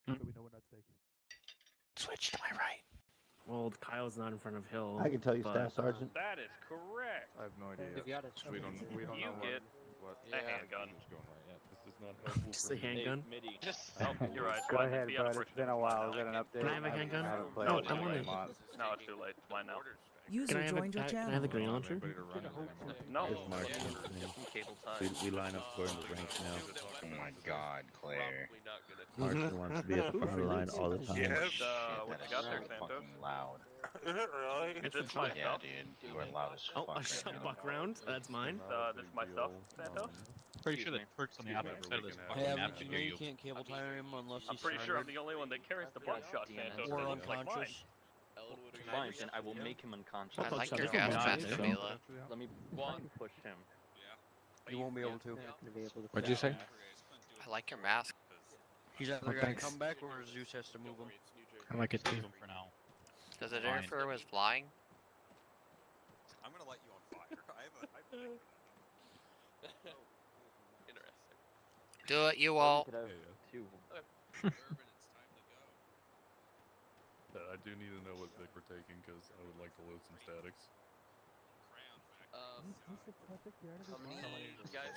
So we know we're not taking. Switch to my right. Well, Kyle's not in front of Hill. I can tell you, but, Staff Sergeant. That is correct. I have no idea. If you had a We don't You know get what a handgun. is going right yet. This is not helpful. Just for a me. handgun. Just, oh, you're right. Go Well, ahead, be bud. It's unfortunate been a to find while. out. Is that an update? Can I have a handgun? haven't played No, it I in want a it. month. No, it's too late. It's mine now. User joined your Can I have the channel. green launcher? Anybody to run it anymore. No. It's Mark. Some cable ties. We line up according to rank now. Oh my god, Claire. Marshall wants to be at the front of the line all the time. What That you is got so there, Santos? fucking loud. Is this my Yeah, stuff? dude. You are loud as Oh, fuck I right shot now. buck round. That's mine. This is my stuff, Santos? Pretty sure the perks on the opposite side of this fucking Hey, map you should know give you you. can't cable tie him unless he's I'm pretty sure I'm surrendered the only one that carries the buckshot, Santos. or That looks like mine. unconscious. Fine, then I will make him unconscious. I like your gas mask, Camila. Let me push him. You won't be able to. What'd you say? I like your mask. He's either gonna thanks. come back or Zeus has to move him. I like it too. For now. Does it interfere with flying? I'm gonna light you on fire. I have Interesting. Do it, you all. I do need to know what pick we're taking because I would like to load some statics. How many guys?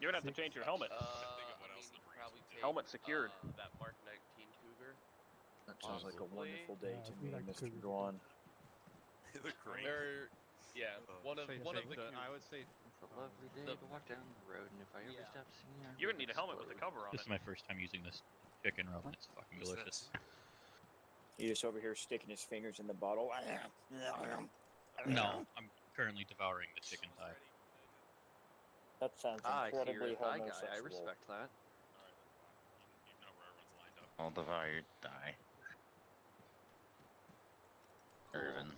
You're gonna have to change your helmet. Probably take, Helmet secured. That Mark 19 Cougar. That sounds like a wonderful day to we me, like Mr. Cougars. Guan. The crane. Yeah, one of the. I would say It's a lovely day The- to walk down the road, and if I ever stop seeing her, You're gonna need a helmet with a cover on This it. is my first time using this chicken roll, and it's fucking delicious. He's just over here sticking his fingers in the bottle. No, I'm currently devouring the chicken thigh. That sounds incredibly homosexual. I respect that. I'll devour your thigh. Irvin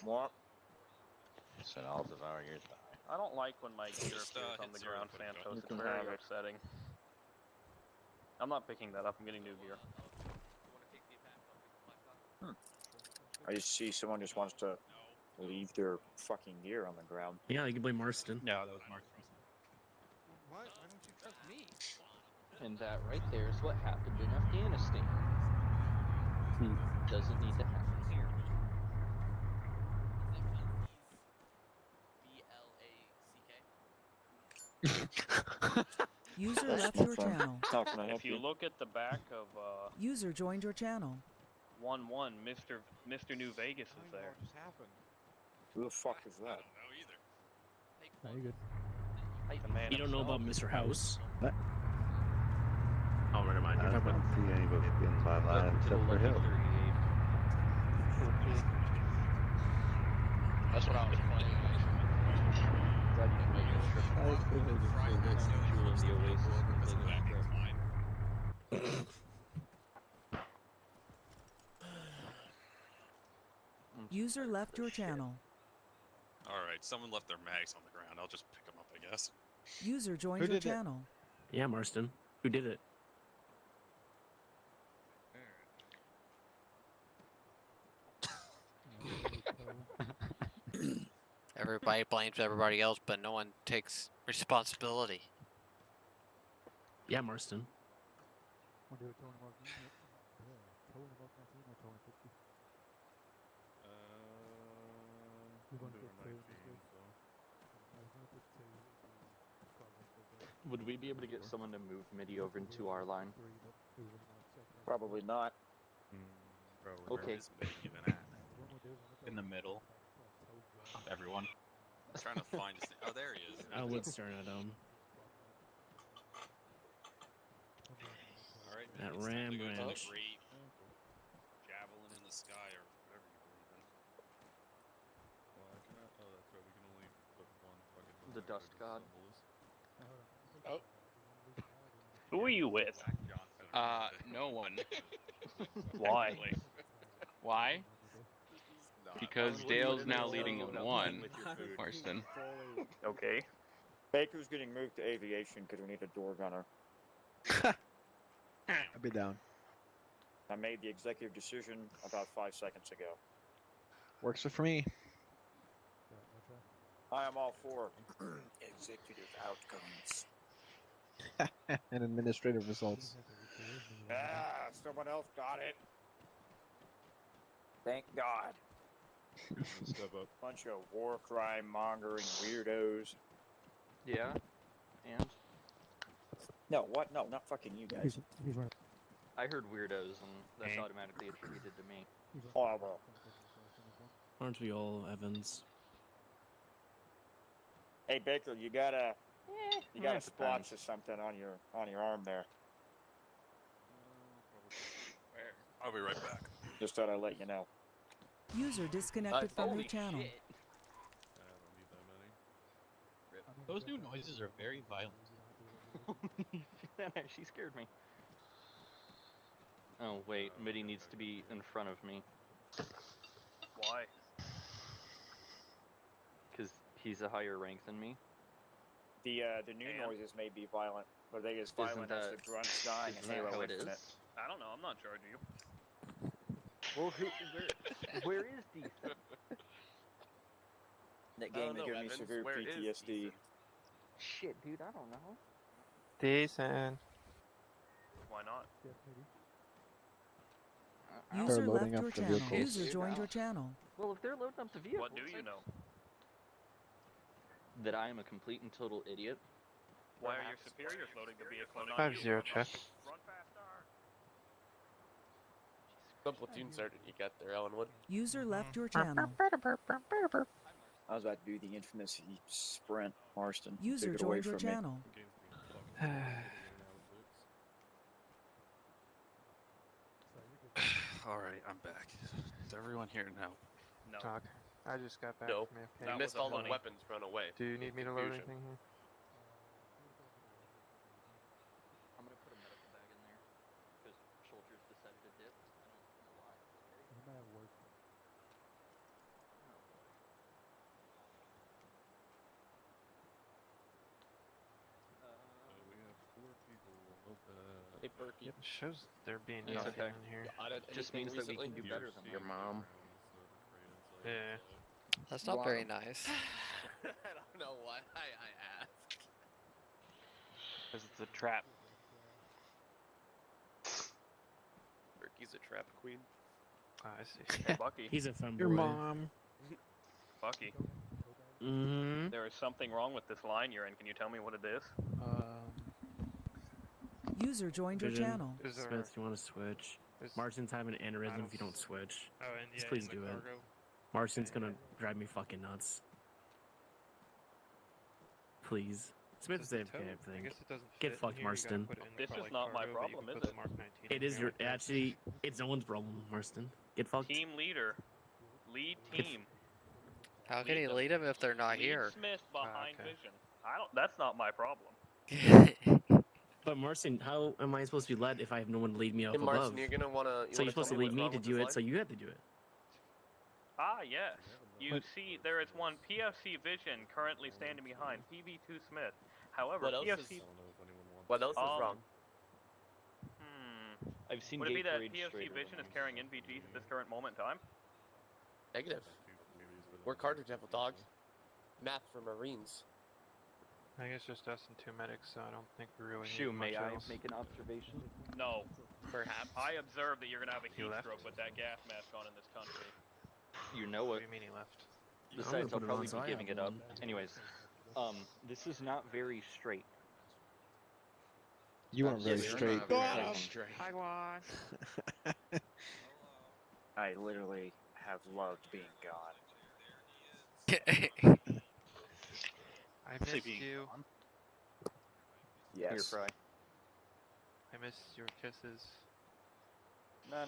What? said I'll devour your thigh. I don't like when my gear Just, appears on hit the zero ground, and put it Santos. down. It's You can very have it. upsetting. I'm not picking that up. I'm getting new gear. I just see someone just wants to leave their fucking gear on the ground. Yeah, you can blame Marston. No, that was Mark. Why don't you trust me? And that right there is what happened in Afghanistan. Doesn't need to happen here. User left your channel. How can I help If you you? look at the back of User joined your channel. 1-1, Mr. New Vegas is there. Just happened. Who the fuck is that? No, you're good. The man You don't know himself. about Mr. House? What? Oh, never mind. I You're don't talking about see anybody getting by line except for Hill. That's what I was playing. User left your channel. Alright, someone left their mags on the ground. I'll just pick them up, I guess. User joined Who your did it? channel. Yeah, Marston. Who did it? Everybody blames everybody else, but no one takes responsibility. Yeah, Marston. Want to do a towing mark? Towing mark 19 or towing 50? We want to get two in this case. I was going to put two. Would we be able to get someone to move MIDI over into our line? Probably not. Okay. In the middle of everyone. I'm trying to find his name. Oh, there he is. I would start at Alright, That it's time Ram to go to the Ranch. great javelin in the sky or whatever you believe in. Well, I cannot. Oh, that's right. We can only put one fucking. The dust god. Oh. Who are you with? Zach Johnson. No one. Why? Why? No, Because Dale's now leading 1, Marston. Okay. Baker's getting moved to aviation because we need a door gunner. I'll be down. I made the executive decision about 5 seconds ago. Works for me. I am all for executive outcomes. And administrative results. Ah, someone else got it. Thank God. Step up. Bunch of war crime mongering weirdos. Yeah. And No, what? No, not fucking you guys. He's running. I heard weirdos, and that's automatically attributed to me. Oh, well. Aren't we all Evans? Hey Baker, you got a depends. splotch or something on your arm there. Where? I'll be right back. Just thought I'd let you know. User disconnected from your channel. I don't need that many. Those new noises are very violent. That actually scared me. Oh wait, Mitty needs to be in front of me. Why? Because he's a higher rank than me. The new noises may be violent, but they as violent as the grunts dying in Isn't that Halo how it Infinite. is? I don't know. I'm not charging you. Well, where is decent? That game that gives me severe PTSD. Shit, dude, I don't know. Decent. Why not? User loading left up your the channel. vehicles. User joined your channel. Well, if they're loading up the vehicle, What do you know? that I am a complete and total idiot. Why are your superiors loading the vehicle? Not 5-0 you? check. Run faster. What platoon sir did you get there, Ellenwood? User left your channel. I was about to do the infamous sprint, Marston. User Took it away joined your from me. channel. Alright, I'm back. Is everyone here now? No. Talk. I just got back No. from AFK. That missed all the weapons run away. Do you need me to load anything here? I'm gonna put a medical bag in there because soldiers decided to dip. I don't know why. He might have work. We have 4 people. Hey, Berkey. It shows there being It's nothing okay. in here. Just means that we can do better than Your mom. Yeah. That's not very nice. I don't know why I asked. Because it's a trap. Berkey's a trap queen. Oh, I see. Hey, Bucky. He's a fun boy. Your mom. Bucky. Mm-hmm. There is something wrong with this line you're in. Can you tell me what it is? User joined your Vision. channel. Smith, you want to switch? Martin's having an aneurysm if you don't switch. Oh, and Just please do it. Martin's gonna drive me fucking nuts. Please. Smith's AFK, I think. Get fucked, Marston. This is not my problem, is it? It is your... Actually, it's no one's problem, Marston. Get fucked. Team leader. Lead team. How can he lead them if they're not Lead here? Smith behind okay. Vision. I don't. That's not my problem. But Marston, how am I supposed to be led if I have no one to lead me up above? Martin, you're gonna wanna. So you're supposed to lead me to do it, so you had to do it. Ah, yes. You see, there is one PFC Vision currently standing behind PV2 Smith. However, What else PFC. What else is wrong? I've seen Would it be gate that parade PFC straighter Vision than is carrying NVGs at this current moment in time? Negative. We're cartridge level dogs. Math for Marines. I think it's just us and 2 medics, so I don't think we really need Shoot, may much I else. make an observation? No. Perhaps. I observed that you're gonna have a He heat left? stroke with that gas mask on in this country. You know What it. do you mean he left? Besides, I'll put it probably on, so I be giving have it up. one. Anyways, this is not very straight. You weren't very Yes, you're straight. not very straight. Hi, Juan. I literally have loved being God. I missed you. Here, Yes. Fry. I missed your kisses. No.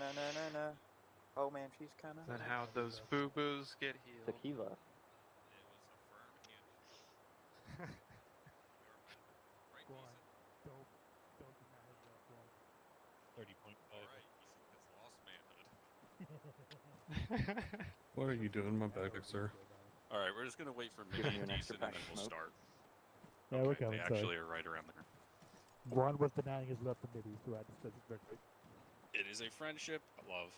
Oh man, she's kind of. And how those boo-boos get healed. Tequila. 30.5. What are you doing, my bag, sir? Alright, we're just gonna wait for Giving Mitty you and an extra Decent and pack then of we'll smoke. start. Yeah, we're Okay, coming. they Sorry. actually are right around there. Guan was denying his love for Mitty, so I just said it's very quick. It is a friendship, love.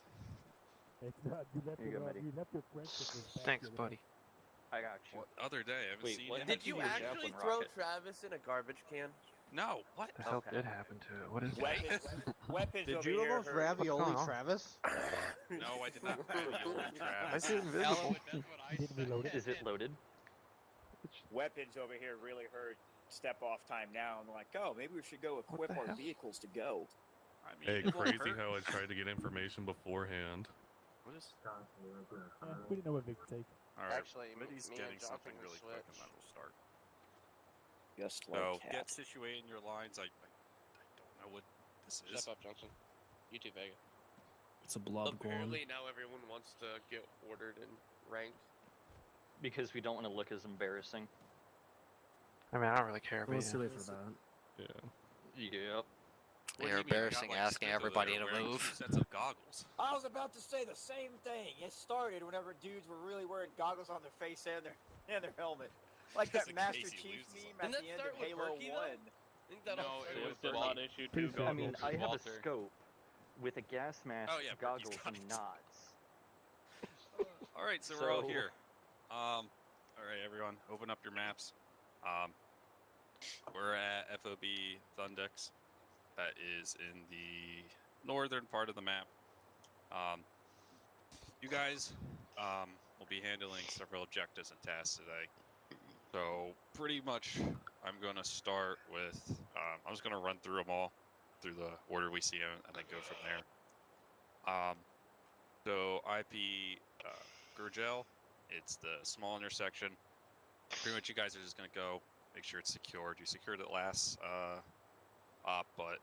It's not, you left Here you go, your, Mitty. you left your friendship with back Thanks, the other buddy. I got you. What other day? I haven't Wait, seen what you. did you Did you Your actually javelin throw rocket. Travis in a garbage can? No, what? The hell did happen to it? What is Weapons Did over you here almost hurt. ravioli on? Travis? No, I did not ravioli I Travis. see invisible. You didn't reload it. Is it loaded? Weapons over here really hurt. Step off time now. I'm like, oh, maybe we should go equip the our hell? vehicles to go. I mean, Hey, it won't crazy hurt. how I tried to get information beforehand. What is? We didn't know what big take. All right. Actually, Somebody's me getting and Johnson something will really quick, and switch. then we'll start. Just So like get cat. situated in your lines. I don't know what this is. Step up, Johnson. You too, Vega. It's a blob Apparently now everyone wants to get ordered and ranked. Because we don't want to look as embarrassing. I mean, I don't really care. But Well, yeah. for that. Yeah. Yep. What do You're you mean? You got, embarrassing like, asking Smith over everybody there to wearing move. 2 sets of goggles. I was about to say the same thing. It started whenever dudes were really wearing goggles on their face and their helmet. Like that Because in Master case he Chief loses meme them. at the end of Halo 1. I think that No, all it started was with the Bernie. mod issue Pretty 2 fair. I mean, goggles. I have a Walter. scope with a gas mask, Oh, yeah, Brittany's goggles, got and it. knots. All right, so we're all So- here. All right, everyone, open up your maps. We're at FOB Thundex. That is in the northern part of the map. You guys will be handling several objectives and tasks today. So pretty much, I'm going to start with. I'm just going to run through them all, through the order we see them, and then go from there. So IP Gurgel, it's the small intersection. Pretty much, you guys are just going to go make sure it's secured. You secured it last op, but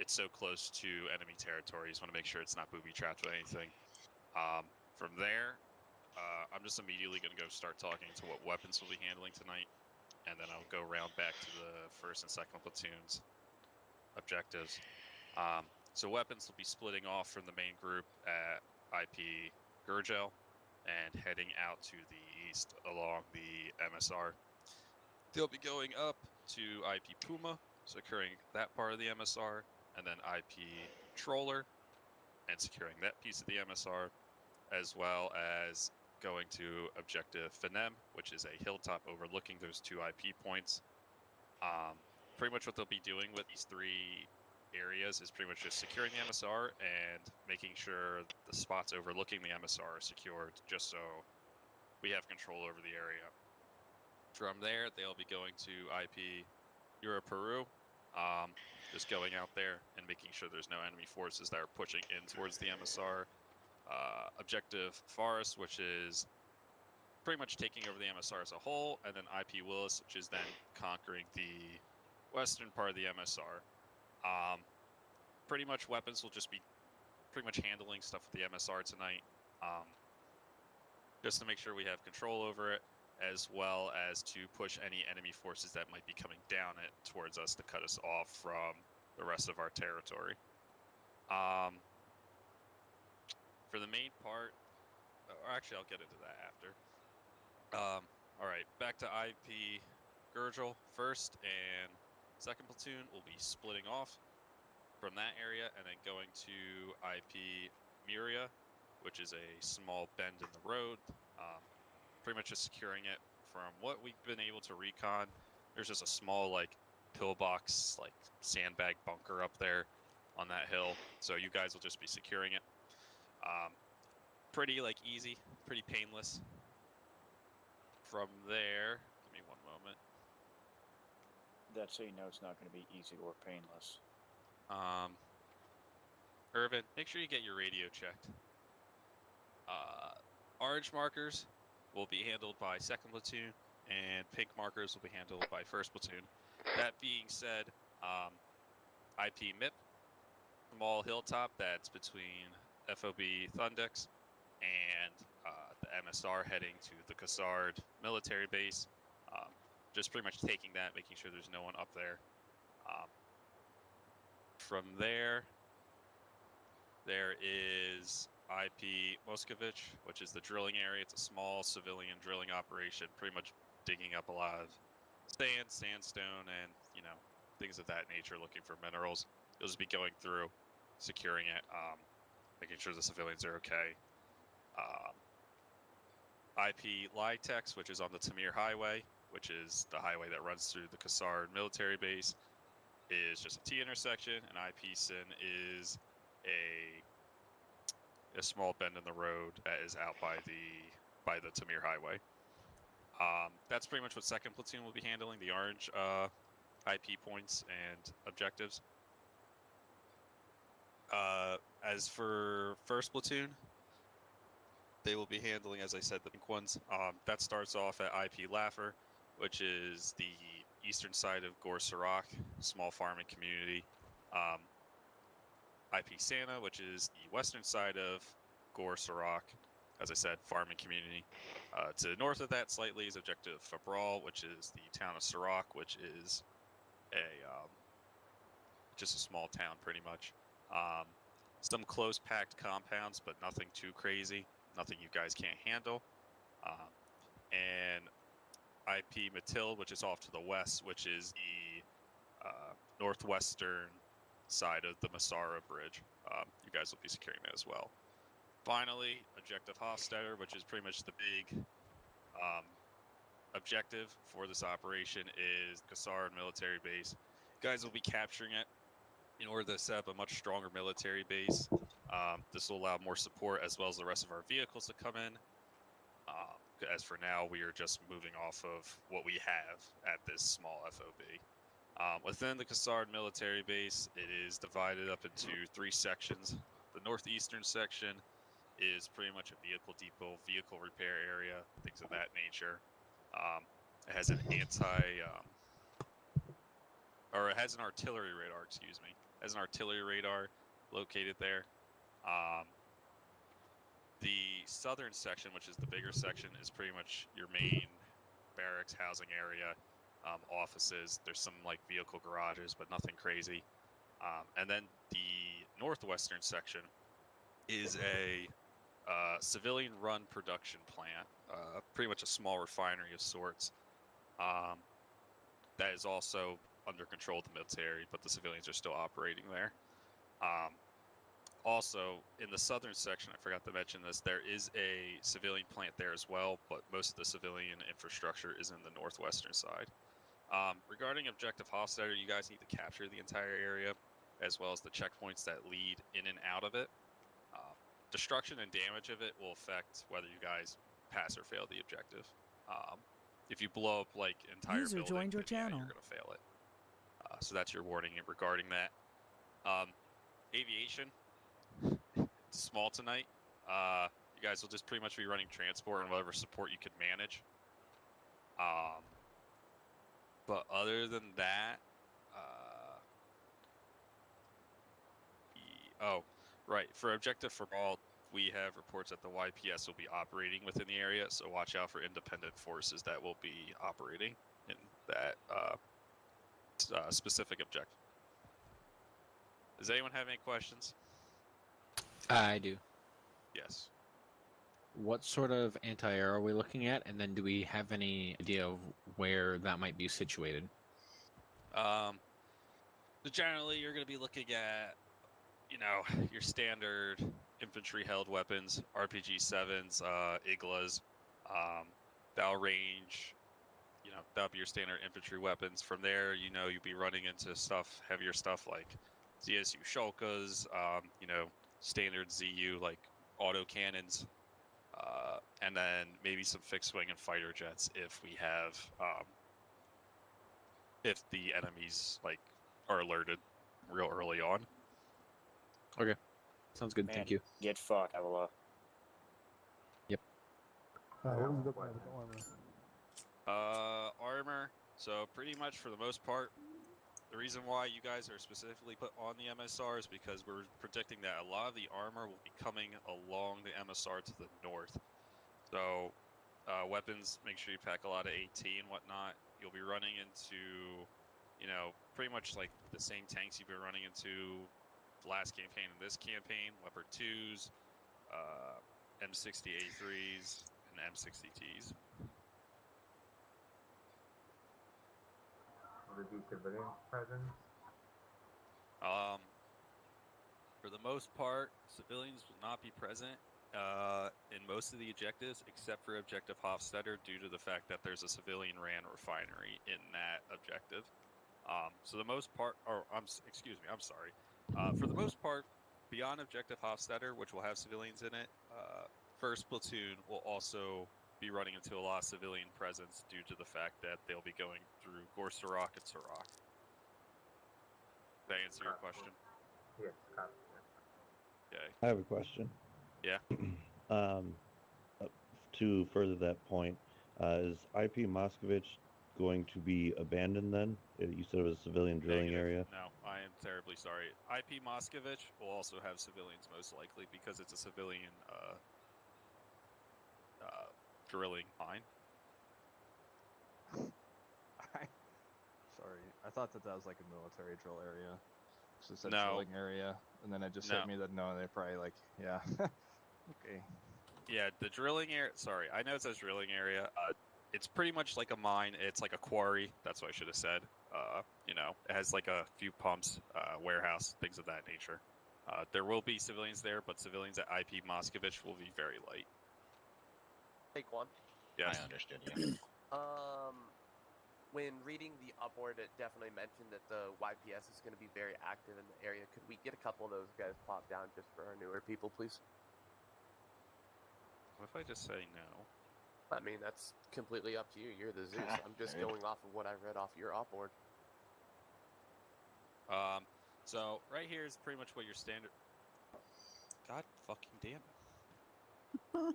it's so close to enemy territory. You just want to make sure it's not booby-trapped with anything. From there, I'm just immediately going to go start talking to what weapons we'll be handling tonight, and then I'll go round back to the 1st and 2nd platoons objectives. So weapons will be splitting off from the main group at IP Gurgel and heading out to the east along the MSR. They'll be going up to IP Puma, securing that part of the MSR, and then IP Troller and securing that piece of the MSR, as well as going to Objective Fenem, which is a hilltop overlooking those 2 IP points. Pretty much what they'll be doing with these 3 areas is pretty much just securing the MSR and making sure the spots overlooking the MSR are secured, just so we have control over the area. From there, they'll be going to IP Europe Peru, just going out there and making sure there's no enemy forces that are pushing in towards the MSR. Objective Forest, which is pretty much taking over the MSR as a whole, and then IP Willis, which is then conquering the western part of the MSR. Pretty much weapons will just be pretty much handling stuff with the MSR tonight, just to make sure we have control over it, as well as to push any enemy forces that might be coming down it towards us to cut us off from the rest of our territory. For the main part, or actually I'll get into that after. All right, back to IP Gurgel. 1st and 2nd platoon will be splitting off from that area and then going to IP Miria, which is a small bend in the road. Pretty much just securing it. From what we've been able to recon, there's just a small like pillbox, like sandbag bunker up there on that hill. So you guys will just be securing it. Pretty like easy, pretty painless. From there, give me one moment. That's so you know it's not going to be easy or painless. Irvin, make sure you get your radio checked. Orange markers will be handled by 2nd platoon, and pink markers will be handled by 1st platoon. That being said, IP MIP, small hilltop that's between FOB Thundex and the MSR heading to the Cassard military base. Just pretty much taking that, making sure there's no one up there. From there, there is IP Moskovich, which is the drilling area. It's a small civilian drilling operation, pretty much digging up a lot of sand, sandstone, and, you know, things of that nature, looking for minerals. You'll just be going through, securing it, making sure the civilians are okay. IP Litex, which is on the Tamir Highway, which is the highway that runs through the Cassard military base, is just a T intersection, and IP Sin is a small bend in the road that is out by the Tamir Highway. That's pretty much what 2nd Platoon will be handling, the orange IP points and objectives. As for 1st Platoon, they will be handling, as I said, the pink ones. That starts off at IP Laffer, which is the eastern side of Gor Sarak, small farming community. IP Santa, which is the western side of Gor Sarak, as I said, farming community. To the north of that slightly is Objective Fabral, which is the town of Sarak, which is just a small town pretty much. Some close-packed compounds, but nothing too crazy, nothing you guys can't handle. And IP Matilde, which is off to the west, which is the northwestern side of the Masara Bridge. You guys will be securing that as well. Finally, Objective Hofstadter, which is pretty much the big objective for this operation, is Cassard military base. You guys will be capturing it in order to set up a much stronger military base. This will allow more support as well as the rest of our vehicles to come in. As for now, we are just moving off of what we have at this small FOB. Within the Cassard military base, it is divided up into 3 sections. The northeastern section is pretty much a vehicle depot, vehicle repair area, things of that nature. It has an it has an artillery radar, excuse me. It has an artillery radar located there. The southern section, which is the bigger section, is pretty much your main barracks housing area, offices. There's some like vehicle garages, but nothing crazy. And then the northwestern section is a civilian-run production plant, pretty much a small refinery of sorts. That is also under control of the military, but the civilians are still operating there. Also, in the southern section, I forgot to mention this, there is a civilian plant there as well, but most of the civilian infrastructure is in the northwestern side. Regarding Objective Hofstadter, you guys need to capture the entire area, as well as the checkpoints that lead in and out of it. Destruction and damage of it will affect whether you guys pass or fail the objective. If you blow up like entire User building, joined your then, yeah, channel. you're gonna fail it. So that's your warning regarding that. Aviation, it's small tonight. You guys will just pretty much be running transport and whatever support you can manage. But other than that, oh, right. For Objective for all, we have reports that the YPS will be operating within the area, so watch out for independent forces that will be operating in that specific objective. Does anyone have any questions? I do. Yes. What sort of anti-air are we looking at, and then do we have any idea of where that might be situated? So generally, you're going to be looking at, you know, your standard infantry-held weapons, RPG-7s, Iglas. That'll range, you know, that'll be your standard infantry weapons. From there, you know, you'll be running into stuff, heavier stuff like ZSU Shulkas, you know, standard ZU like auto cannons, and then maybe some fixed wing and fighter jets if we have, if the enemies like are alerted real early on. Okay, sounds good. Man, Thank you. Get fucked, Avila. Yep. What are we looking at with the armor? Armor. So pretty much for the most part, the reason why you guys are specifically put on the MSR is because we're predicting that a lot of the armor will be coming along the MSR to the north. So weapons, make sure you pack a lot of AT and whatnot. You'll be running into, you know, pretty much like the same tanks you've been running into the last campaign and this campaign, Leopard 2s, M60A3s, and M60Ts. Will there be civilians present? For the most part, civilians will not be present in most of the objectives, except for Objective Hofstadter, due to the fact that there's a civilian-ran refinery in that objective. So the most part, excuse me, I'm sorry. For the most part, beyond Objective Hofstadter, which will have civilians in it, First Platoon will also be running into a lot of civilian presence due to the fact that they'll be going through Gorsarak and Sarak. Did I answer your question? Yes, copy. Okay. I have a question. Yeah. To further that point, is IP Moscovich going to be abandoned then? You said it was a civilian drilling Negative. area. No, I am terribly sorry. IP Moscovich will also have civilians most likely because it's a civilian drilling mine. Sorry, I thought that was like a military drill area. It's just a No. drilling area, and then it just hit me that no, they're probably like, yeah, okay. Yeah, the drilling area. Sorry, I know it says drilling area. It's pretty much like a mine. It's like a quarry. That's what I should have said. You know, it has like a few pumps, warehouse, things of that nature. There will be civilians there, but civilians at IP Moscovich will be very light. Take one. Yes. I understood you. When reading the upward, it definitely mentioned that the YPS is going to be very active in the area. Could we get a couple of those guys popped down just for our newer people, please? What if I just say no? I mean, that's completely up to you. You're the Zeus. I'm just going off of what I read off your upward. So right here is pretty much what your standard. God fucking damn it.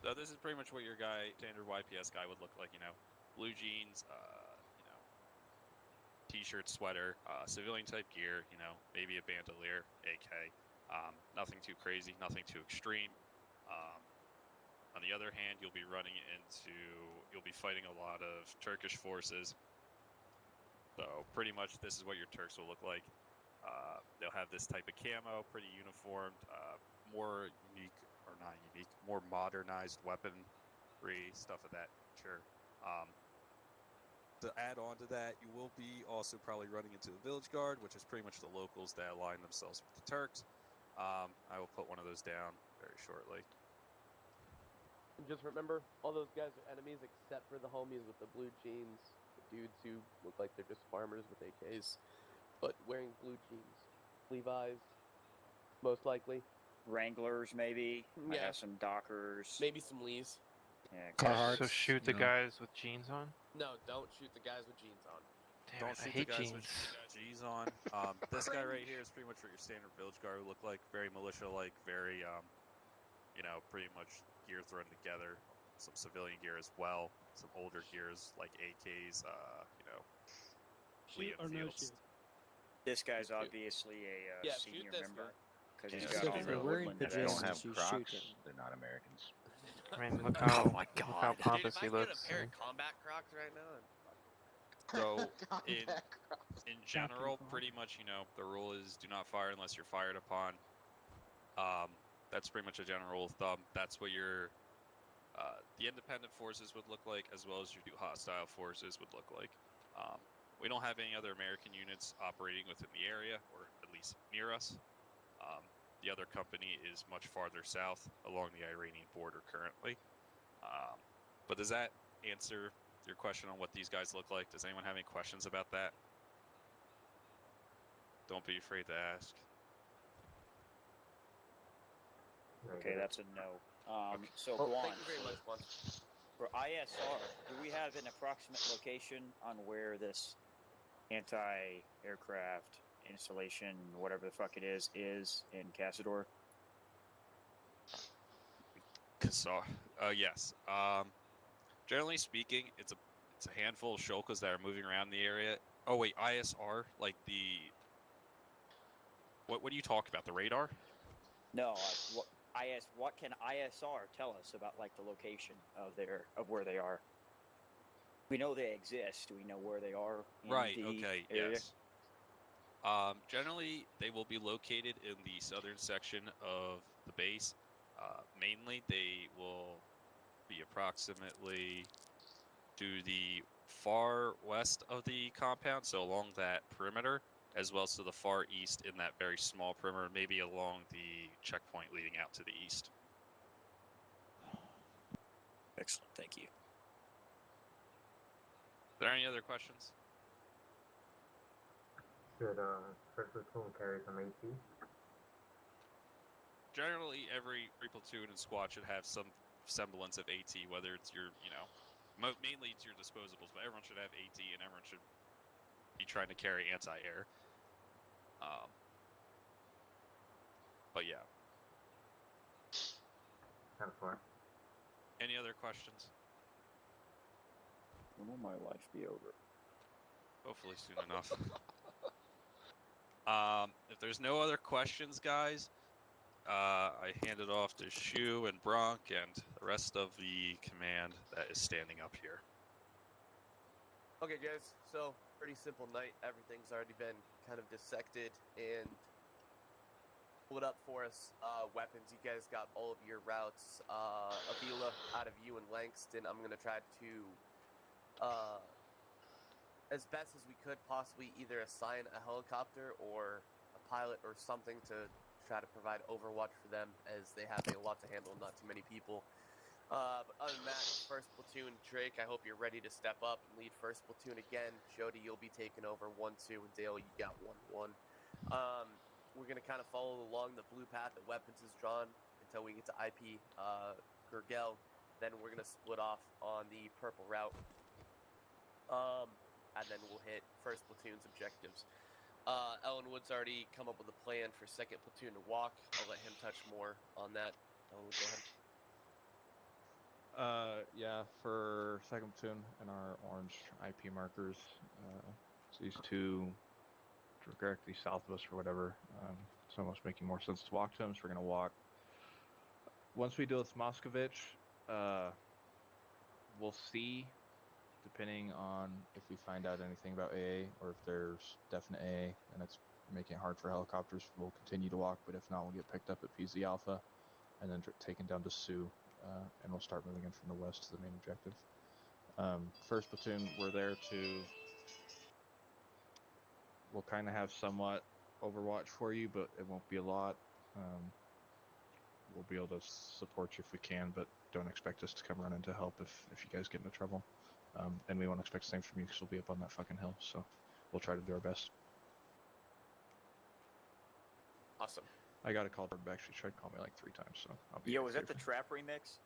So this is pretty much what your standard YPS guy would look like, you know, blue jeans, you know, t-shirt, sweater, civilian type gear, you know, maybe a bandolier, AK, nothing too crazy, nothing too extreme. On the other hand, you'll be fighting a lot of Turkish forces. So pretty much this is what your Turks will look like. They'll have this type of camo, pretty uniformed, more unique, or not unique, more modernized weaponry, stuff of that nature. To add on to that, you will be also probably running into a village guard, which is pretty much the locals that align themselves with the Turks. I will put one of those down very shortly. And just remember, all those guys are enemies except for the homies with the blue jeans, the dudes who look like they're just farmers with AKs, but wearing blue jeans. Levi's, most likely. Wranglers, maybe. Might Yeah. have some Dockers. Maybe some Lees. Yeah, So shoot the guys with jeans on? No, don't shoot the guys with jeans on. Damn Don't it, I shoot hate the guys jeans. with jeans on. This guy right here is pretty much what your standard village guard would look like. Very militia-like, very, you know, pretty much gear thrown together. Some civilian gear as well. Some older gears like AKs, you know, Lee Enfields. This guy's obviously a Yeah, senior shoot this member. guy. Because he's Yeah, got so all if the you're wearing Woodland that pajamas, don't have you Crocs, shoot him. they're not Americans. I mean, look how, Oh my look how God. pompous Dude, he if I get looks. a pair of combat Crocs right now, So, in general, pretty much, you know, the rule is do not fire unless you're fired upon. That's pretty much a general rule of thumb. That's what your the independent forces would look like, as well as your hostile forces would look like. We don't have any other American units operating within the area, or at least near us. The other company is much farther south along the Iranian border currently. But does that answer your question on what these guys look like? Does anyone have any questions about that? Don't be afraid to ask. Okay, that's a no. So Oh, go on. thank you very much, Juan. For ISR, do we have an approximate location on where this anti-aircraft installation, whatever the fuck it is in Cassador? Yes. Generally speaking, it's a handful of Shulkas that are moving around the area. Oh wait, ISR, like the what do you talk about? The radar? No, what can ISR tell us about like the location of where they are? We know they exist. Do we know where they are? In Right. the Okay. area? Yes. Generally, they will be located in the southern section of the base. Mainly, they will be approximately to the far west of the compound, so along that perimeter. as well as to the far east in that very small perimeter, maybe along the checkpoint leading out to the east. Excellent, thank you. Are there any other questions? Should first platoon carry some AT? Generally, every platoon and squad should have some semblance of AT, whether it's your, mainly it's your disposables, but everyone should have AT and everyone should be trying to carry anti-air. But yeah. 10-4. Any other questions? When will my life be over? Hopefully soon enough. If there's no other questions, guys, I hand it off to Shu and Bronk and the rest of the command that is standing up here. Okay, guys, so pretty simple night. Everything's already been kind of dissected and split up for us. Weapons, you guys got all of your routes. Avila out of you and Langston, I'm going to try to, as best as we could, possibly either assign a helicopter or a pilot or something to try to provide overwatch for them, as they have a lot to handle, not too many people. But other than that, first platoon, Drake, I hope you're ready to step up and lead first platoon again. Jody, you'll be taking over 1-2, and Dale, you got 1-1. We're going to kind of follow along the blue path that Weapons is drawn until we get to IP Gurgel. Then we're going to split off on the purple route. And then we'll hit first platoon's objectives. Ellen Wood's already come up with a plan for second platoon to walk. I'll let him touch more on that. Ellen Wood, go ahead. Yeah, for second platoon and our orange IP markers, it's these two directly south of us or whatever. It's almost making more sense to walk to them, so we're gonna walk. Once we deal with Moscovich, we'll see, depending on if we find out anything about AA or if there's definite AA and it's making it hard for helicopters, we'll continue to walk, but if not, we'll get picked up at PZ Alpha and then taken down to Sioux, and we'll start moving in from the west to the main objective. First platoon, we're there we'll kind of have somewhat overwatch for you, but it won't be a lot. We'll be able to support you if we can, but don't expect us to come running to help if you guys get into trouble. And we won't expect the same from you because we'll be up on that fucking hill, so we'll try to do our best. Awesome. I got a call back. She tried to call me like 3 times, so I'll be Yo, was that the trap remix?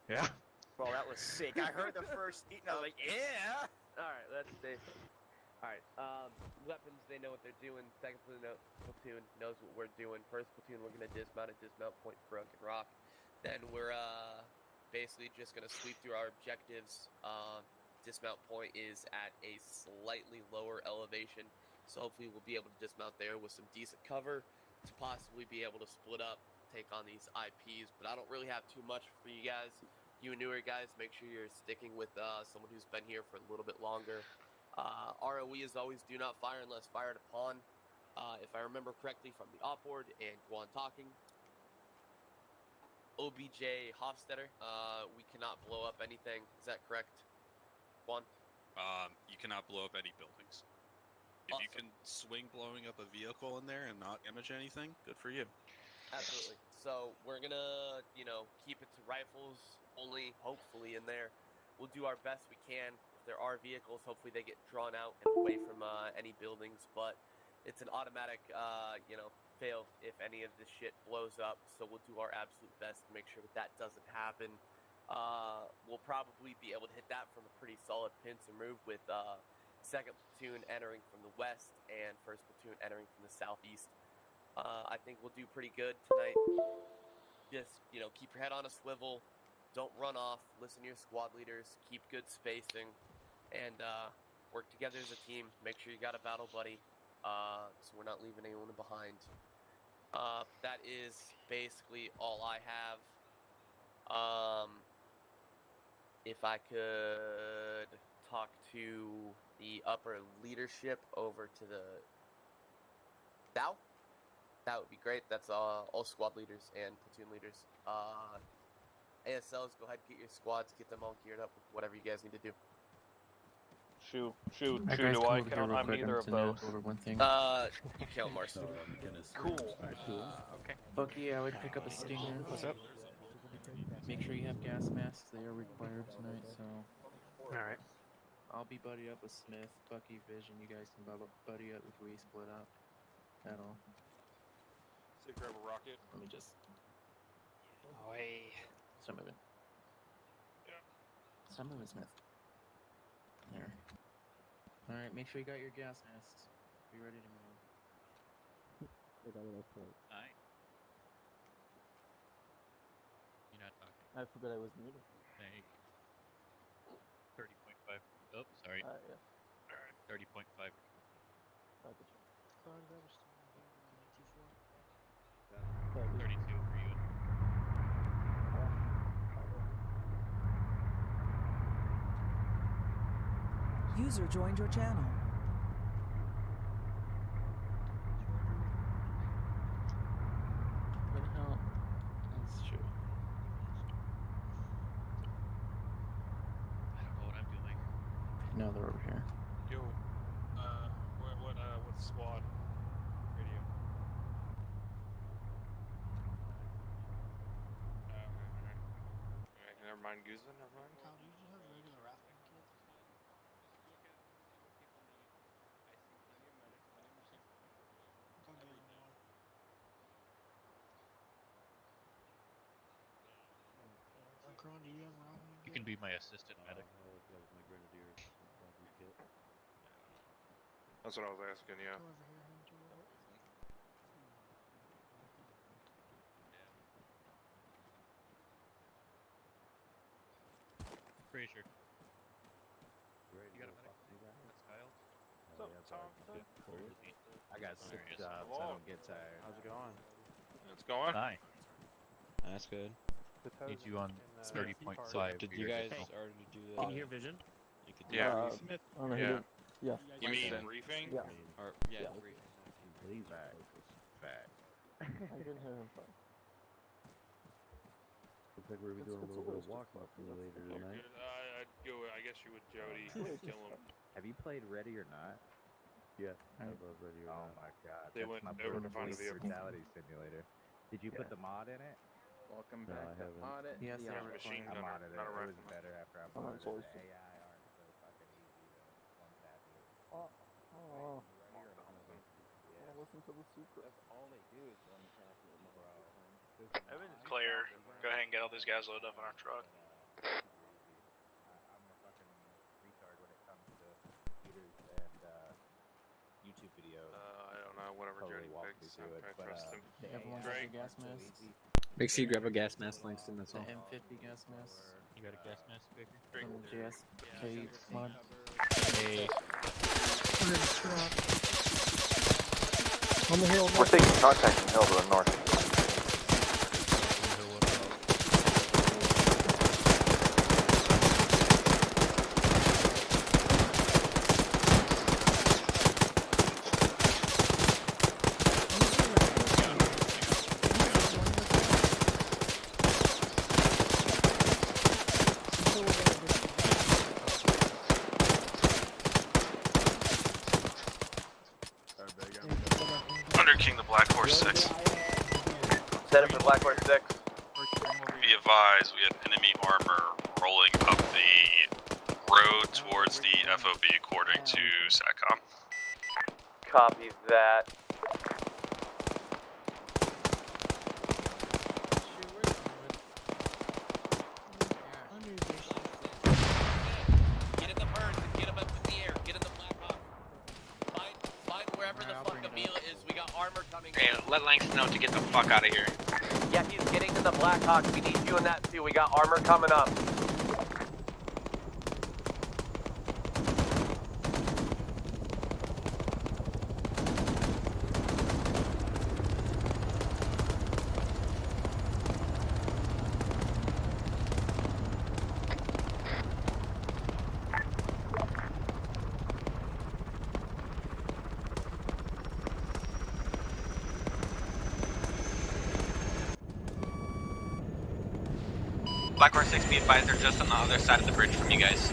Yeah. Well, that was sick. I heard the first beat and I was like, yeah! Alright, let's stay. Alright, weapons, they know what they're doing. Second platoon knows what we're doing. First platoon, we're going to dismount at dismount point Broken Rock. Then we're basically just going to sweep through our objectives. Dismount point is at a slightly lower elevation, so hopefully we'll be able to dismount there with some decent cover to possibly be able to split up, take on these IPs. But I don't really have too much for you guys. You newer guys, make sure you're sticking with someone who's been here for a little bit longer. ROE is always do not fire unless fired upon. If I remember correctly from the op board and Guan talking, OBJ Hofstetter, we cannot blow up anything. Is that correct, Guan? You cannot blow up any buildings. If Awesome. you can swing blowing up a vehicle in there and not damage anything, good for you. Absolutely. So we're gonna, keep it to rifles only, hopefully, in there. We'll do our best we can. If there are vehicles, hopefully they get drawn out and away from any buildings, but it's an automatic, fail if any of this shit blows up, so we'll do our absolute best to make sure that doesn't happen. We'll probably be able to hit that from a pretty solid pincer move with second platoon entering from the west and first platoon entering from the southeast. I think we'll do pretty good tonight. Just, keep your head on a swivel. Don't run off. Listen to your squad leaders. Keep good spacing. And work together as a team. Make sure you got a battle buddy, so we're not leaving anyone behind. That is basically all I have. If I could talk to the upper leadership over to the south, that would be great. That's all squad leaders and platoon leaders. ASLs, go ahead and get your squads, get them all geared up with whatever you guys need to do. Shoot. Alright, guys, Do come I over here count? real I'm quick. neither I'm of sending those. over one thing. You count Mars. Cool. Okay. Bucky, I would pick up a stinger. What's up? Make sure you have gas masks. They are required tonight, so. Alright. I'll be buddy up with Smith, Bucky, Vision. You guys can buddy up if we split up. At all. Say grab a rocket. Let me just Away. start moving. Yeah. Start moving, Smith. There. Alright, make sure you got your gas masks. Be ready to move. Aye. You're not talking. I forgot I was muted. Hey. 30.5. Oh, sorry. Yeah. 30.5. Gotcha. 32 for you. User joined your channel. Where the hell? That's true. I don't know what I'm doing. No, they're over here. Yo, what squad? Radio. Alright, never mind Guzman, never mind. Kyle, do you just have regular rafting kits? Just look at see what people need. I see plenty of medics, plenty of machine gunners. I'll get them all. Kron, do you have rafting kit? You can be my assistant medic. I'll look at my grenadier kit. That's what I was asking, yeah. Come over here, Hunter. Everything. Frazier. You got a medic? That's Kyle. What's up, Tom? Where is he? I got There 6 he is. jobs. I don't get tired. How's it going? It's going. Hi. That's good. Need you on 30.5. Did you guys already do that? Can you hear Vision? You could Yeah. Smith. Yeah. Yeah. You mean briefing? Yeah. Or, yeah, Yeah. briefing. Fact. I didn't hear him. Looks like we're gonna be doing a little bit of walking up later Oh, tonight. good. I'd go. I guess you would Jody. Kill him. Have you played Ready or Not? Yeah, I was ready or Oh not. my god. They went over to find a vehicle. Brutality simulator. Did you put Yeah. the mod in it? Welcome No, back I to haven't. Audit. Yes, the I Armor machine Queen. gun. I modded it. Not a It was rifleman. better after I Oh, modded it's it. always The AI aren't so fucking easy to one tap you. Oh. Listen to the secret. That's all they do is one tap you, bro. Evan's clear. Go ahead and get all these guys loaded up on our truck. I'm a fucking retard when it comes to computers and YouTube videos. I don't know. Whatever Totally Jody walk me picks. through it, I but, trust him. Everyone got Drake. their gas masks? Make sure you grab a gas mask, Langston. That's The all. M50 gas masks? You got a gas mask, Baker? From the JSK squad? Hey. On the hill. We're taking contact from hill to the north. Under King the Black Horse 6. Set up for Black Horse 6. Be advised, we had enemy armor rolling up the road towards the FOB according to SATCOM. Copy that. Get in the birds and get them up in the air. Get in the Black Hawk. Find wherever the fuck Avila is. We got armor coming. Hey, let Langston know to get the fuck out of here. Yeah, he's getting to the Black Hawk. We need you in that too. We got armor coming up. Black Horse 6, be advised, they're just on the other side of the bridge from you guys.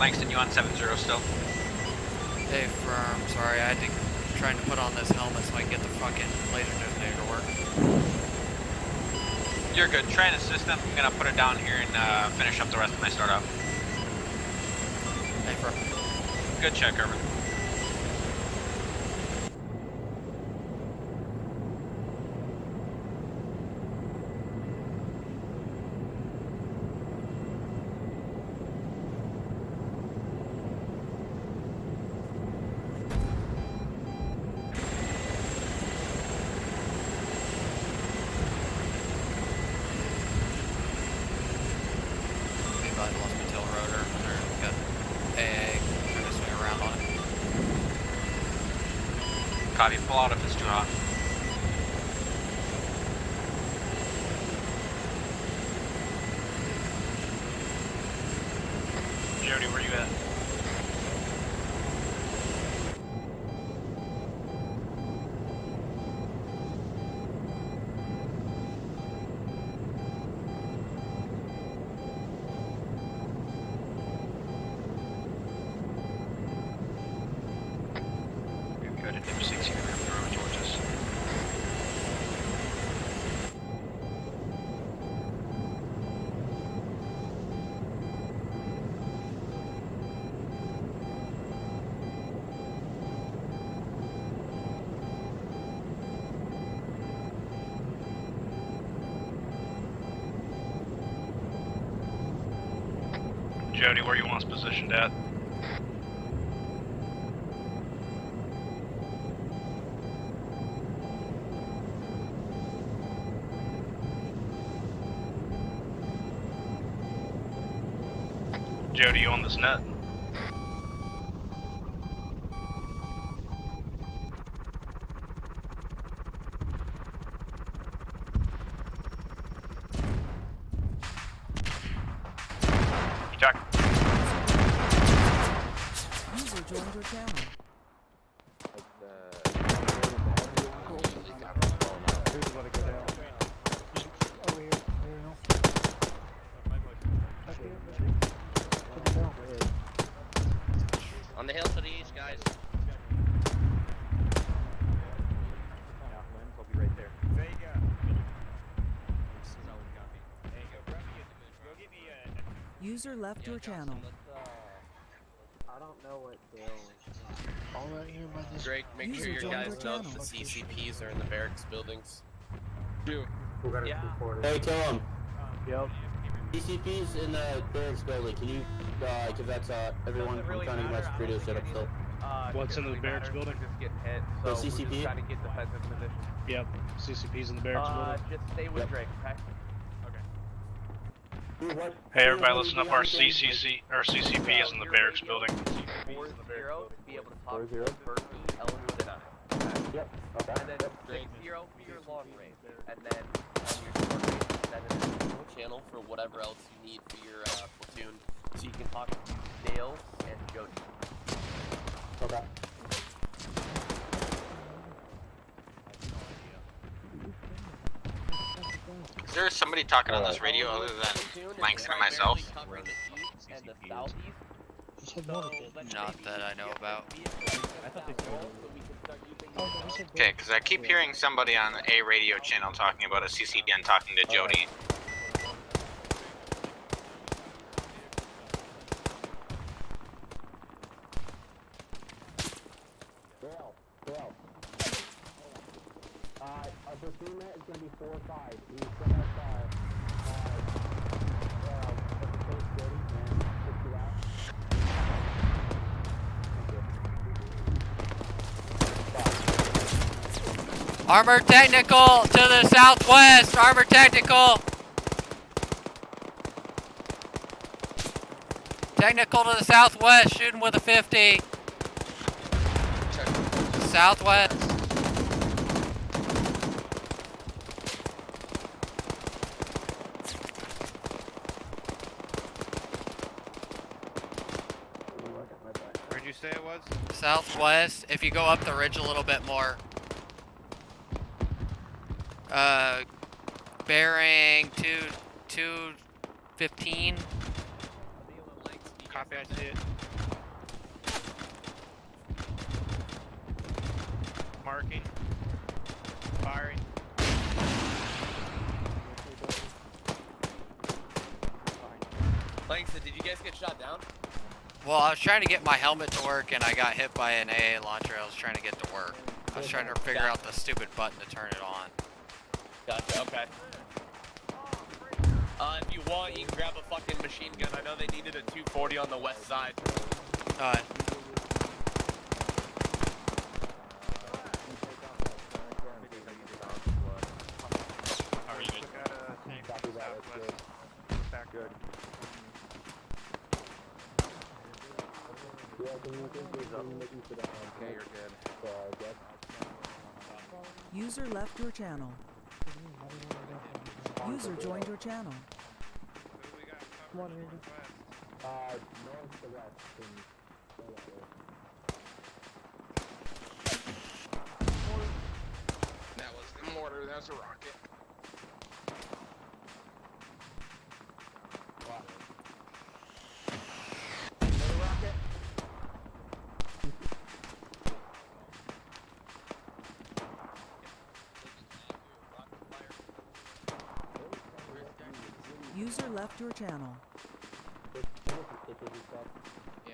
Langston, you on 7-0 still? Hey, firm. Sorry, I had to trying to put on this helmet so I can get the fucking laser detonator to work. You're good. Try and assist them. I'm gonna put it down here and finish up the rest when I start up. Hey, firm. Good check, over. Copy, pull out if it's too hot. Jody, where you at? Good, at M6 here, road towards us. Jody, where you want us positioned at? Jody, you on this net? Jack. User joined your channel. On the hill to the east, guys. I'll be right there. Vega. User left your channel. I don't know what they'll. All right here by this. Drake, make sure your guys know that the CCPs are in the barracks buildings. Do. Hey, kill him. Yep. CCP's in the barracks building. Can you, because that's everyone, I'm trying to get my security set up still. What's in the barracks building? Just get hit, The so we're CCP? just trying to get defensive position. Yep. CCP's in the barracks building. Just stay with Drake, okay? Hey, everybody, listen up. Our CCP is in the barracks building. 4-0, be able to talk to Berkey, Ellen, and I. Yep. Okay. And then 6-0 for your long range. And then on your short range, send it in the channel for whatever else you need for your platoon. So you can talk to Dale and Jody. Okay. Is there somebody talking on this radio other than Langston and myself? Not that I know about. Okay, because I keep hearing somebody on a radio channel talking about a CCPN talking to Jody. Our platoon net is going to be 4 or 5. He's going to have Jody and push you out. Armor technical to the southwest. Armor technical. Technical to the southwest. Shooting with a 50. Southwest. Where'd you say it was? Southwest. If you go up the ridge a little bit more. Bearing 215. Copy, I see it. Marking. Firing. Langston, did you guys get shot down? Well, I was trying to get my helmet to work and I got hit by an AA launcher I was trying to get to work. I was trying to figure out the stupid button to turn it on. Gotcha, okay. If you want, you can grab a fucking machine gun. I know they needed a 240 on the west side. Alright. Good. Okay, you're good. User left your channel. User joined your channel. North to west. That was the mortar, that was a rocket. User left your channel. Yeah,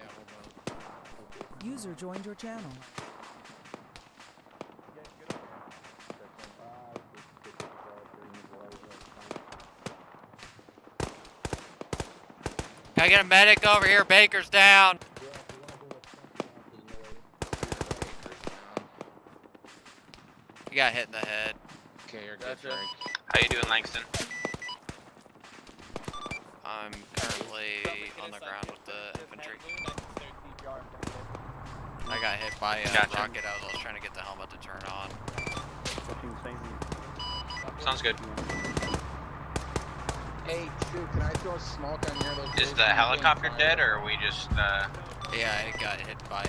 hold on. User joined your channel. Can I get a medic over here? Baker's down. You got hit in the head. Okay, you're good, Gotcha. Frank. How you doing, Langston? I'm currently on the ground with the infantry. I got hit by a Gotcha. rocket as I was trying to get the helmet to turn on. Sounds good. Hey, shoot, can I throw a smoke on your location? Is the helicopter dead, or are we just, Yeah, it got hit by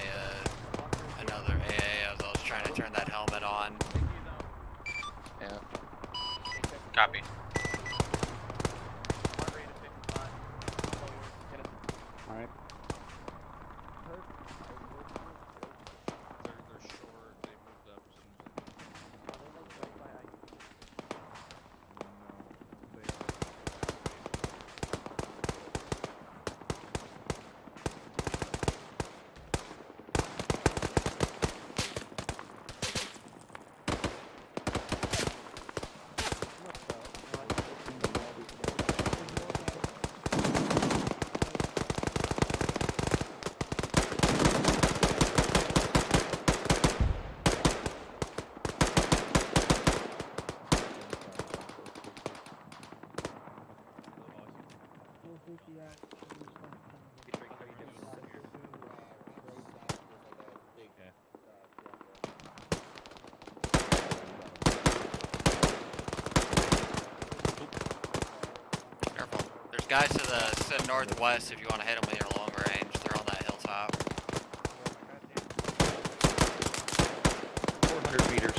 another AA as I was trying to turn that helmet on. Yeah. Copy. Alright. They're short. They moved up as soon Careful. There's guys to the northwest if you want to hit them with your long range. They're on that hilltop. 400 meters.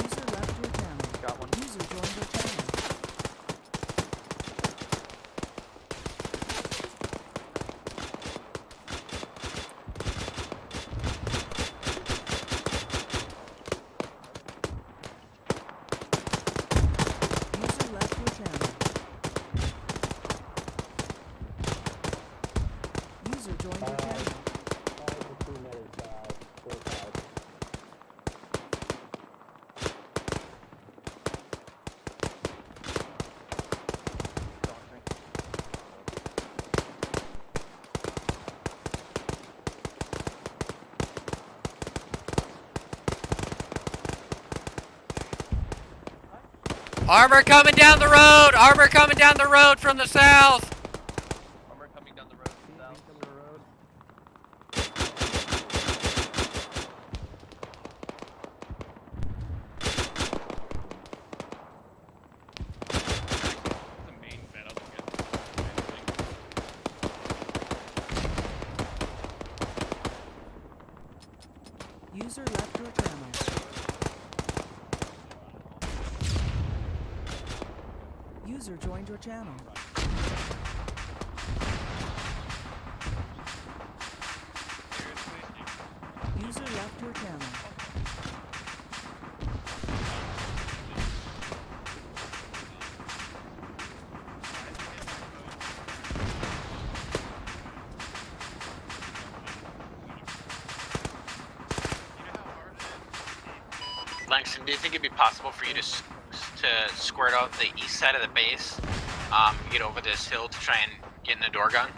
User left your channel. Got one. User joined your channel. User left your channel. User joined your channel. Armor coming down the road! Armor coming down the road from the south! Armor coming down the road from south. the main vet up again. joined your channel. User left your channel. Langston, do you think it'd be possible for you to squirt out the east side of the base, get over this hill to try and get in the door gun?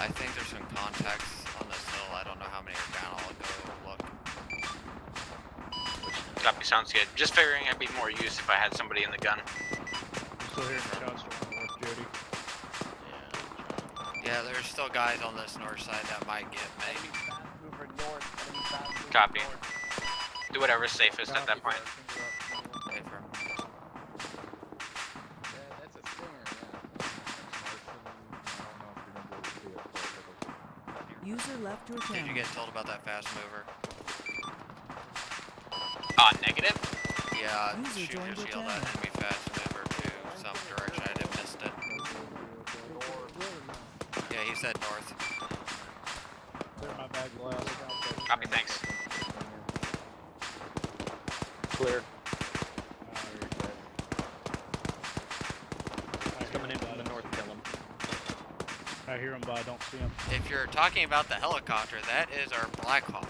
I think there's some contacts on this hill. I don't know how many are down. I'll go look. Copy, sounds good. Just figuring I'd be more use if I had somebody in the gun. Still hearing shots from North Jody. Yeah, there's still guys on this north side that might get me. Copy. Do whatever's safest at that point. That's a stinger, User left your channel. Did you get told about that fast mover? Negative? Yeah, User shoot joined just your yelled at channel. enemy fast mover to some direction. I didn't missed it. Yeah, he said north. Clear my bag glass. Copy, thanks. Clear. He's coming in from the north, kill him. I hear him, but I don't see him. If you're talking about the helicopter, that is our Black Hawk.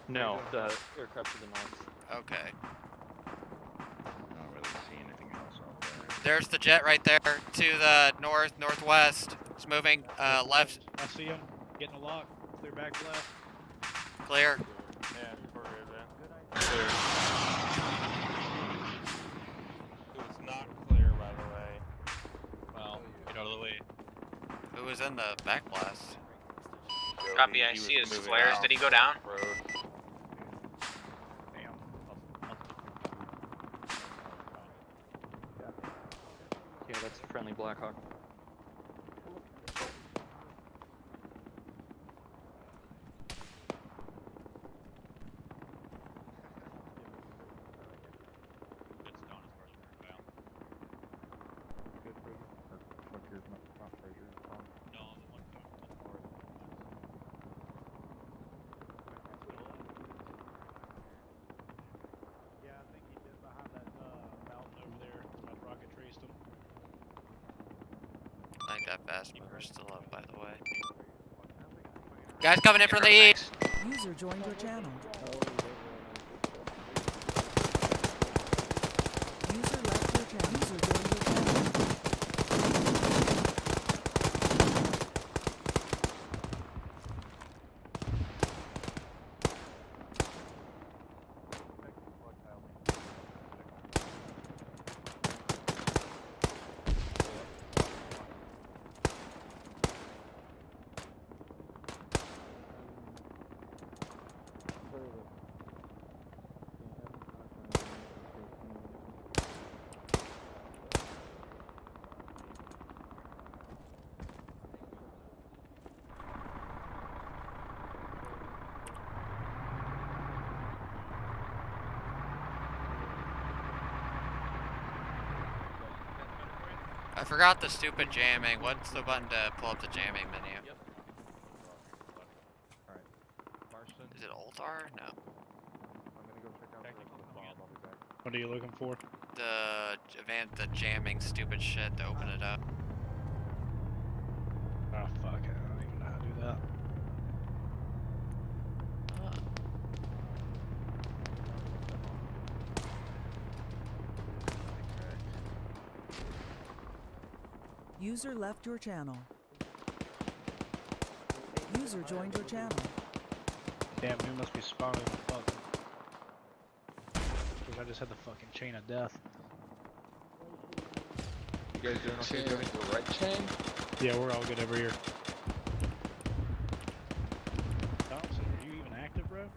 No, the aircraft to the north. Okay. I don't really see anything else out there. There's the jet right there to the northwest. It's moving left. I see him. Getting a lock. Clear back left. Clear. Yeah, we're good then. Clear. It was not clear, by the way. Well, get out of the way. Who was in the back blast? Copy, I see his flares. Did he go down? Yeah, that's a friendly Blackhawk. Yeah, I think he did behind that mountain over there. That rocket traced him. I think that fast mover's still up, by the way. Guys coming in from the east. User joined your channel. User left your channel. User joined your channel. I forgot the stupid jamming. What's the button to pull up the jamming menu? Yep. Alright. Marston. Is it Alt-R? No. I'm gonna go check out the bomb. I'll be back. What are you looking for? The jamming stupid shit to open it up. Oh fuck, I don't even know how to do that. User left your channel. User joined your channel. Damn, you must be spawning the fuck. Cause I just had the fucking chain of death. You guys doing okay doing the right chain? Yeah, we're all good over here. Thompson, are you even active, bro?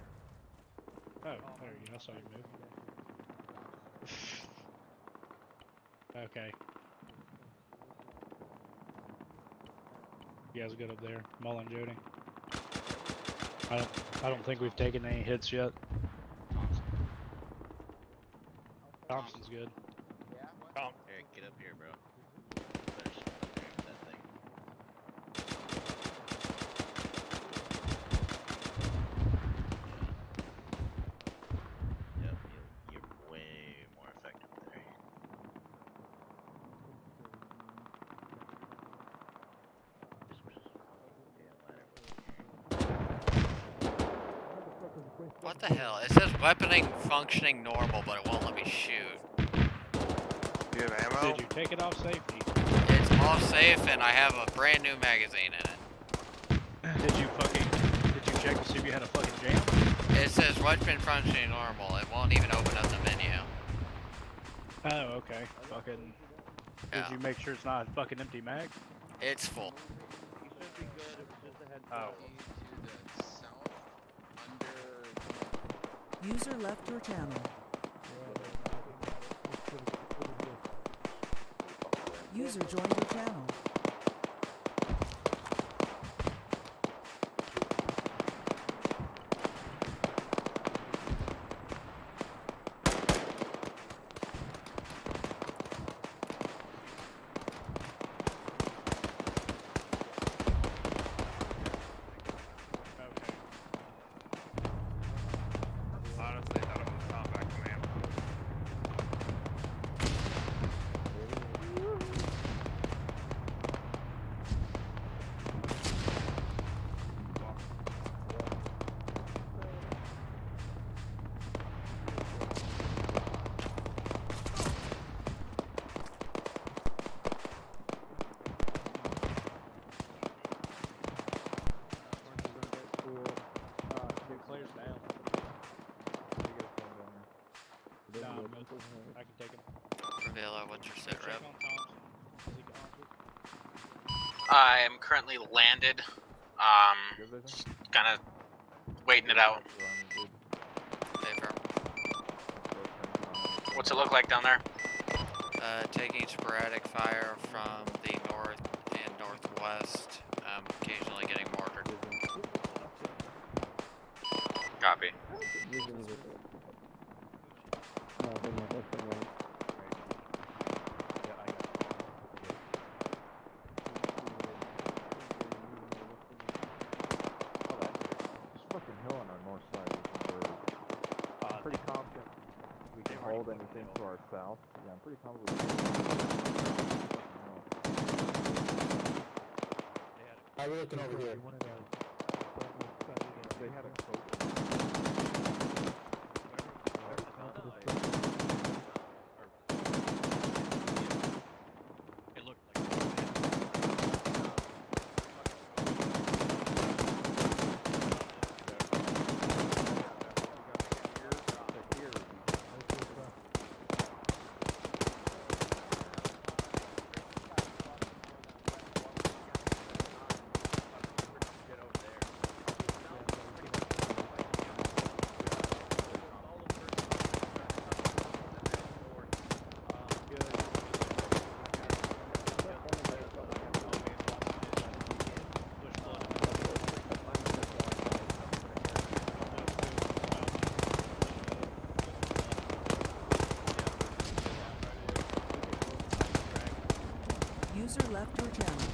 Oh, there you go. I saw you move. Okay. You guys are good up there, Mullen, Jody. I don't think we've taken any hits yet. Thompson's good. Eric, get up here, bro. Better shit up there with that thing. Yep, you're way more effective there. What the hell? It says weaponing functioning normal, but it won't let me shoot. Do you have ammo? Did you take it off safety? It's off safe, and I have a brand new magazine in it. Did you check to see if you had a fucking jam? It says weapon functioning normal. It won't even open up the menu. Oh, okay. Fucking. Yeah. Did you make sure it's not a fucking empty mag? It's full. Oh. User left your channel. User joined your channel. Honestly, I thought it was combat command. I can take him. Revela, what's your sit rep? I am currently landed. Just kind of waiting it out. What's it look like down there? Taking sporadic fire from the north and northwest. Occasionally getting mortared. Copy. Fucking hill on our north side, I'm pretty confident we can hold anything to our south. Yeah, I'm pretty confident we Alright, we're looking over here. They had a coat. It looked like User left your channel.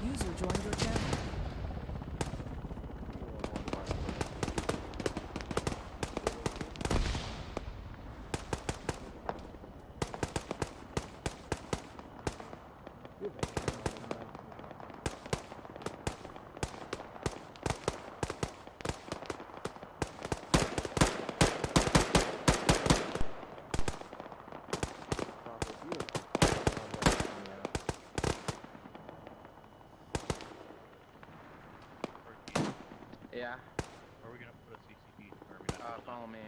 User joined your channel. Yeah. Where are we gonna put a CCP? Follow me.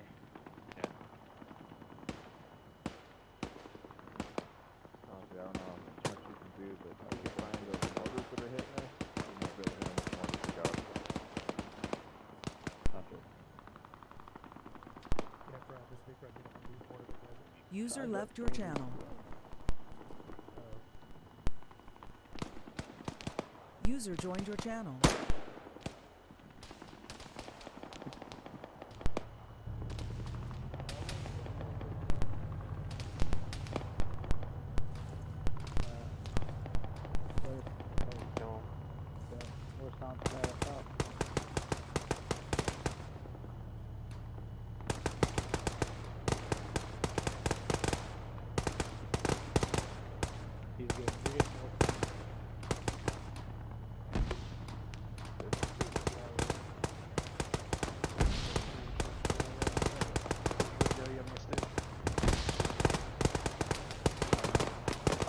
Honestly, I don't know how much you can do, but if you find those mortars that are hitting us, you might be able to hit them with mortars to go. User left your channel. User joined your channel.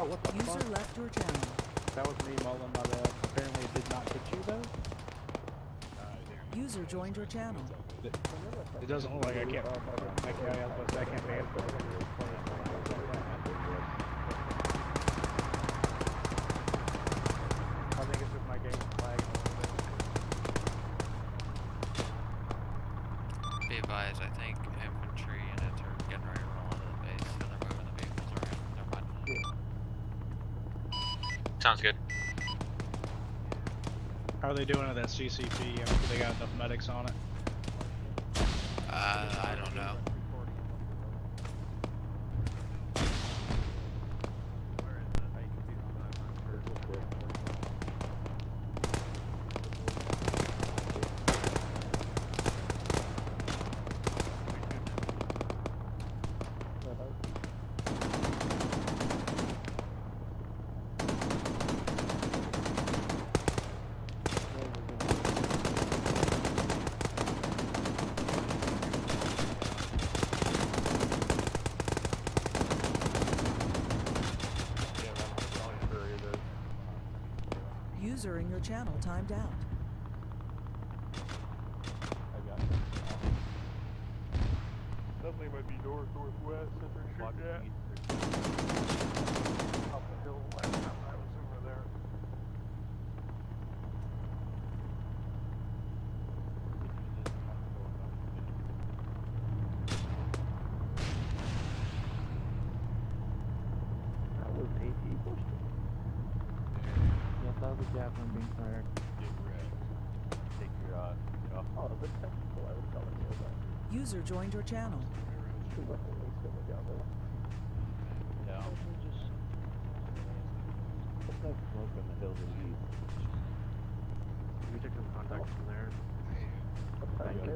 what the User fuck? left your channel. That was me, Mullen, my bad. Apparently it did not hit you, though. User joined your channel. It doesn't look like I can't. I can't ban. I think it's just my game lag. Be advised, I think infantry units are getting ready to roll into the base, so they're moving the vehicles around. Never mind. Sounds good. How are they doing at that CCP? I mean, do they got enough medics on it? I don't know. User in your channel timed out. Definitely might be northwest that they're shooting at. Up the hill last time I was over there. That was AP pushed. Yes, that was a javelin being fired. Take your get off. Oh, the technical I was telling you about. User joined your channel. Yeah. What's that smoke on the hills of the east? We took some contacts from there. Thank you.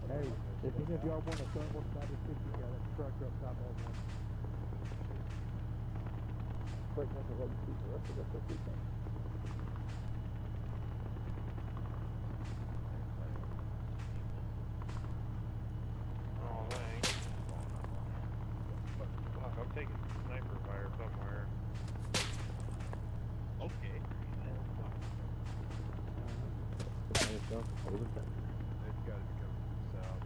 Hey, if any of y'all want to thermal side of 50, yeah, that structure up top of one. Quick, that's what you see the rest of the weekend. Oh, thanks. Fuck, I'm taking sniper fire somewhere. Okay. It's got to be coming south.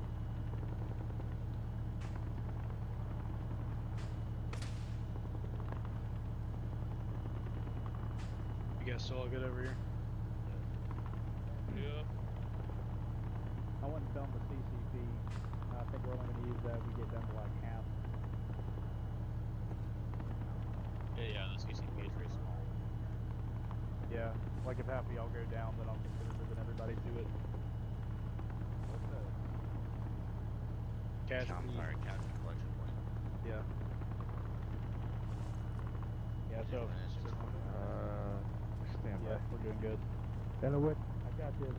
You guys still all good over here? Yeah. I went and filmed the CCP. I think we're only going to use that if we get down to like half. Yeah, the CCP is very small. Yeah, like if half of y'all go down, then I'll consider moving everybody to it. Casualty collection point. Yeah. Yeah, so Stand yeah, we're doing good. Denowit, I got this.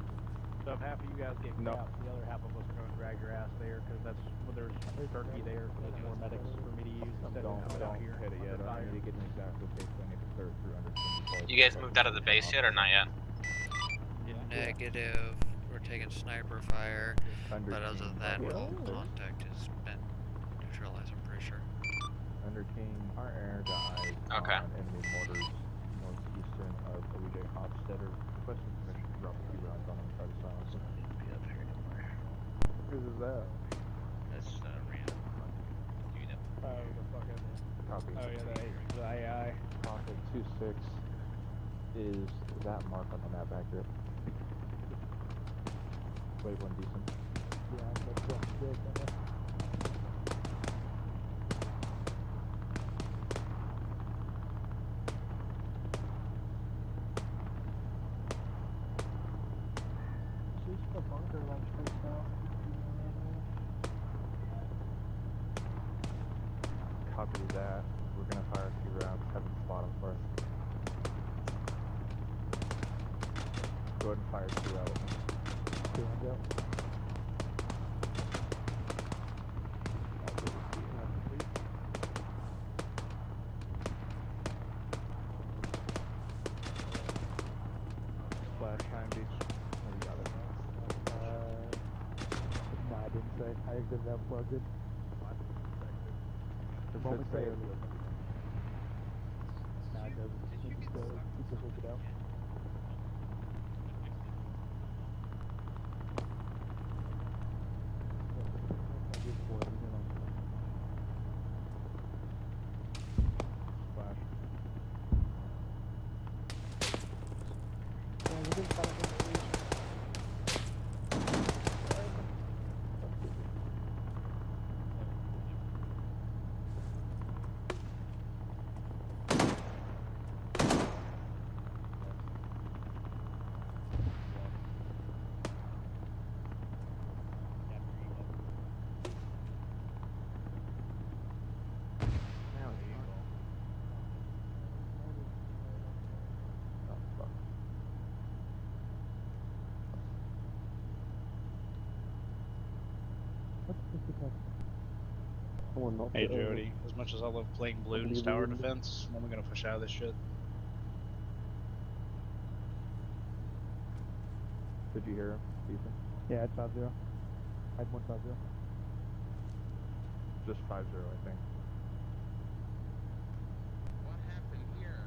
So if half of you guys get capped, the other half of us are going to drag your ass there, because that's there's turkey there, so there's more medics for me to use instead of coming out here. Hit it yet. I need to get an exact location. I need to clear through under. You guys moved out of the base yet or not yet? Negative. We're taking sniper fire. But other than that, all contact has been neutralized, I'm pretty sure. Under King, our air guys Okay. on enemy mortars northeastern of OJ Hofstetter. Requesting permission to drop a few rounds on them and try to silence them. Be up here anymore. Whose is that? That's random. Do you know? Oh, the fuck is it? Copy. Oh yeah, the AI. Pocket 2-6 is that mark on the map accurate? Wait, one decent. Yeah, that's good. She's the bunker like straight down. Copy that. We're gonna fire a few rounds. Have them spot them for us. Go ahead and fire 2 out. Yeah, Pine Beach? Oh, you got it. No, I didn't say. I exited that plugged in. It Moment should say there. it. No, it doesn't. You just look it out. Flash. Hey Jody, as much as I love playing balloons tower defense, when are we gonna push out of this shit? Did you hear him, Ethan? Yeah, it's 5-0. I had 1-5-0. Just 5-0, I think. What happened here?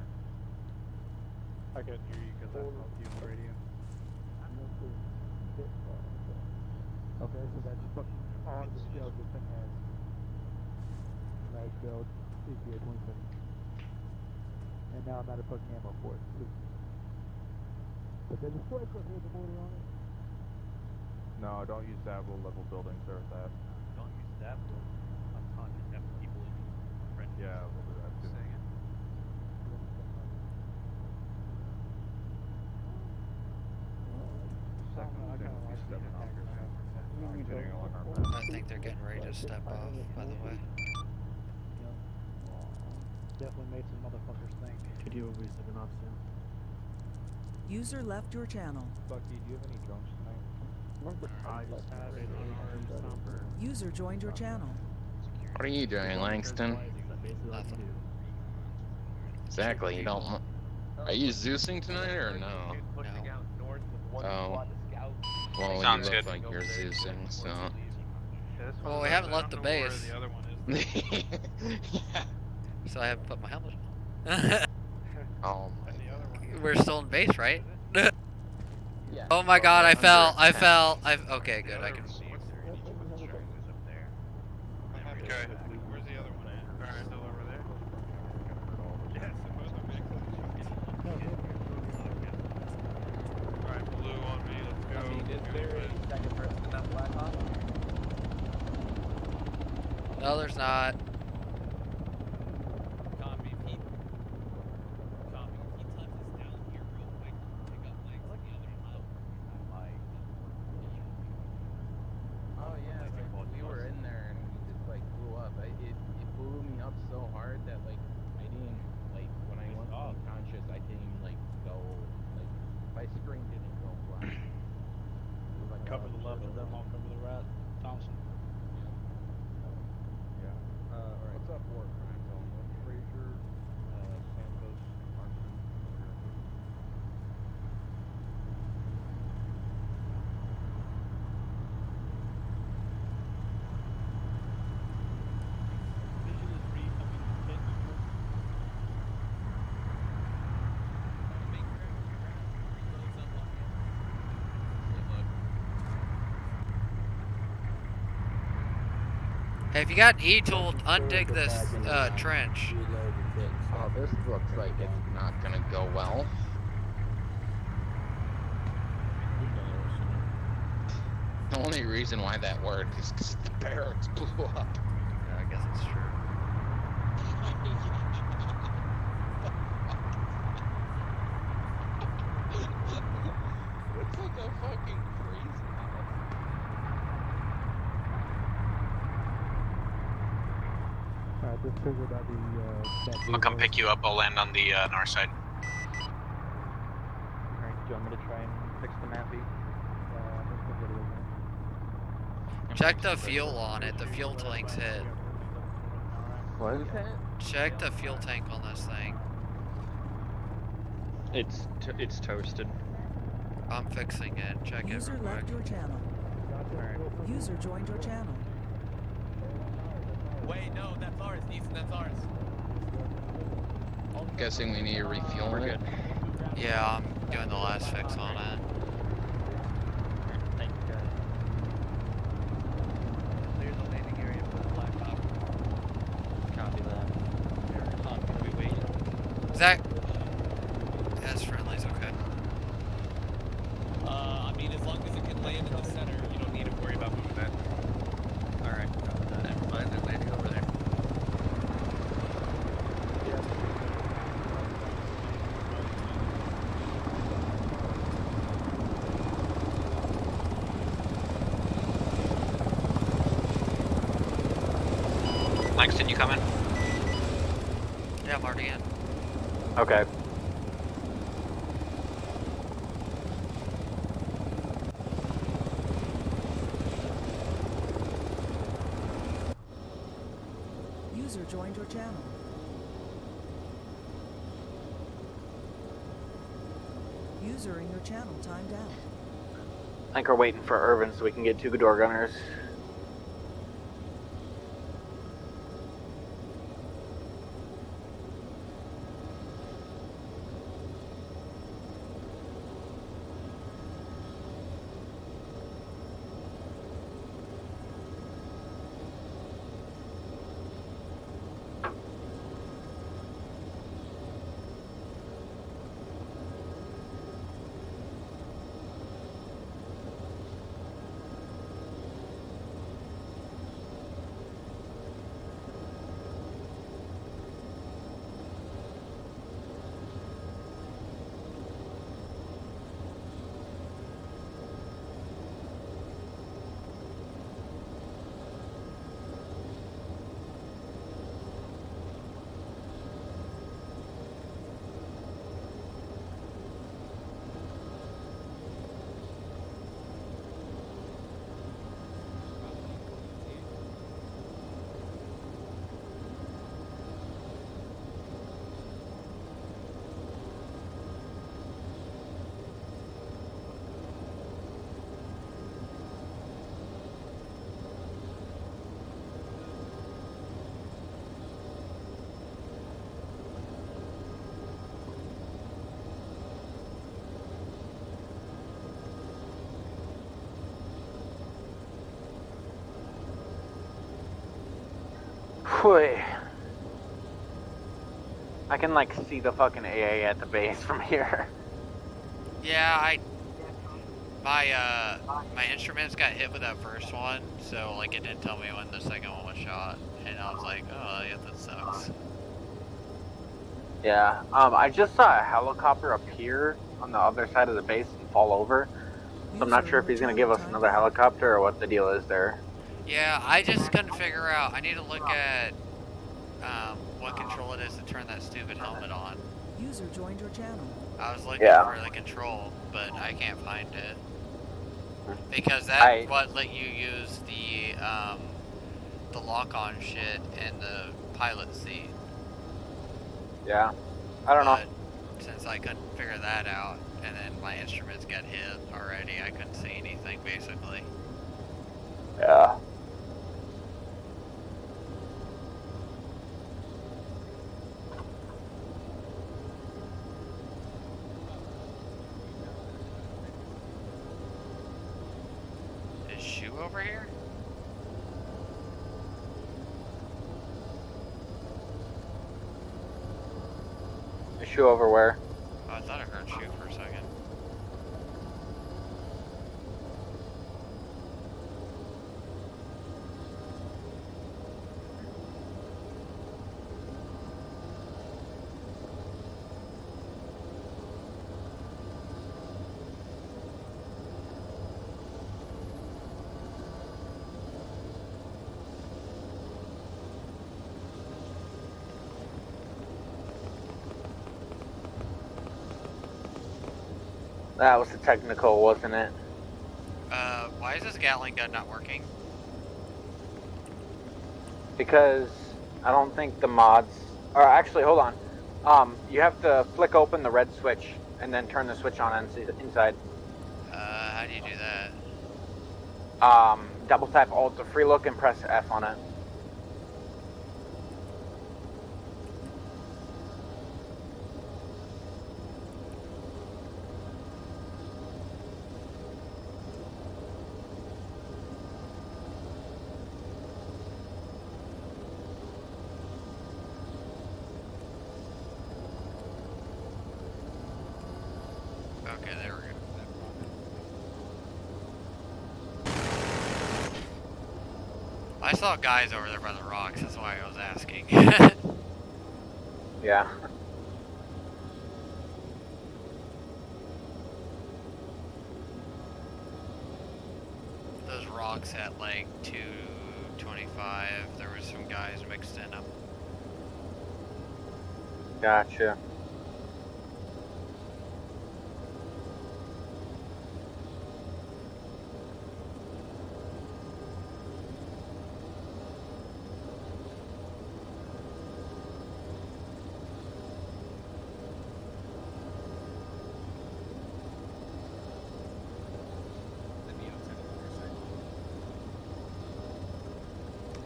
I couldn't hear you because I spoke to you on the radio. Okay, so that's fucking on the scale this thing has. Nice build, CPA 27. And now I'm out of fucking ammo for it. But there's a strike right here with the mortar on it. No, don't use that. We'll level buildings there with that. Don't use that. We'll unconscious have people in French. Yeah, we'll do that too. I think they're getting ready to step off, by the way. Definitely made some motherfuckers think. Could you always have been off soon? User left your channel. Bucky, do you have any drones tonight? I just have an unarmed stomper. User joined your channel. What are you doing, Langston? Nothing. Exactly, you don't... Are you Zeusing tonight or no? Oh. Well, Sounds you look good. like you're Zeusing, so... Well, we haven't left the I don't know where base. the other one is. Yeah. So I haven't put my helmet on. Oh my God. We're still in base, right? Yeah. Oh my god, I fell. Okay, good. I can. Okay, where's the other one at? Alright, still over there? Yeah, it's supposed to be Alright, blue on me, let's go. I mean, is there a second person in that Black Hawk? No, there's not. Oh yeah, like, we were in there and we just like blew up. It blew me up so hard that like I didn't like when I went unconscious I didn't even like go like my screen didn't go black. It was like Cover the left of them, I'll cover the right. Thompson. Yeah. Alright. What's up, War Crime Zone? What's Frazier, Santos, Armstrong? Hey, if you got an E-tool, undig this trench. Oh, this looks like it's not gonna go well. The only reason why that worked is because the barracks blew up. Yeah, I guess it's true. It's like a fucking crazy house. Alright, just figured out the, I'll come pick you up. I'll land on the north side. Alright, do you want me to try and fix the map beat? Check the fuel on it. The fuel tank's hit. What? Check the fuel tank on this thing. It's toasted. I'm fixing it. Check it User real left quick. your channel. User joined your channel. Wait, no, that's ours. Ethan, that's ours. Guessing we need to refuel it. Yeah, I'm doing the last fix on it. Thank you, guys. There's a landing area for the Black Hawk. Copy that. Tom, can we wait? Zach? That's friendly's okay. I mean, as long as it can land in the center, you don't need to worry about moving that. Alright, never mind, they're landing over there. Langston, you coming? Yeah, I'm already in. Okay. User joined your channel. User in your channel timed out. I think we're waiting for Irvin so we can get 2 door gunners. Whew. I can like see the fucking AA at the base from here. Yeah, my instruments got hit with that first one, so like it didn't tell me when the second one was shot, and I was like, oh yeah, that sucks. Yeah, I just saw a helicopter appear on the other side of the base and fall over. So I'm not sure if he's gonna give us another helicopter or what the deal is there. Yeah, I just couldn't figure out. I need to look at what control it is to turn that stupid helmet on. User joined your channel. I was looking for the control, but I can't find it. Because that's what let you use the lock-on shit in the pilot seat. Yeah, I don't know. Since I couldn't figure that out, and then my instruments got hit already, I couldn't see anything basically. Yeah. Is Shu over here? Issue over where? Oh, I thought I heard Shu for a second. That was the technical, wasn't it? Why is this Gatling gun not working? Because I don't think the mods... Or actually, hold on. You have to flick open the red switch and then turn the switch on inside. How do you do that? Double tap Alt to free look and press F on it. Okay, there we go. I saw guys over there by the rocks, that's why I was asking. Yeah. Those rocks at like 225, there was some guys mixed in them. Gotcha.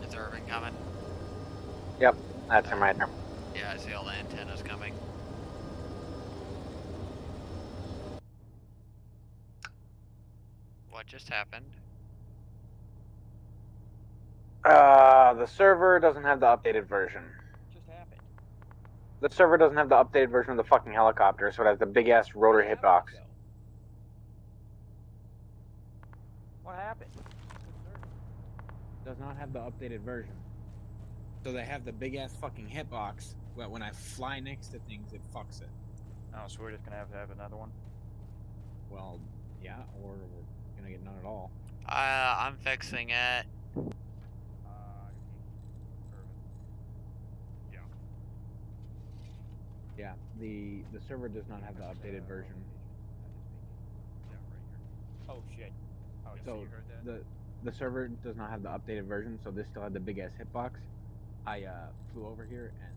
Is Irving coming? Yep, that's him right there. Yeah, I see all the antennas coming. What just happened? The server doesn't have the updated version. Just happened. The server doesn't have the updated version of the fucking helicopter, so it has the big ass rotor hitbox. What happened? Does not have the updated version. So they have the big ass fucking hitbox, but when I fly next to things, it fucks it. Oh, so we're just gonna have to have another one? Well, yeah, or we're gonna get none at all. I'm fixing it. Yeah, the server does not have the updated version. Oh shit. Oh, So you heard that? the server does not have the updated version, so this still had the big ass hitbox. I flew over here and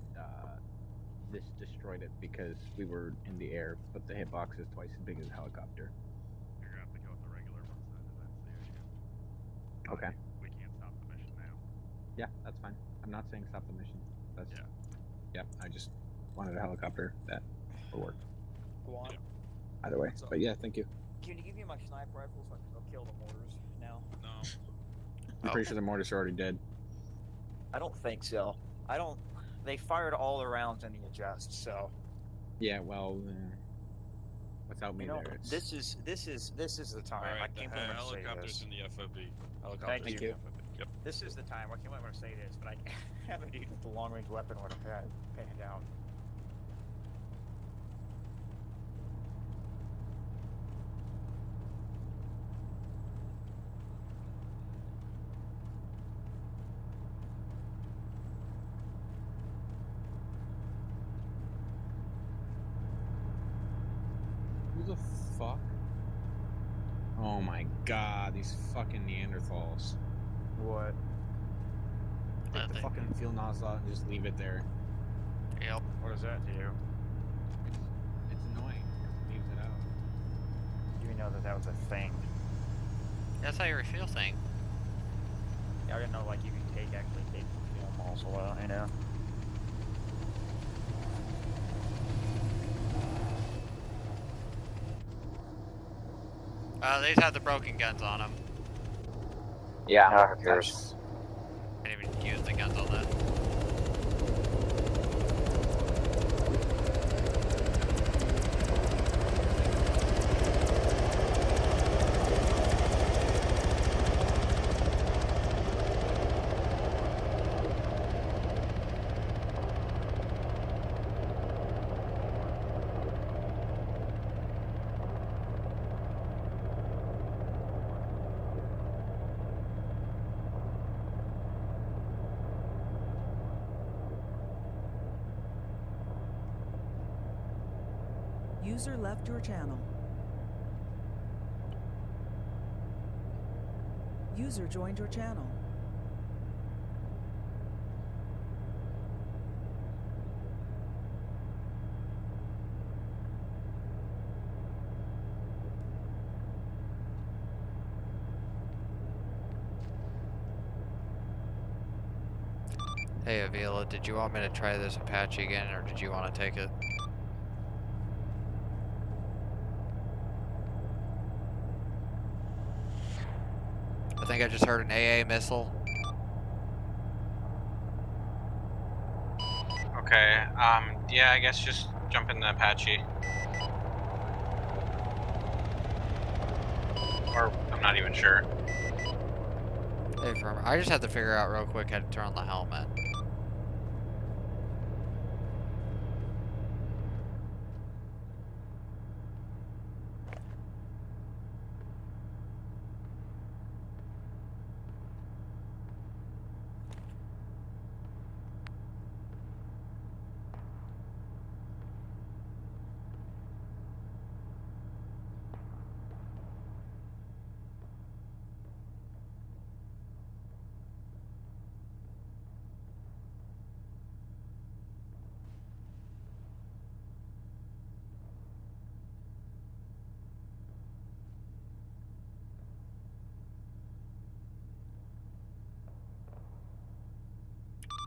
this destroyed it because we were in the air, but the hitbox is twice as big as a helicopter. You're gonna have to go with the regular ones then, if that's the issue. Okay. We can't stop the mission now. Yeah, that's fine. I'm not saying stop the mission. That's yeah. I just wanted a helicopter that will work. Go on. Either way, but yeah, thank you. Can you give me my sniper rifle so I can go kill the mortars now? No. I'm pretty sure the mortars are already dead. I don't think so. I don't. They fired all the rounds in the adjust, so. Yeah, well, without me You know, there, it's... this is the time. Alright, I can't believe I'm gonna say helicopters this. in the FOB. Helicopters Thank in you. the FOB. Yep. This is the time. I can't believe I'm gonna say this, but I haven't used the long range weapon when I've had panned out. Who the fuck? Oh my god, these fucking Neanderthals. What? Take the fucking fuel nozzle out and just leave it there. Yep. What does that do? It's annoying. It leaves it out. You know that was a thing. That's how you refuel thing. Yeah, I didn't know like you could actually take the film also out, you know. These have the broken guns on them. Yeah. I didn't even use the guns on that. User left your channel. User joined your channel. Hey Avila, did you want me to try this Apache again, or did you want to take it? I think I just heard an AA missile. Okay, yeah, I guess just jump in the Apache. Or, I'm not even sure. Hey, Firmer, I just have to figure out real quick how to turn on the helmet.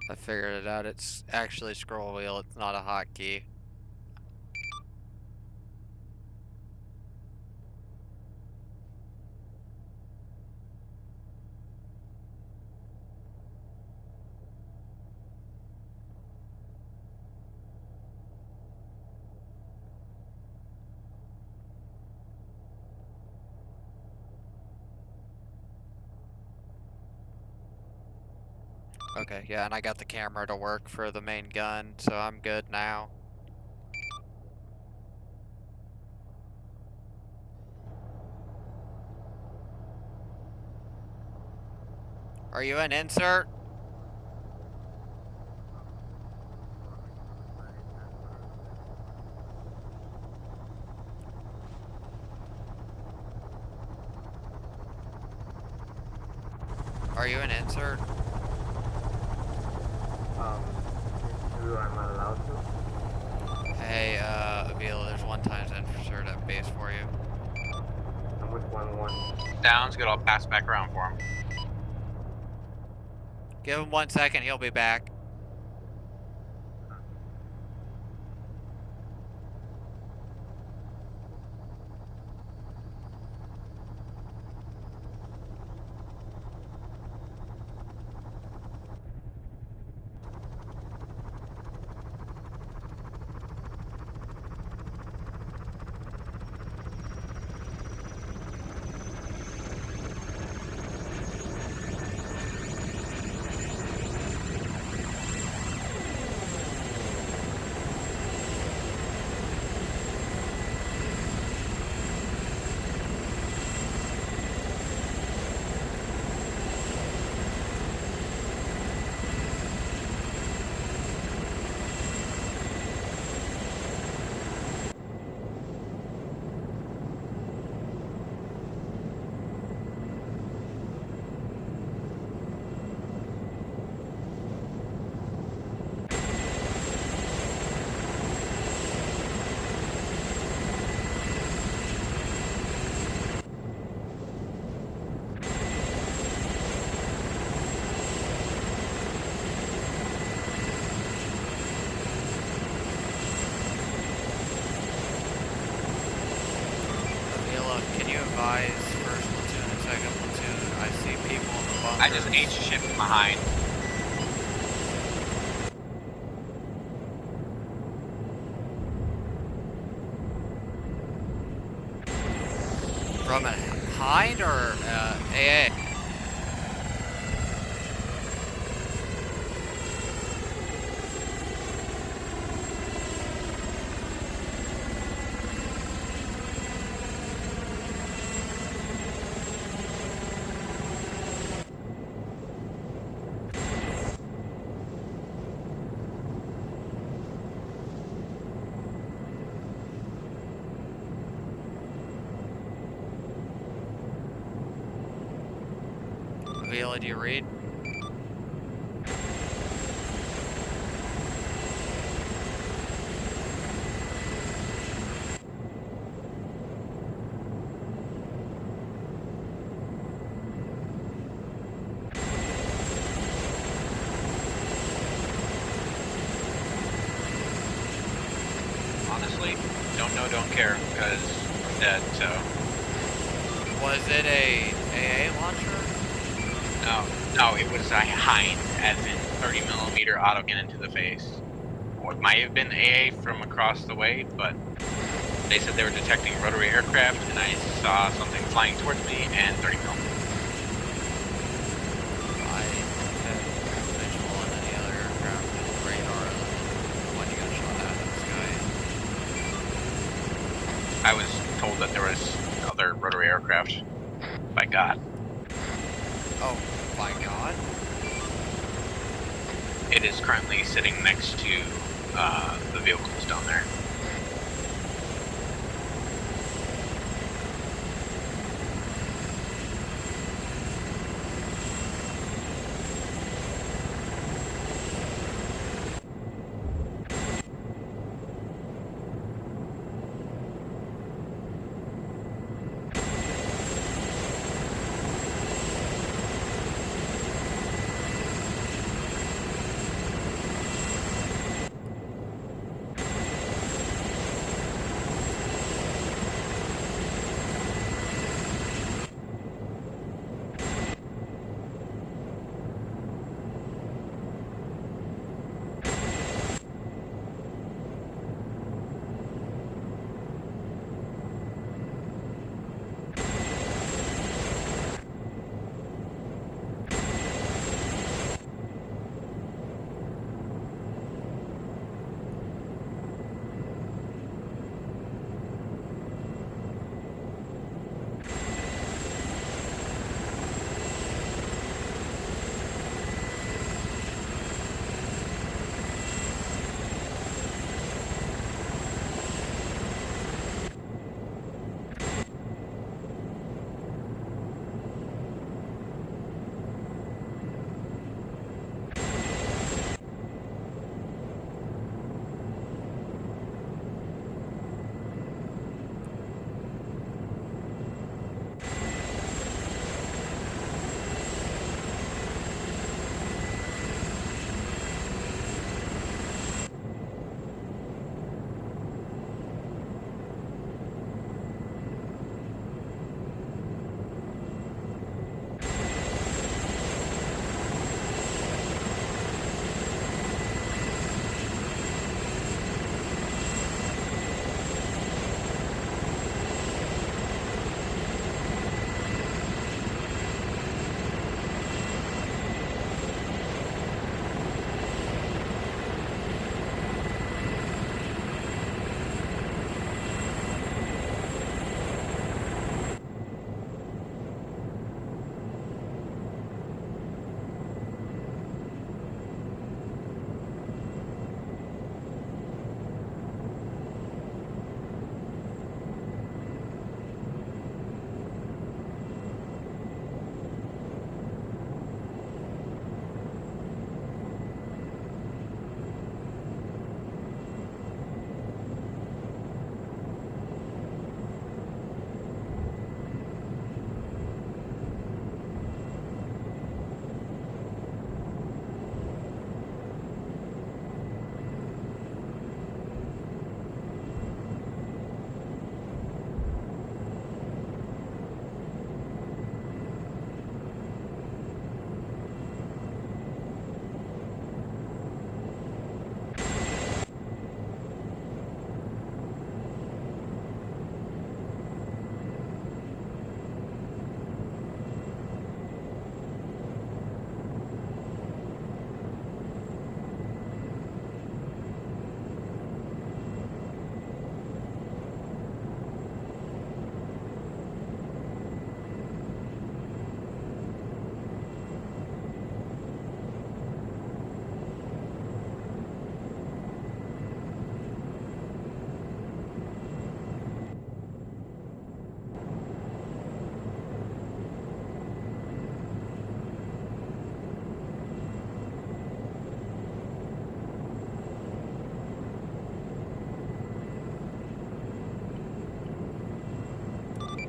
I figured it out. It's actually scroll wheel. It's not a hotkey. Okay, yeah, and I got the camera to work for the main gun, so I'm good now. Are you an insert? Are you an insert? I'm not allowed to. Hey, Avila, there's one times insert at base for you. I'm with 1-1. Sounds good, I'll pass back around for him. Give him 1 second, he'll be back. First platoon and second platoon, I see people in the bunker. I just H-shipped behind. From behind or AA? Vila, do you read? don't know, don't care, because I'm dead, so. Was it a AA launcher? No, it was a Hind, as in 30mm auto cannon to the face. Or it might have been AA from across the way, but they said they were detecting rotary aircraft, and I saw something flying towards me, and 30mm. I had visual on any other aircraft with radar other than when you got shot out of the sky. I was told that there was other rotary aircraft. By God. Oh, by God? It is currently sitting next to the vehicles down there.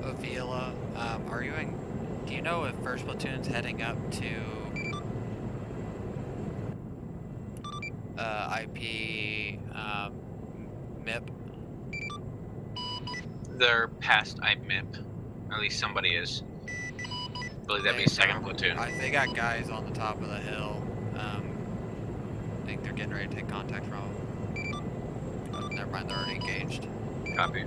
Avila, are you in? Do you know if First Platoon's heading up to IP MIP? they're past IMIP. At least somebody is. I believe that'd be second platoon. They got guys on the top of the hill. I think they're getting ready to take contact from them. Oh, never mind, they're already engaged. Copy.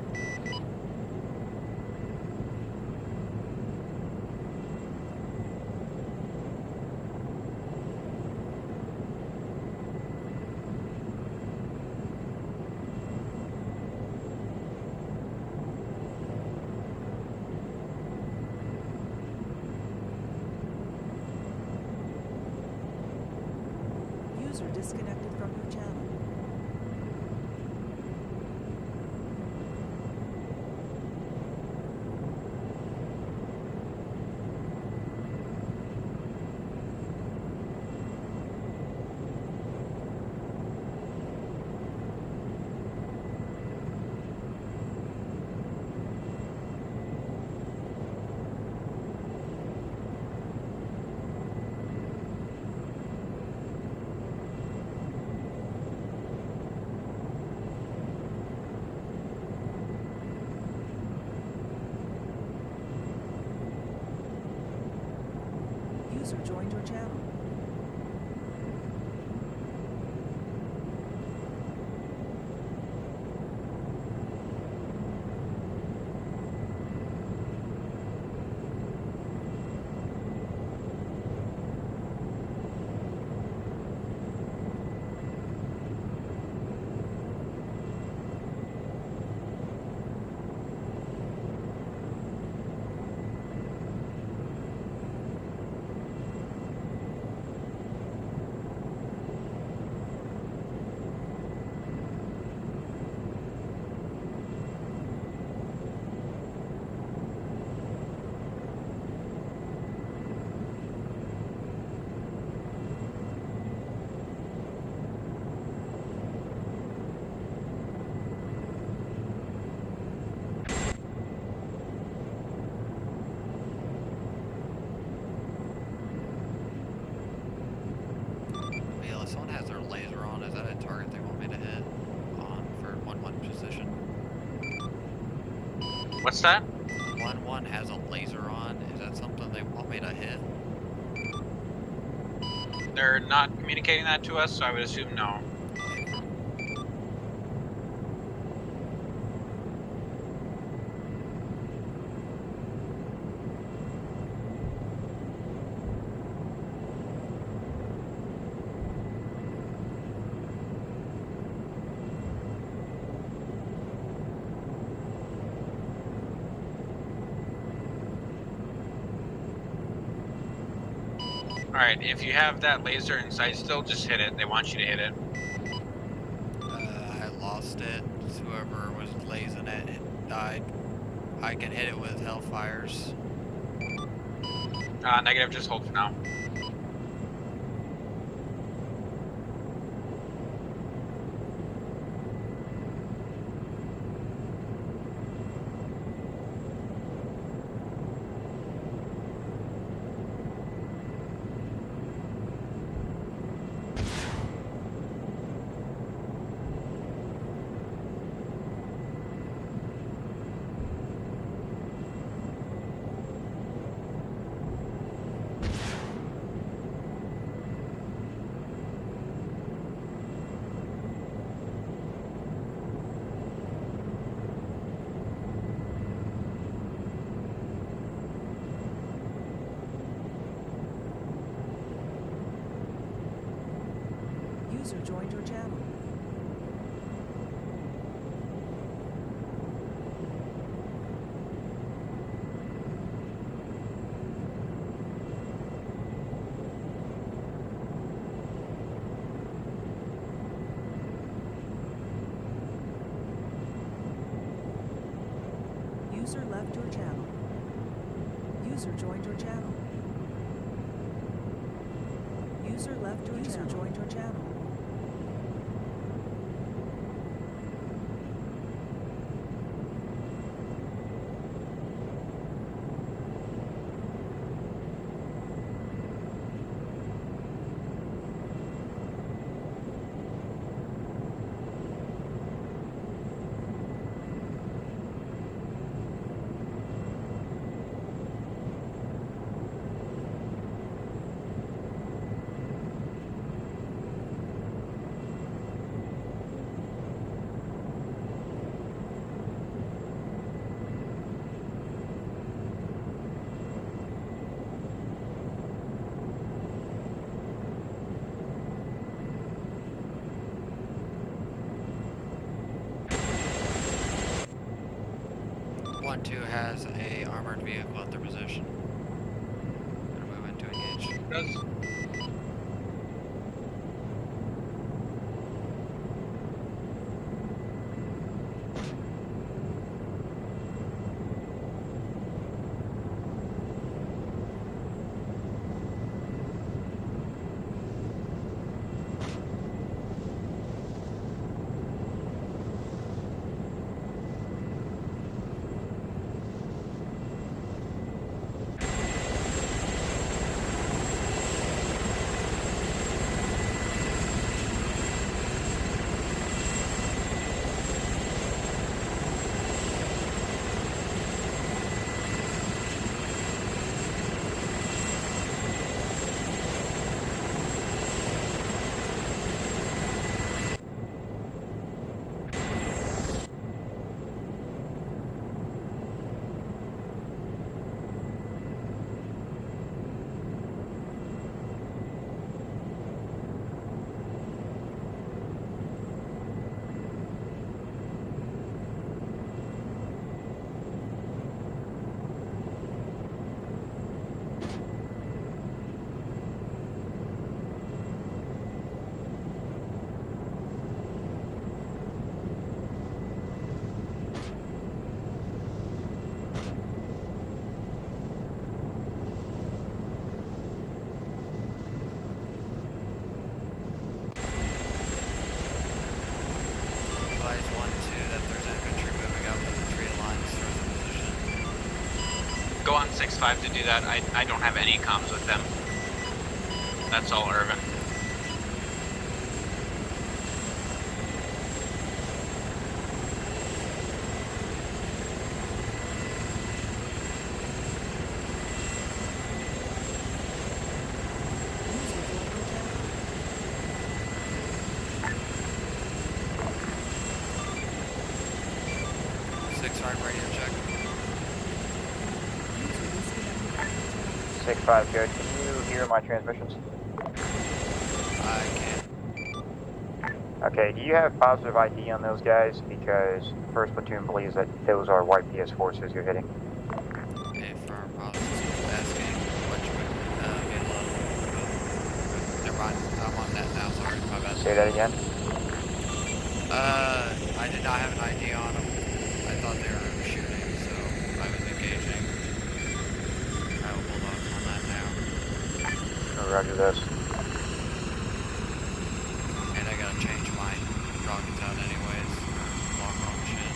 User disconnected from your channel. User joined your channel. Yeah, someone has their laser on. Is that a target they want me to hit on for 1-1 position? What's that? 1-1 has a laser on. Is that something they want me to hit? They're not communicating that to us, so I would assume no. Alright, if you have that laser in sight still, just hit it. They want you to hit it. I lost it. Whoever was lasing it died. I can hit it with Hellfires. Negative, just hold for now. User joined your channel. User left your channel. User joined your channel. User left your channel. User joined your channel. M.2 has a armored vehicle at their position. Gonna move in to engage. Go on 6-5 to do that. I don't have any comms with them. That's all Irvin. Five, good. Can you hear my transmissions? I can. Okay, do you have positive ID on those guys? Because first platoon believes that those are white PS forces you're hitting. Affirm, positive. Asking which would get low. Never mind, I'm on net now, sorry, my bad. Say that again? I did not have an ID on them. I thought they were shooting, so I was engaging. I will hold off on that now. Roger this. And I gotta change my rockets out anyways. Lock on shit.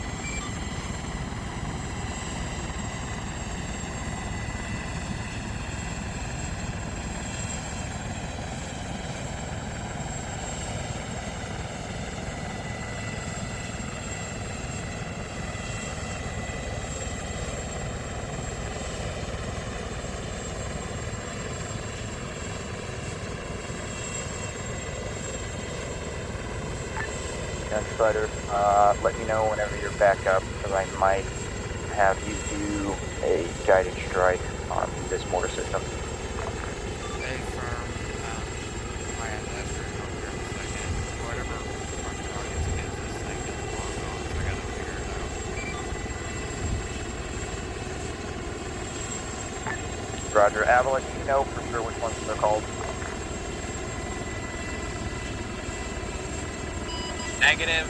Gunfighter, let me know whenever you're back up, because I might have you do a guided strike on this mortar system. Hey, firm, I have to ask for your help here in a second. Whatever fucking rockets against this thing gets locked on, I gotta figure it out. Roger, Avalanche, do you know for sure which ones they're called? Negative.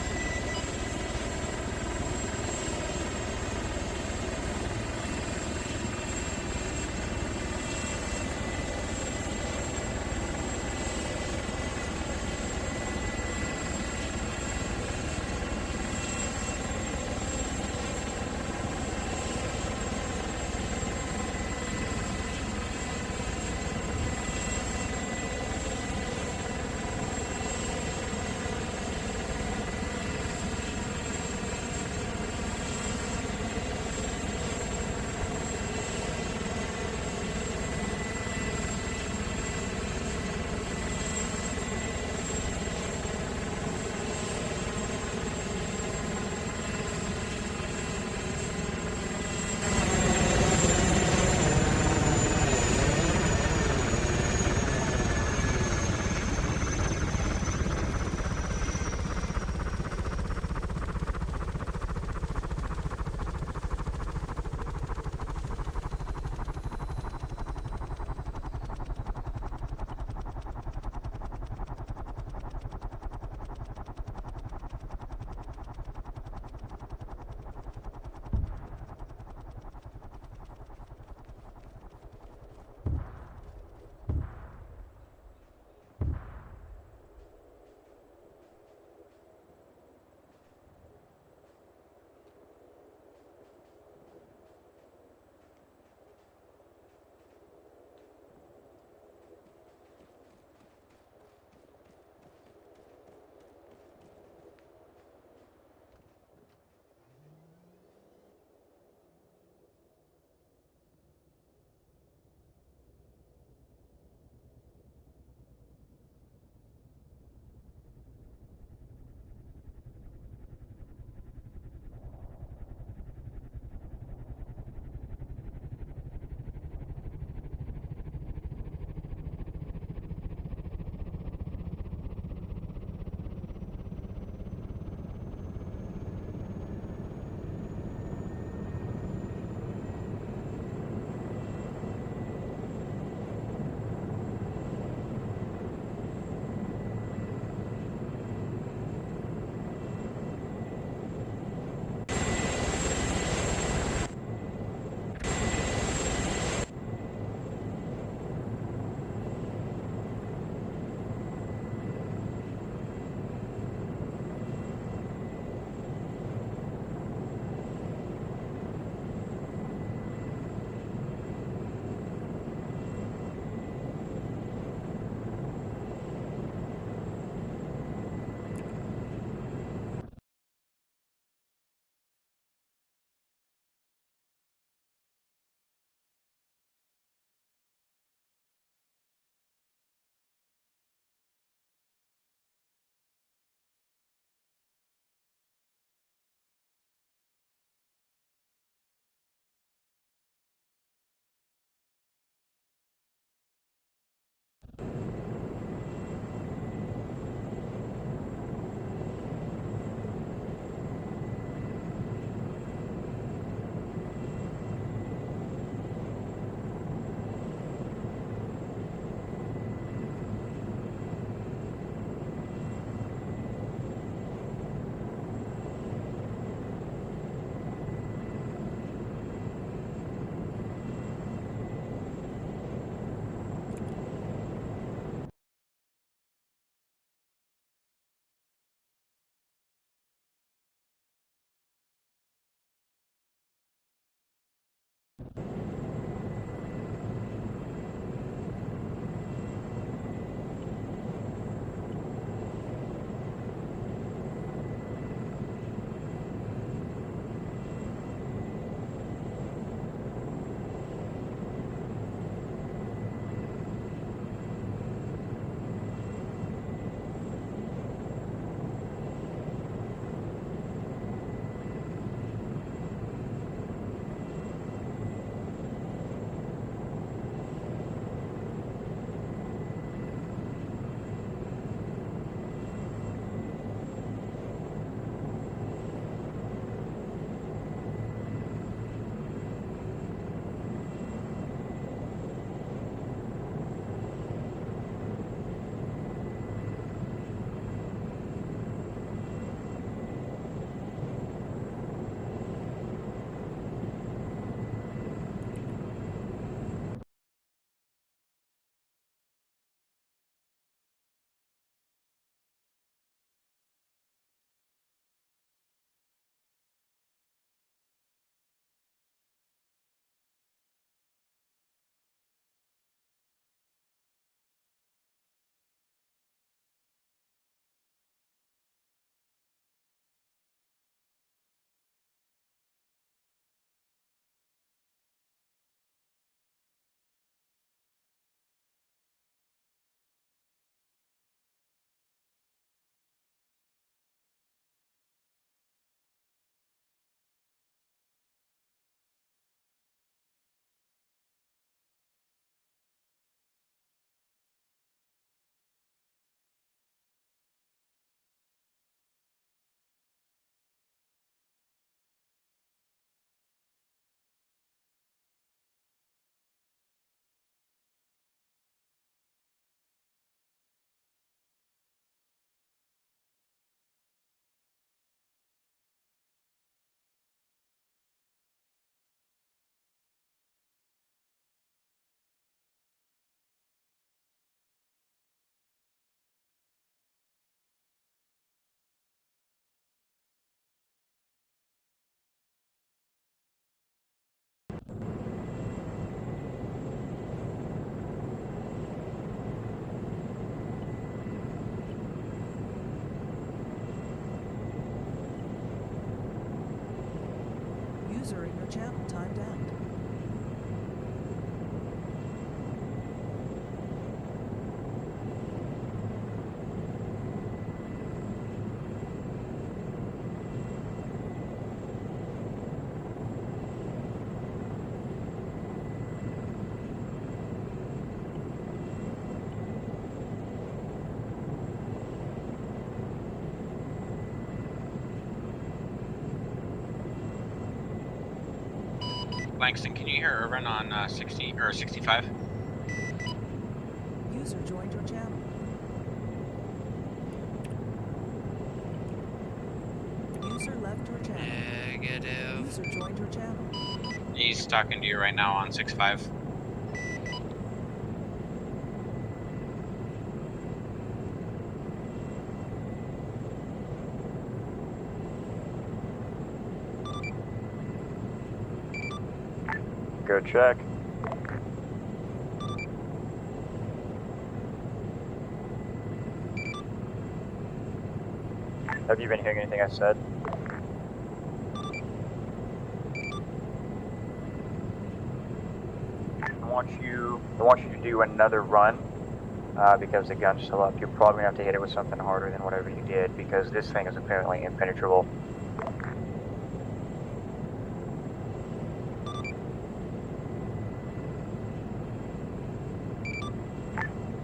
User in your channel timed out. Langston, can you hear Irvin on 60 or 65? User joined your channel. User left your channel. Negative. User joined your channel. He's talking to you right now on 65. Good check. Have you been hearing anything I said? I want you to do another run because the gun's still up. You're probably gonna have to hit it with something harder than whatever you did because this thing is apparently impenetrable.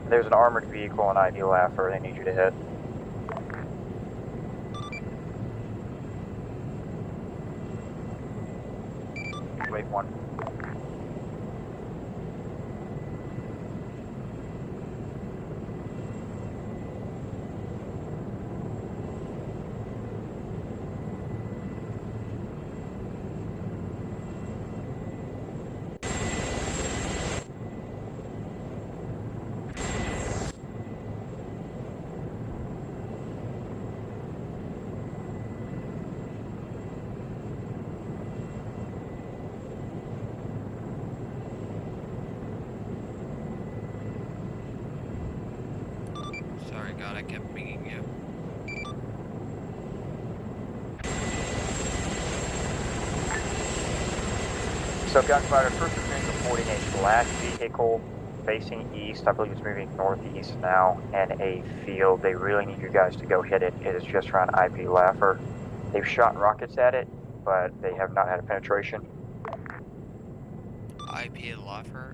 There's an armored vehicle and ID Laffer they need you to hit. Wait one. Sorry, God, I kept pinging you. So gunfighter, first offense reporting a black vehicle facing east. I believe it's moving northeast now, and a field. They really need you guys to go hit it. It is just around IP Laffer. They've shot rockets at it, but they have not had a penetration. IP Laffer,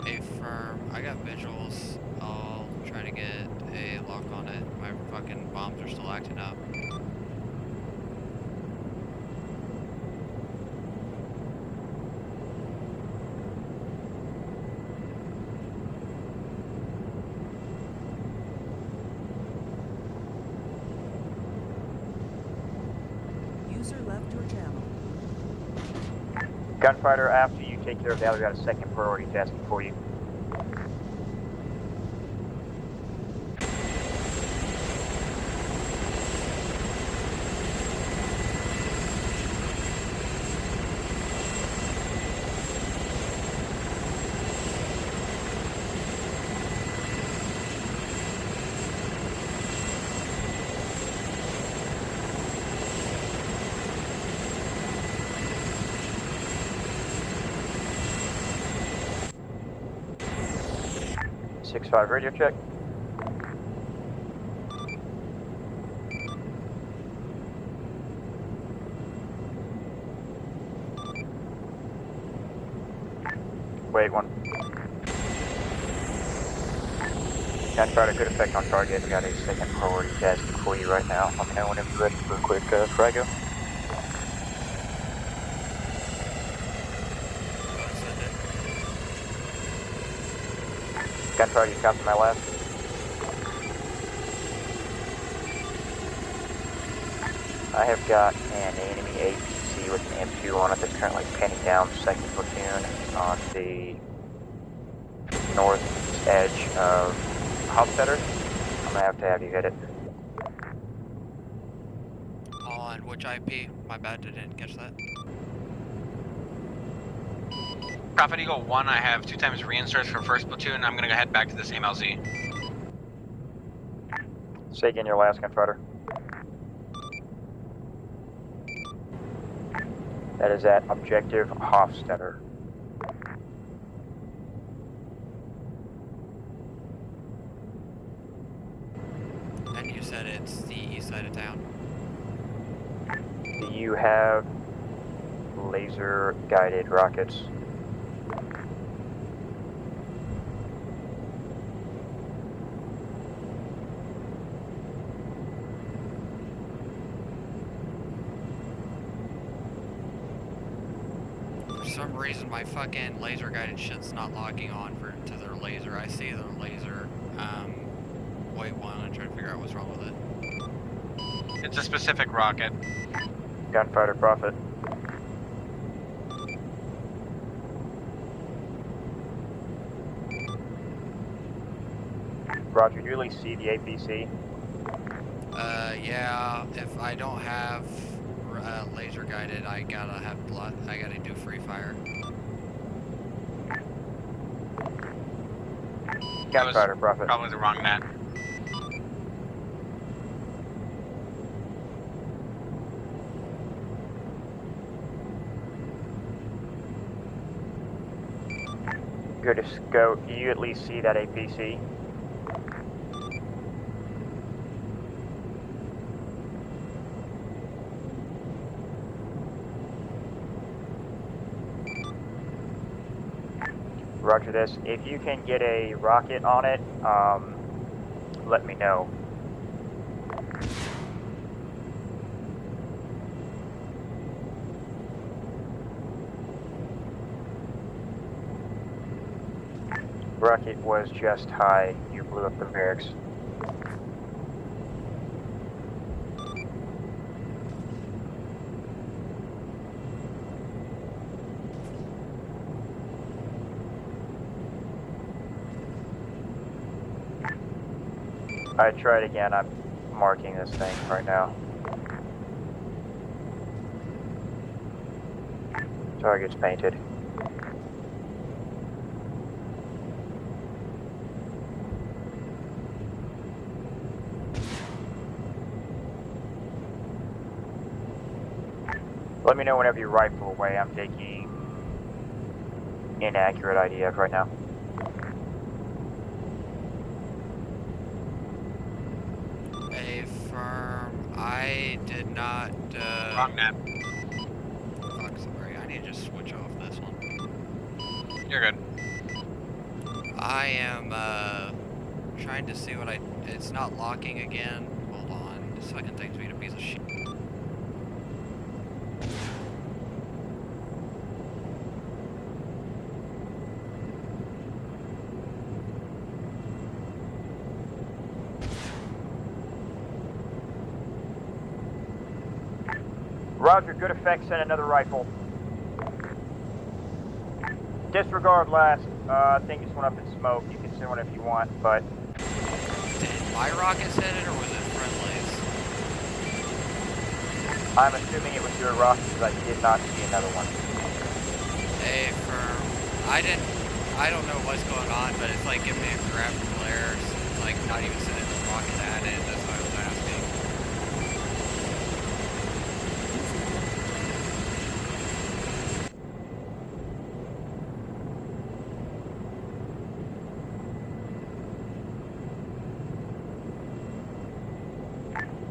affirm. I got visuals. I'll try to get a lock on it. My fucking bombs are still acting up. User left your channel. Gunfighter, after you take care of that, we got a second priority task for you. Six-5 radio check. Wait one. Gunfighter, good effect on target. We got a second priority task for you right now. Let me know whenever you're ready for a quick frag-o. Gunfighter, you copy my last? I have got an enemy APC with an M2 on it that's currently pinning down 2nd platoon on the north edge of Hofstetter. I'm gonna have you hit it. On which IP? My bad, I didn't catch that. Prophet Eagle 1, I have 2 times reinserts for 1st platoon. I'm gonna go head back to the same LZ. Say again your last gunfighter. That is at Objective Hofstetter. And you said it's the east side of town. Do you have laser guided rockets? For some reason, my fucking laser guided shit's not locking on to their laser. I see their laser. Wait one, I'm trying to figure out what's wrong with it. It's a specific rocket. Gunfighter Prophet. Roger, do you at least see the APC? Yeah, if I don't have laser guided, I gotta do free fire. Gunfighter Prophet. Probably the wrong map. Good to go. Do you at least see that APC? Roger this. If you can get a rocket on it, let me know. Rocket was just high. You blew up the barracks. I tried again. I'm marking this thing right now. Target's painted. Let me know whenever you rifle away. I'm taking inaccurate IDF right now. Affirm. I did not. Wrong map. Fuck, sorry. I need to just switch off this one. You're good. I am trying to see what it's not locking again. Hold on. This fucking thing's being a piece of shit. Roger, good effect, send another rifle. Disregard last, thing just went up in smoke. You can send one if you want, but... Did my rockets hit it, or was it friendlies? I'm assuming it was your rocket, because I did not see another one. Affirm. I don't know what's going on, but it's like giving me a graphical error. It's like not even sending the rocket at it, that's why I was asking.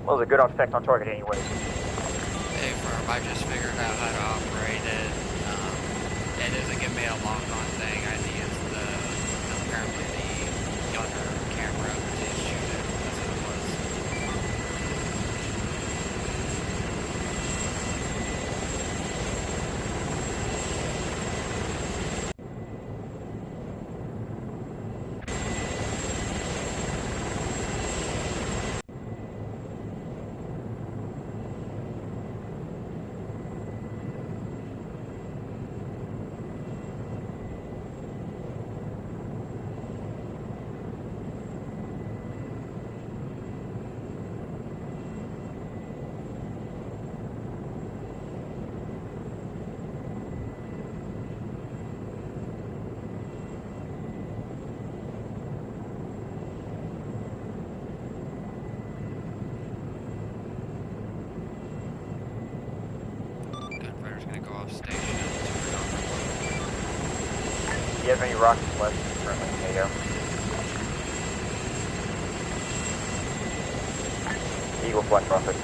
Well, it was a good effect on target anyways. Hey, Firm, I just figured out how to operate it. It doesn't give me a lock-on thing. I need to use apparently the gunner camera to shoot it. That's what it was. you have any rockets left currently in NATO? Eagle Flight Prophet.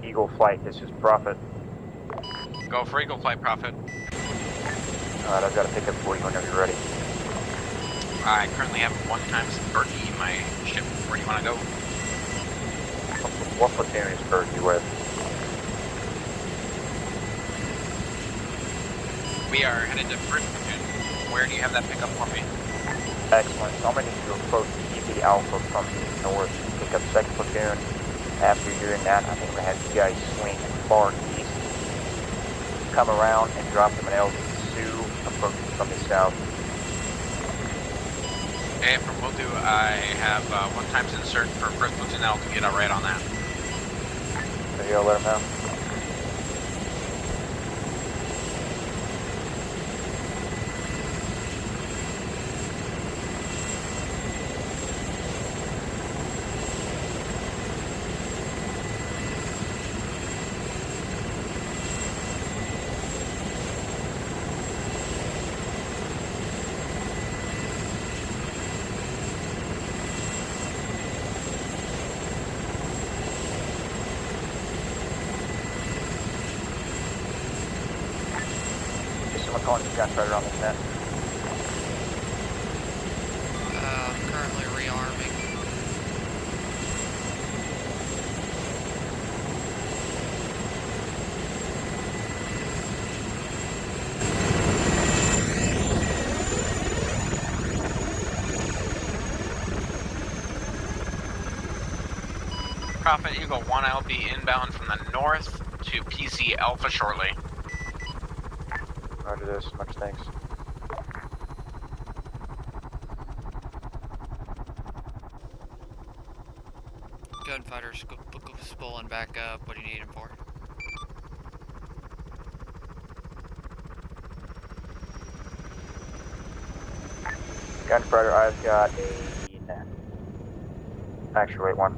Eagle Flight, this is Prophet. Go for Eagle Flight, Prophet. Alright, I've got a pickup for you whenever you're ready. I currently have 1x Berkey in my ship. Where do you want to go? What platoon is Berkey with? We are headed to 1st Platoon. Where do you have that pickup for me? Excellent. So I'm going to need you to approach PZ Alpha from the north and pick up 2nd Platoon. After you're doing that, I think I'm going to have you guys swing far east, come around and drop them in Sioux, approaching from the south. Okay, from will do, I have 1x insert for 1st Platoon. I'll get a right on that. There you go, let them know. Someone calling you gunfighter on this net. I'm currently rearming. Prophet Eagle 1, I'll be inbound from the north to PC Alpha shortly. Roger this, much thanks. Gunfighter's spooling back up. What do you need him for? Gunfighter, I've got a... Actually, wait, one.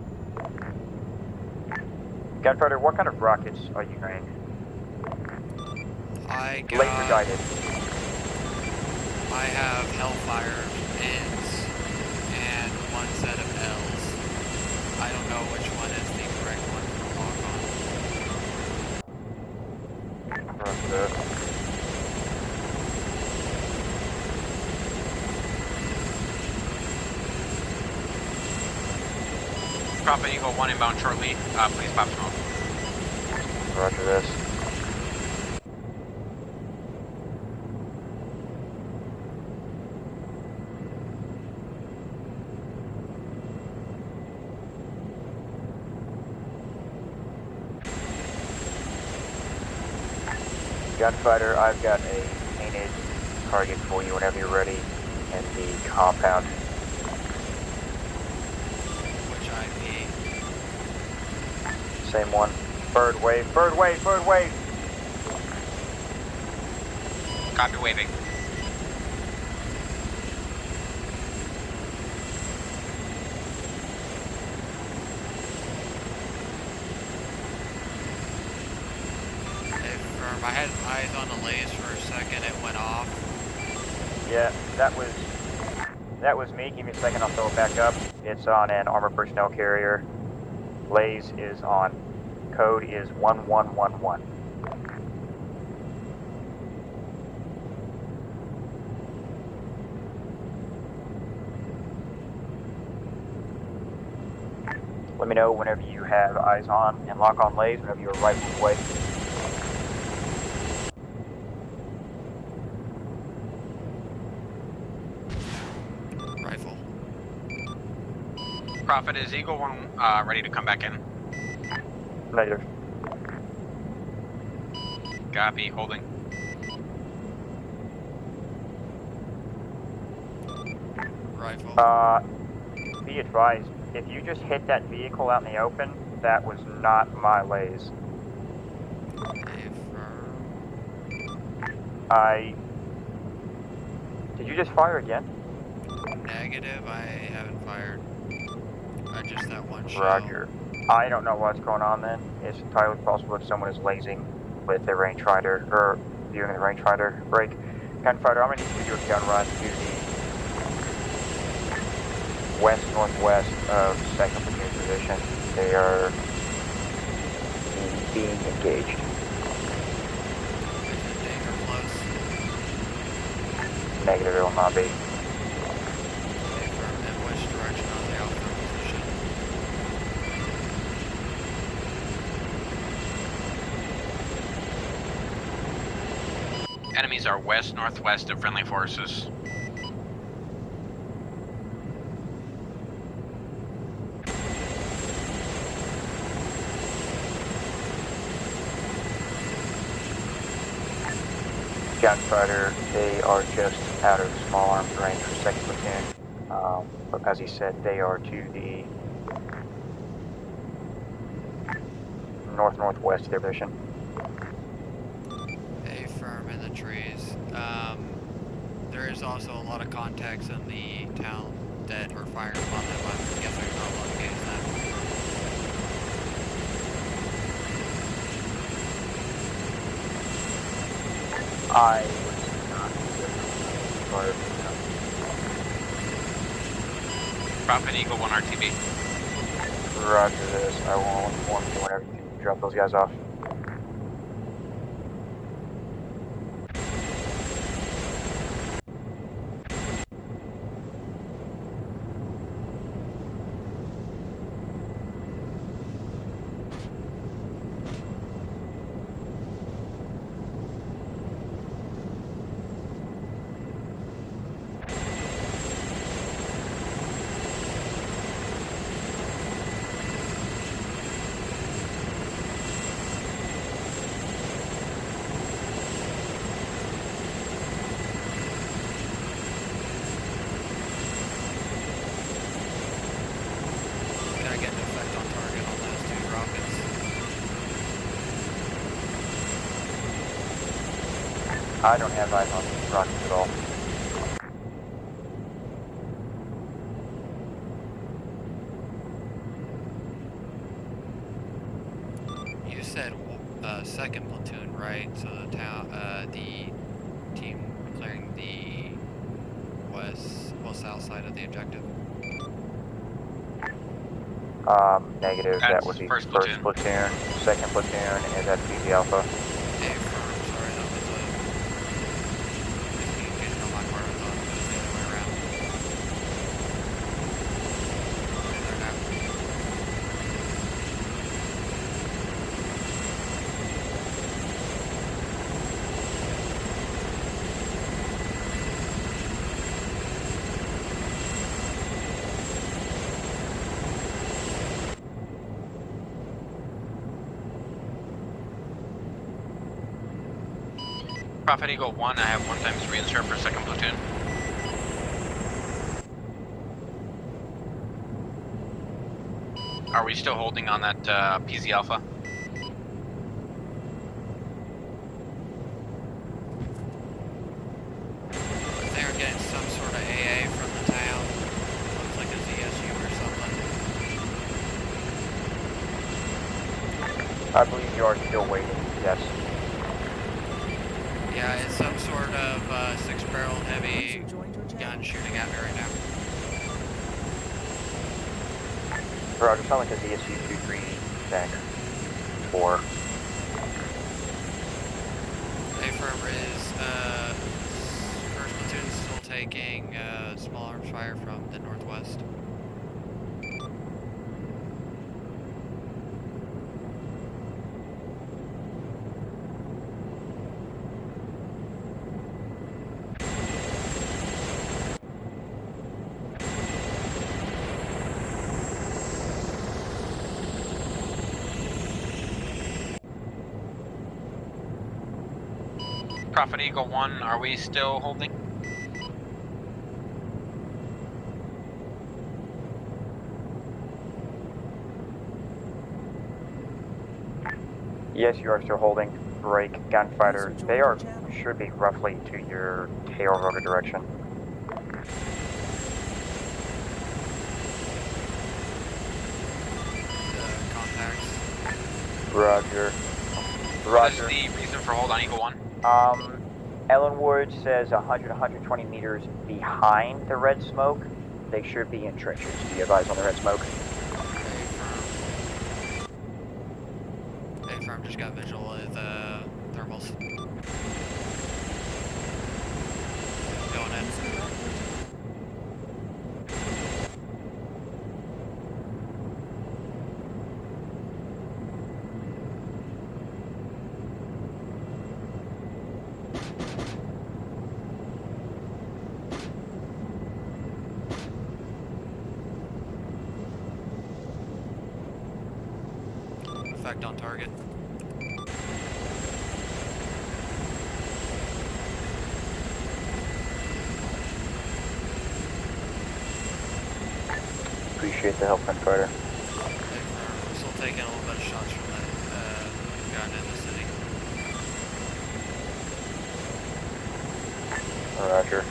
Gunfighter, what kind of rockets are you carrying? I got... Laser guided. I have Hellfire Ns and one set of Ls. I don't know which one is the correct one for lock-on. Roger that. Prophet Eagle 1 inbound shortly. Please pop smoke. Roger this. Gunfighter, I've got a painted target for you whenever you're ready in the compound. Which IP? Same one. Bird wave, bird wave, bird wave! Copy waving. I had eyes on the lace for a second, it went off. Yeah, that was me. Give me a second, I'll throw it back up. It's on an armored personnel carrier. Lays is on. Code is 1111. Let me know whenever you have eyes on and lock on lays, whenever you're rifled away. Rifle. Prophet, is Eagle 1 ready to come back in? Negative. Copy, holding. Rifle. Be advised, if you just hit that vehicle out in the open, that was not my lays. Did you just fire again? Negative, I haven't fired. Just that one shot. Roger. I don't know what's going on then. It's entirely possible that someone is lazing with the rangefinder, or viewing the rangefinder break. Gunfighter, I'm going to need you to do a gun run to the west-northwest of 2nd Platoon position. They are being engaged. Danger close. Negative, it will not be. Affirm, and which direction are they off their position? Enemies are west-northwest of friendly forces. Gunfighter, they are just out of small arms range for 2nd Platoon. But as he said, they are to the north-northwest of their position. Affirm in the trees. There is also a lot of contacts in the town that are firing upon them. I'm guessing I'm not allowed to engage them. I was not fired. Prophet Eagle 1 RTB. Roger this. I will inform you whenever you can drop those guys off. Can I get an effect on target on those 2 rockets? I don't have eyes on rockets at all. You said 2nd Platoon, right? So the town, the team clearing the south side of the objective. Negative. That's That would be 1st Platoon. 2nd Platoon is at PZ Alpha. Affirm, sorry, that was a miscommunication on my part. I thought it was the other way around. Okay, there now. Prophet Eagle 1, I have 1 times reinsert for 2nd Platoon. Are we still holding on that PZ Alpha? They are getting some sort of AA from the town. Looks like a ZSU or something. I believe you are still waiting, yes. Yeah, it's some sort of 6-barrel heavy gun shooting at me right now. Roger, sound like a ZSU 2-3 tank. 4. Affirm is 1st Platoon still taking small arms fire from the northwest. Prophet Eagle 1, are we still holding? Yes, you are still holding. Break, gunfighter. They are should be roughly to your tail rotor direction. The Roger. What is the reason for hold on Eagle 1? Ellenwood says 100, 120 meters behind the red smoke. They should be in trenches. Do you have eyes on the red smoke? A-firm just got visual with thermals. Going in. Effect on target. Appreciate the help, Fighter. We're still taking a little bit of shots from that gun in the city. Roger.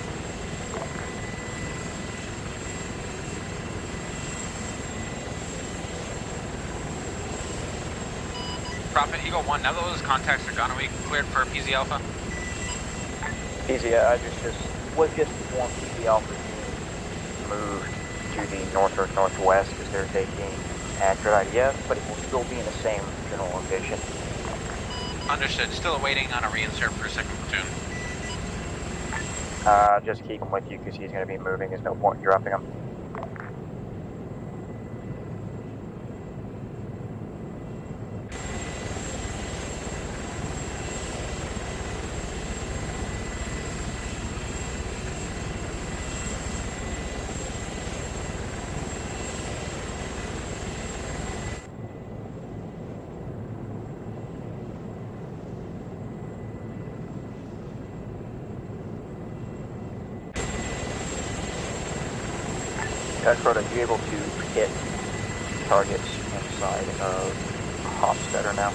Prophet Eagle 1, now that those contacts are gone, are we cleared for PZ Alpha? PZ, I was just informed PZ Alpha team moved to the north or northwest as they're taking accurate IDF, but it will still be in the same general location. Understood. Still awaiting on a reinsert for a second platoon. Just keep him with you because he's going to be moving. There's no point in dropping him. Dakota, are you able to hit targets inside of Hofstetter now?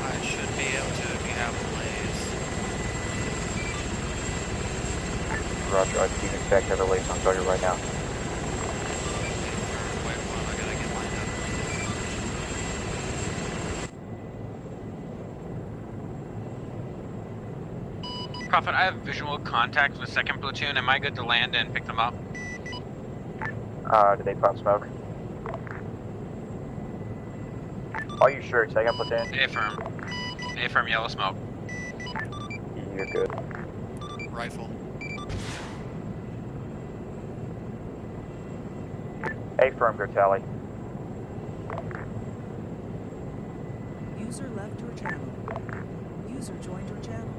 I should be able to if you have a lays. Roger, I do in fact have a lace on target right now. Wait, one, I gotta get lined up. Prophet, I have visual contact with 2nd Platoon. Am I good to land and pick them up? Did they pop smoke? Are you sure? 2nd Platoon? Affirm. Affirm yellow smoke. You're good. Rifle. Affirm, go tally. User left your channel. User joined your channel.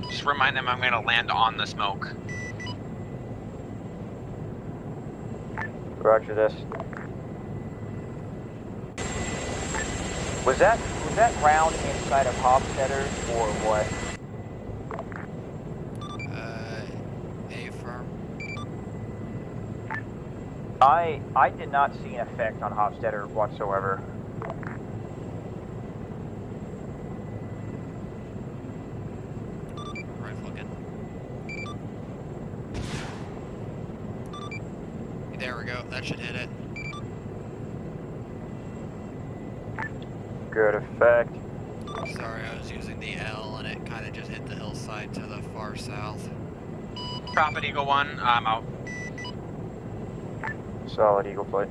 Just remind them I'm going to land on the smoke. Roger this. Was that round inside of Hofstetter or what? A-firm. I did not see an effect on Hofstetter whatsoever. Rifle again. There we go. That should hit it. Good effect. Sorry, I was using the L and it kind of just hit the hillside to the far south. Prophet Eagle 1, I'm out. Solid Eagle plate.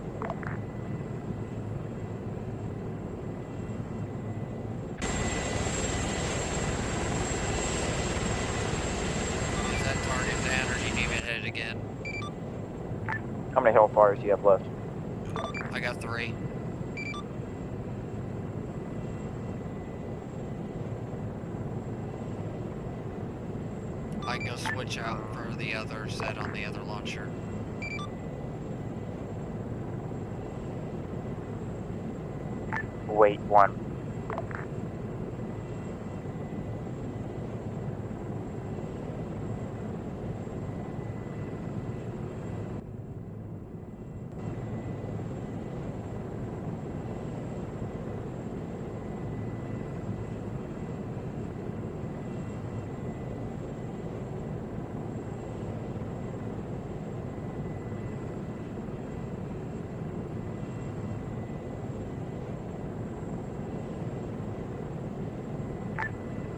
Is that target down or do you need me to hit it again? How many Hellfires do you have left? I got 3. I can go switch out for the other set on the other launcher. Wait, 1.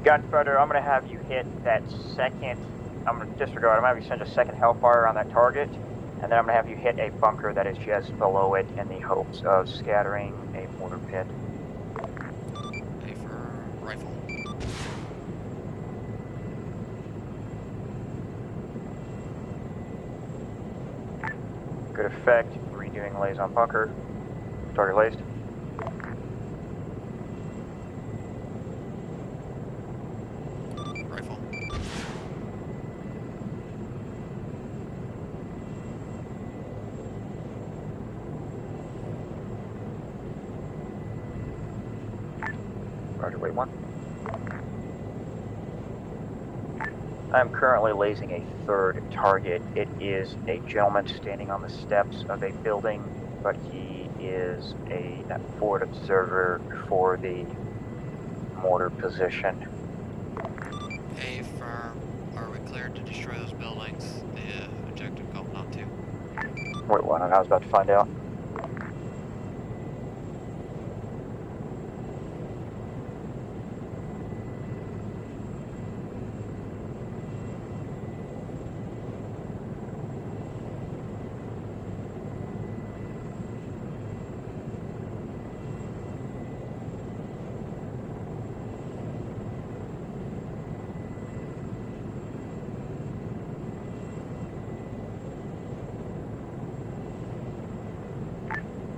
Gunfighter, I'm going to have you hit that second, I'm going to disregard, I'm going to have you send a second Hellfire on that target, and then I'm going to have you hit a bunker that is just below it in the hopes of scattering a mortar pit. A for rifle. Good effect, redoing lays on bunker. Target laced. Rifle. Roger, wait one. I'm currently lasing a third target. It is a gentleman standing on the steps of a building, but he is a forward observer for the mortar position. A firm. Are we cleared to destroy those buildings? The objective called not to. Wait one, I was about to find out.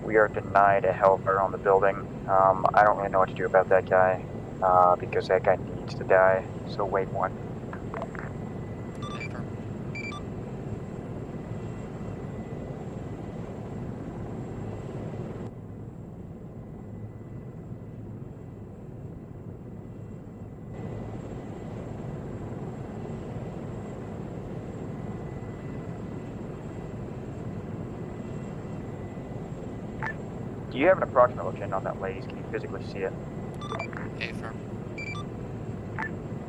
We are denied a Hellfire on the building. I don't really know what to do about that guy, because that guy needs to die, so wait one. Do you have an approximate location on that laze? Can you physically see it? A firm.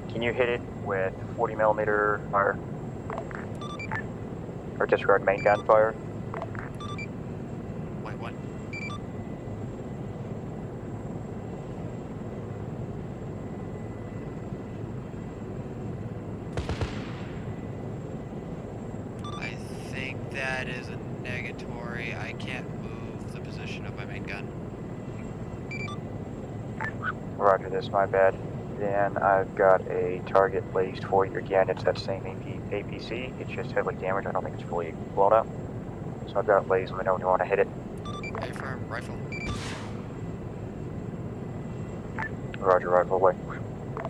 Can you hit it with 40mm fire? Or disregard main gun fire? Wait, what? I think that is a negatory. I can't move the position of my main gun. Roger this, my bad. Then I've got a target laced for you again. It's that same APC. It's just heavily damaged. I don't think it's fully blown up. So I've got it laced. Let me know when you want to hit it. A firm. Rifle. Roger, rifle away.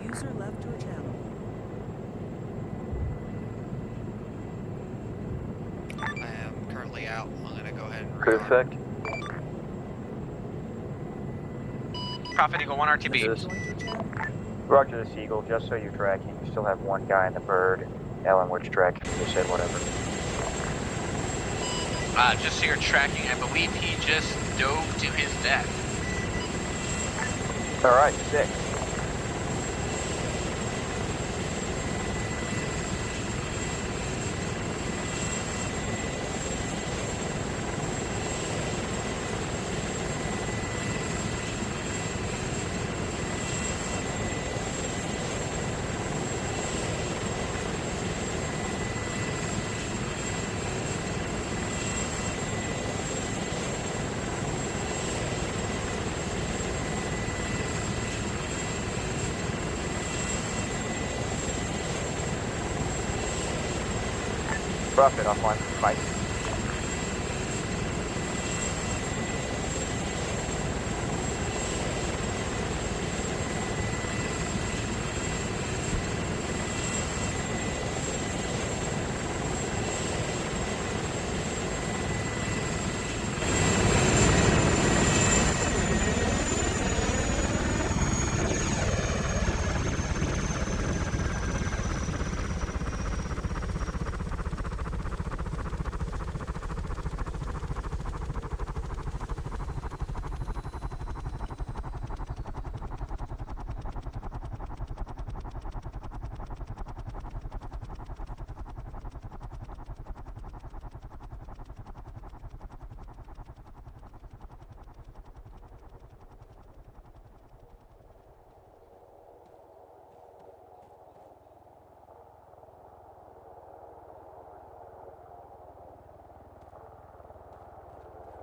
User left your channel. I am currently out. I'm gonna go ahead and Good effect. Prophet Eagle 1 RTB. Roger this, Eagle. Just so you're tracking, you still have one guy in the bird. Ellen, which tracking? You just said whatever. Just so you're tracking, I believe he just dove to his death. Alright, sick. Profit offline. Bye.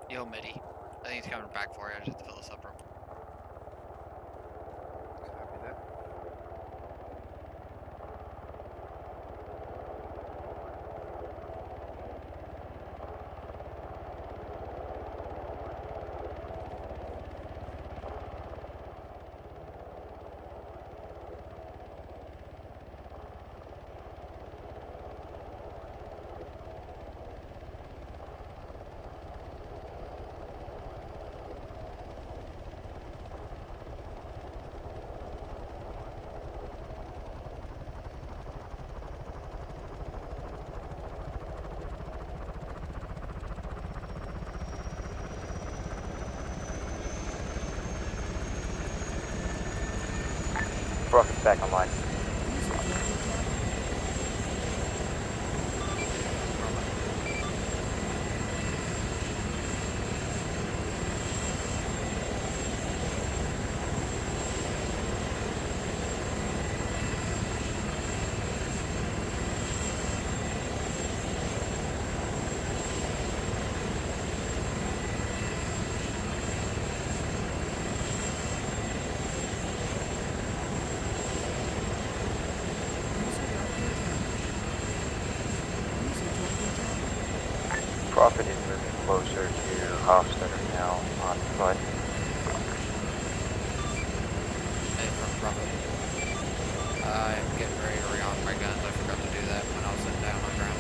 Yo, Mitty. I think he's coming back for you. I just have to fill this up real quick. Copy that. Rocket's back online. Prophet is moving closer to Hofstadter now on foot. Hey, from Prophet. I'm getting ready to re-arm my guns. I forgot to do that when I was sitting down on the ground.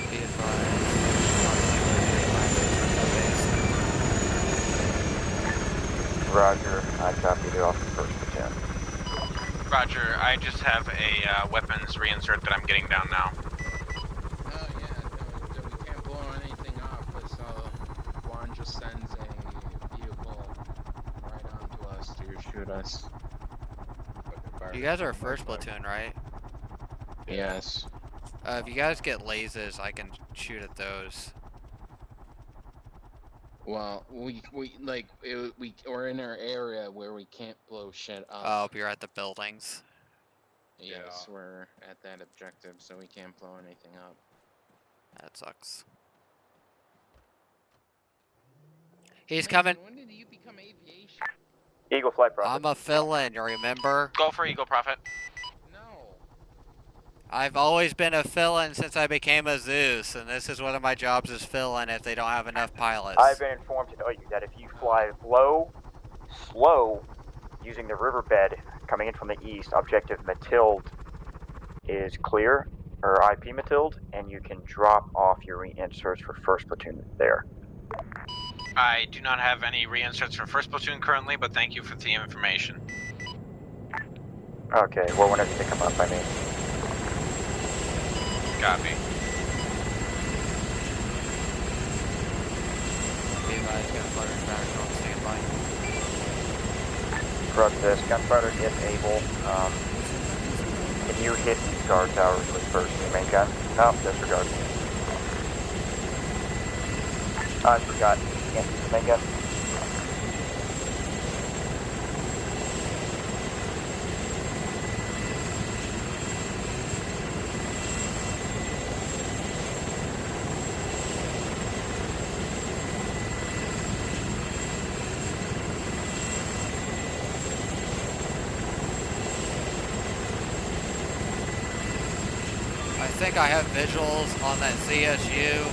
Be advised. Roger, I copied it off the first platoon. Roger, I just have a weapons reinsert that I'm getting down now. Oh yeah, no, we can't blow anything off, but so Juan just sends a vehicle right onto us to shoot us. You guys are first platoon, right? Yes. If you guys get lasers, I can shoot at those. Well, we're in our area where we can't blow shit up. Oh, you're at the buildings. Yes, we're at that objective, so we can't blow anything up. That sucks. He's coming. When did you become aviation? Eagle Flight Prophet. I'm a fill-in, you remember? Go for Eagle Prophet. No. I've always been a fill-in since I became a Zeus, and this is one of my jobs is fill-in if they don't have enough pilots. I've been informed to tell you that if you fly slow, using the riverbed coming in from the east, objective Matilde is clear, or IP Matilde, and you can drop off your reinserts for first platoon there. I do not have any reinserts for first platoon currently, but thank you for the information. Okay, well, whenever they come up, I mean. Copy. Be advised, gunfighter's back on standby. Correct this. Gunfighter, if able, can you hit these guard towers with first your main gun? No, disregard. I forgot. Can't use the main gun. I think I have visuals on that CSU.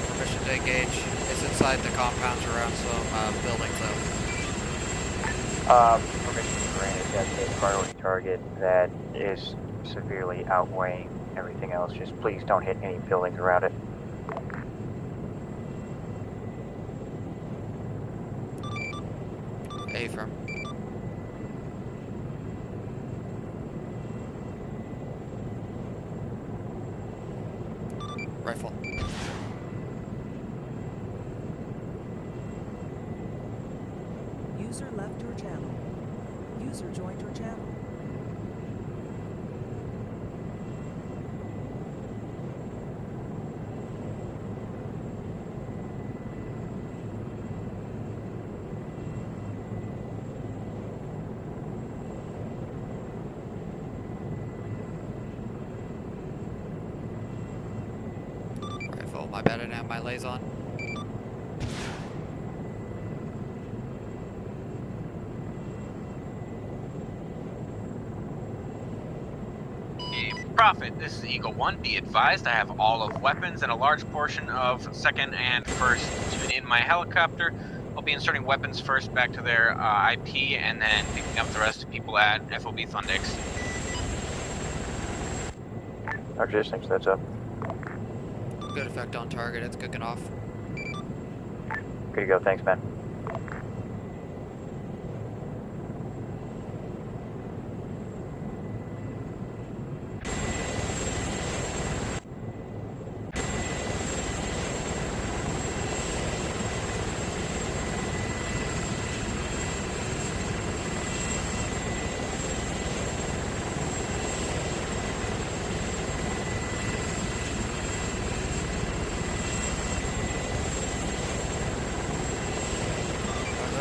Permission to engage. It's inside the compounds around some buildings, though. Permission granted. That's a priority target that is severely outweighing everything else. Just please don't hit any buildings around it. Affirm. Rifle. User left your channel. User joined your channel. Rifle, my bad, I didn't have my lays on. Prophet, this is Eagle 1. Be advised, I have all of weapons and a large portion of 2nd and 1st platoon in my helicopter. I'll be inserting weapons first back to their IP and then picking up the rest of people at FOB Thundix. Roger, thanks, that's up. Good effect on target, it's cooking off. Good to go, thanks, man.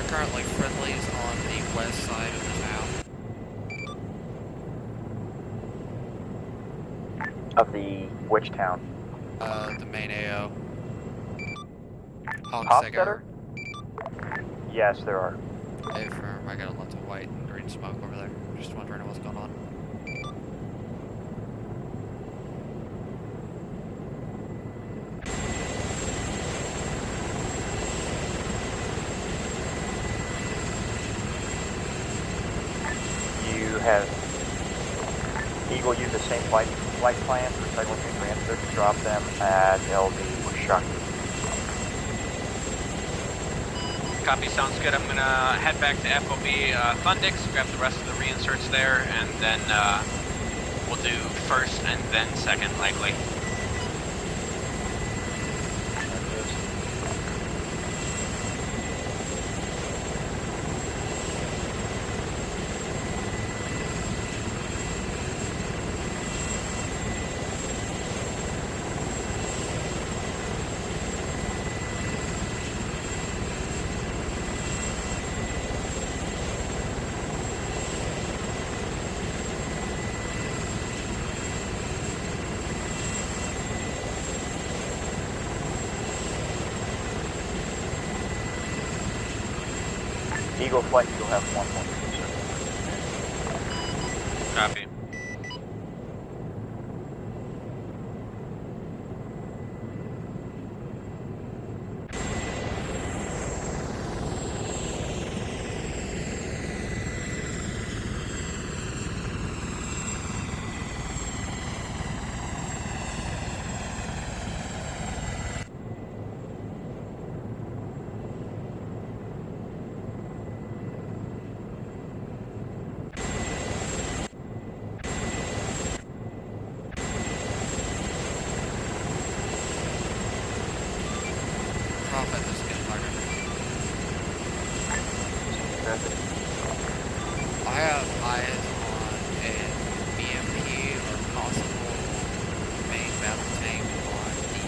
Currently friendlies on the west side of the town. Of the which town? The main AO. Hofstadter? Yes, there are. Hey, firm, I got lots of white and green smoke over there. Just wondering what's going on. Have Eagle use the same flight plan for Cycle Chain Transfer to drop them at LB Shaki. Copy, sounds good. I'm gonna head back to FOB Thundix, grab the rest of the reinserts there, and then we'll do 1st and then 2nd likely. Eagle flight, you'll have 1 more. Copy. Prophet, this is getting harder. I have eyes on a BMP or possible main battle tank on the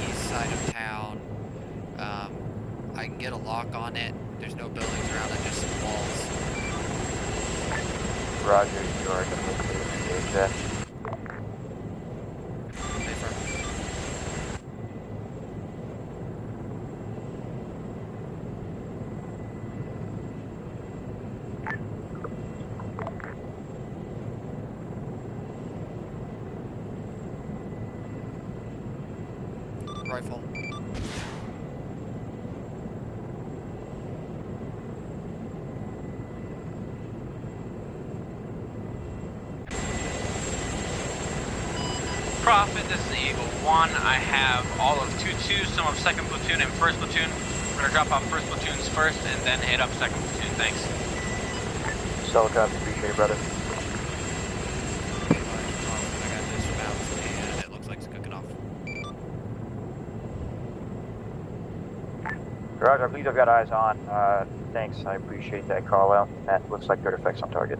east side of town. I can get a lock on it. There's no buildings around it, just some walls. Roger, you are definitely clear to engage that. Rifle. Prophet, this is Eagle 1. I have all of 2-2, some of 2nd platoon and 1st platoon. We're gonna drop off 1st platoons first and then hit up 2nd platoon, thanks. Solid copy, appreciate it, brother. Okay, I got dismounts and it looks like it's cooking off. Roger, I believe I've got eyes on Thanks, I appreciate that call out. That looks like good effects on target.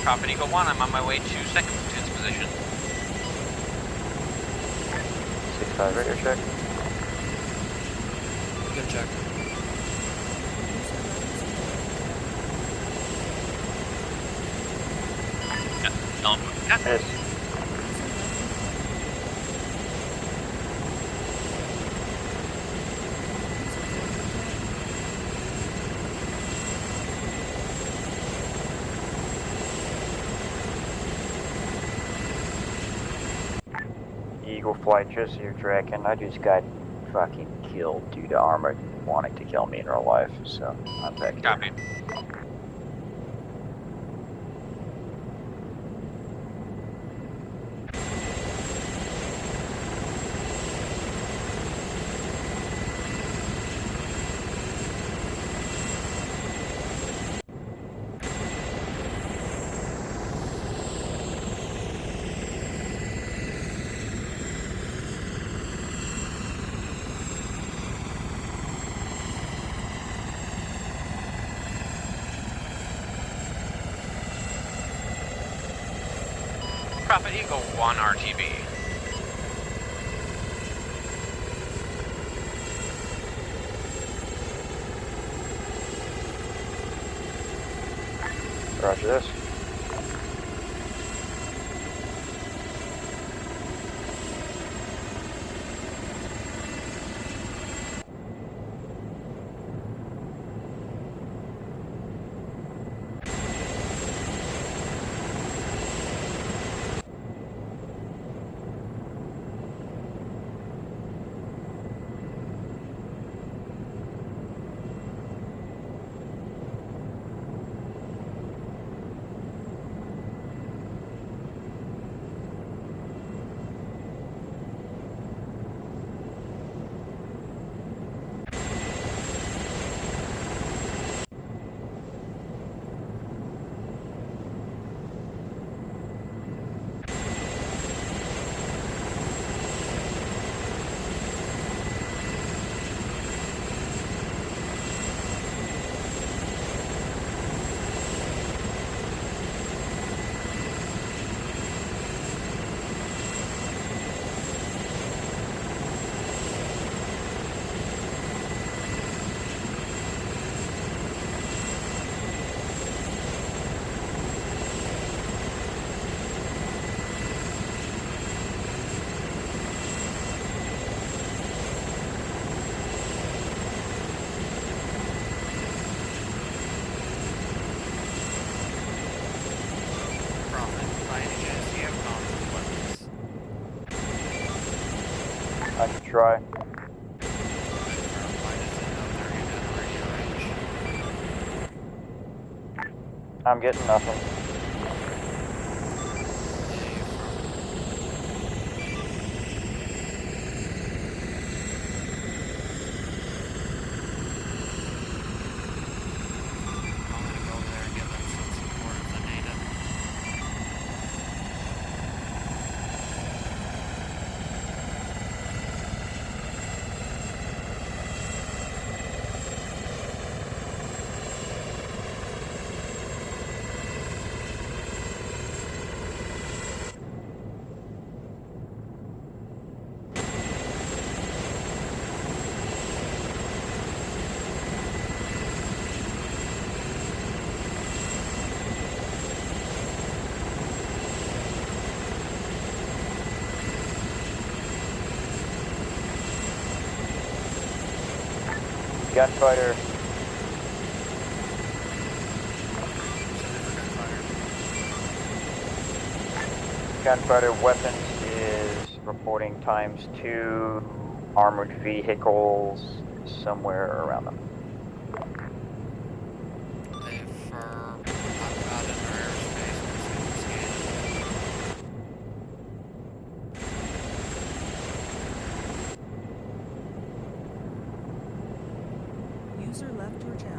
Prophet Eagle 1, I'm on my way to 2nd Platoon's position. 6-5 radio check. Good check. Yes. Eagle Flight, just so you're tracking, I just got fucking killed due to ArmA wanting to kill me in real life, so I'm back here. Copy. Prophet Eagle 1 RTB. Roger this. try. I'm getting nothing. Gunfighter. Gunfighter weapons is reporting ×2 armored vehicles somewhere around them. User left your channel.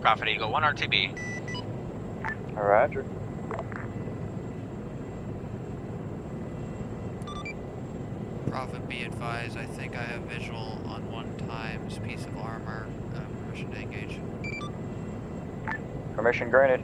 Prophet Eagle, 1 RTB. Roger. Prophet, be advised, I think I have visual on 1 piece of armor. Permission to engage. Permission granted.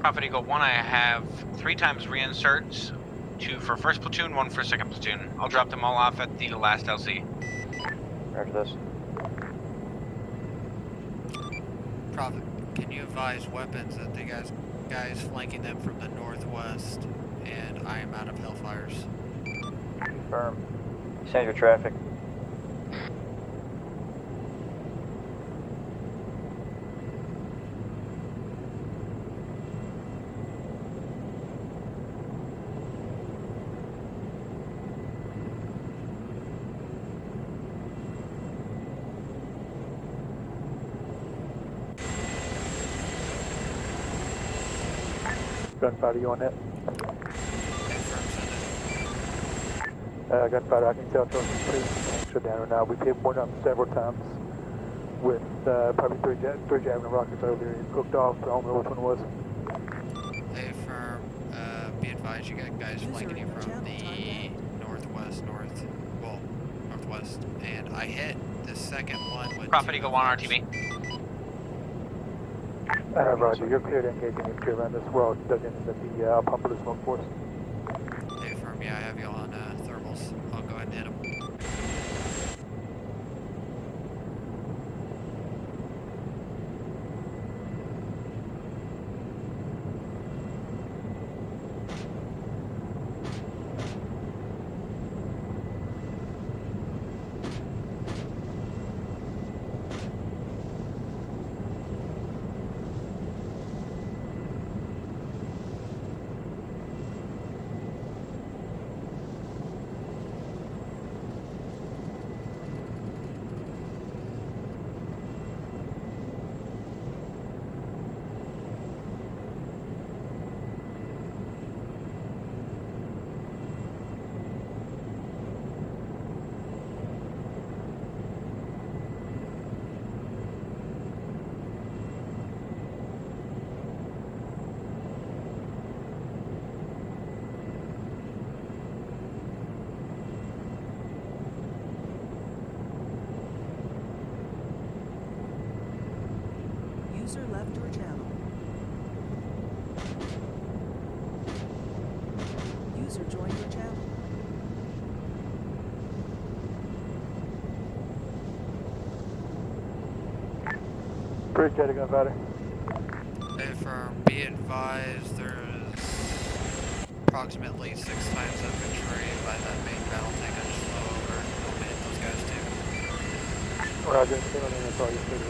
Prophet Eagle 1, I have 3 times reinserts, 2 for first platoon, 1 for second platoon. I'll drop them all off at the last LC. Roger this. Prophet, can you advise weapons that the guys flanking them from the northwest, and I am out of Hellfires? Confirm. Send your traffic. Gunfighter, you on that? Gunfighter, I can tell those pretty extra down right now. We've hit one of them several times with probably three javelin rockets earlier. It hooked off, but I don't remember which one it was. Hey, firm, be advised, you got guys flanking you from the northwest, and I hit the second one with Prophet Eagle 1 RTB. Roger, you're clear to engage in infantry around this world. Dug in the pump of the smoke force. Hey, firm, yeah, I have you on thermals. I'll go ahead and hit them. User left your channel. User joined your channel. Appreciate it, Gunfighter. Hey, firm, be advised, there's approximately 6 times infantry by that main battle tank I just flew over. I'll hit those guys too. Roger, that's all you said.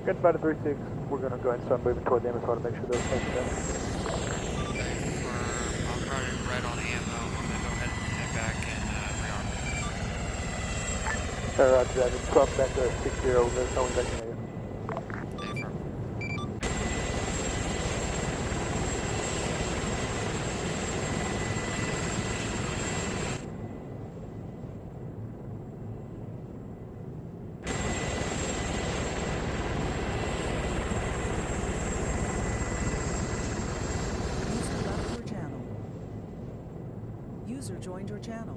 Gunfighter 3-6, we're going to go ahead and start moving toward them as well to make sure those things are done. I'm running red on ammo. I'm going to go ahead and head back and rearm. Roger that, just swap back to 6-0, there's no one back in there. Hey, firm. User joined your channel.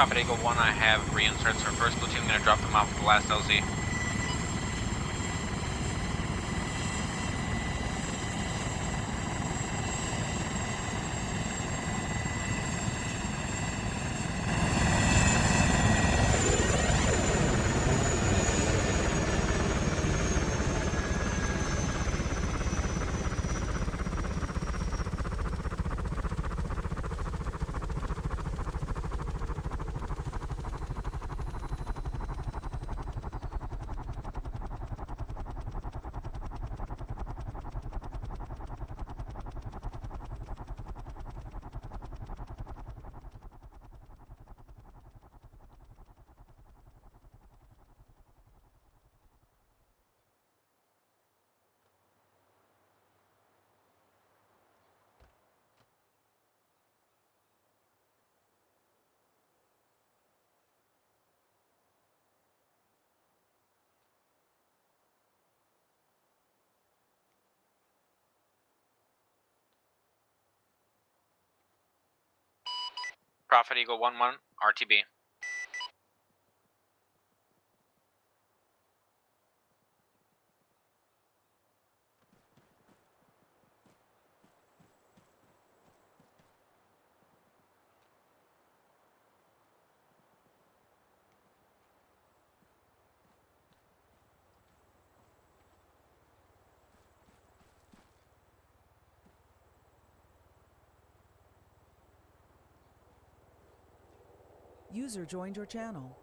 Prophet Eagle 1, I have reinserts for first platoon. I'm going to drop them off with the last LZ. Prophet Eagle 1-1, RTB. User joined your channel.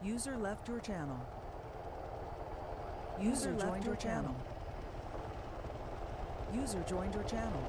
User left your channel. User joined your channel. User joined your channel.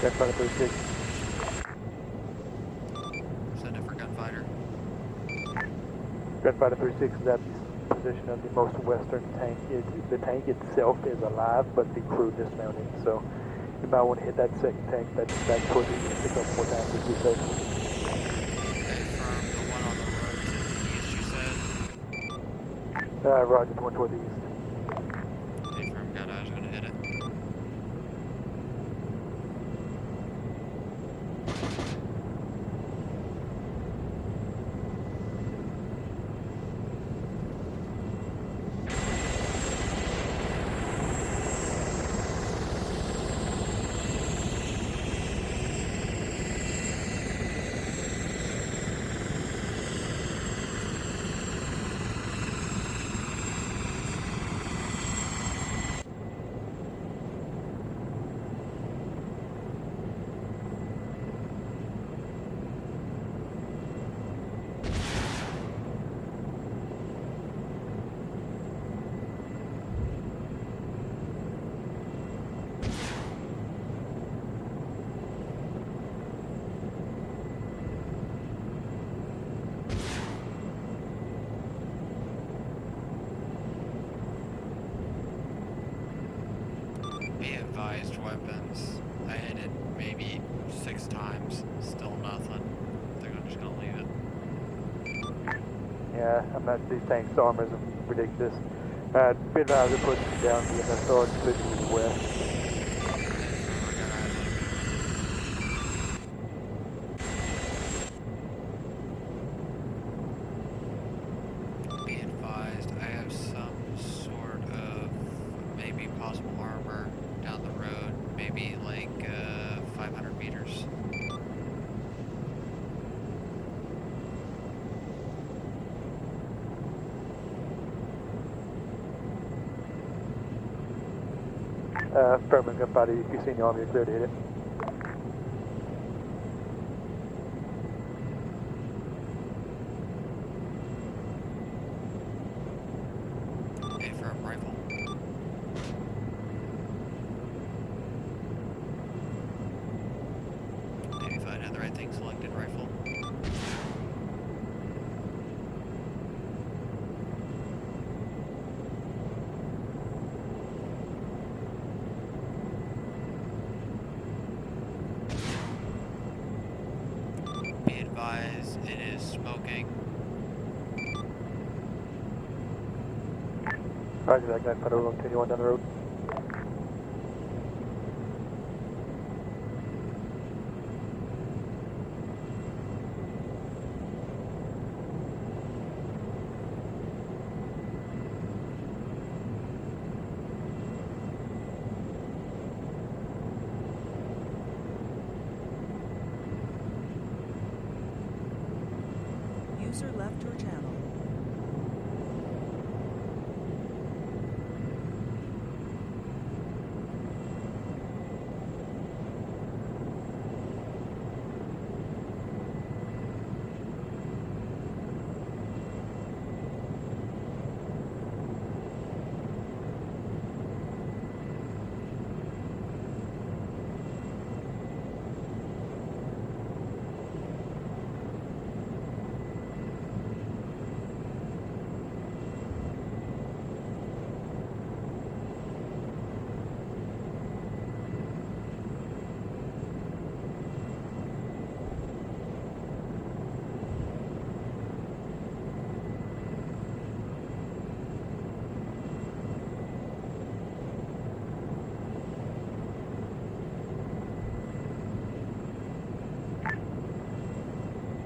Gunfighter 36. Send it for gunfighter. Gunfighter 36 is at the position of the most western tank. The tank itself is alive, but the crew dismounted. So you might want to hit that second tank that's back toward the east a couple more times to be safe. Okay, from the one on the road to the east, you said? Roger, the one toward the east. Okay, from got I was going to hit it. Be advised, weapons. I hit it maybe 6 times. Still nothing. They're just gonna leave it. Yeah, I'm not. These tanks' armors are ridiculous. Be advised, they're pushing down the MSR to the west. Affirmative, gunfighter. If you see any army, you're clear to hit it. Affirm rifle. Maybe if I had the right thing selected, rifle. Be advised, it is smoking. Roger that, gunfighter. We'll continue on down the road. User left your channel.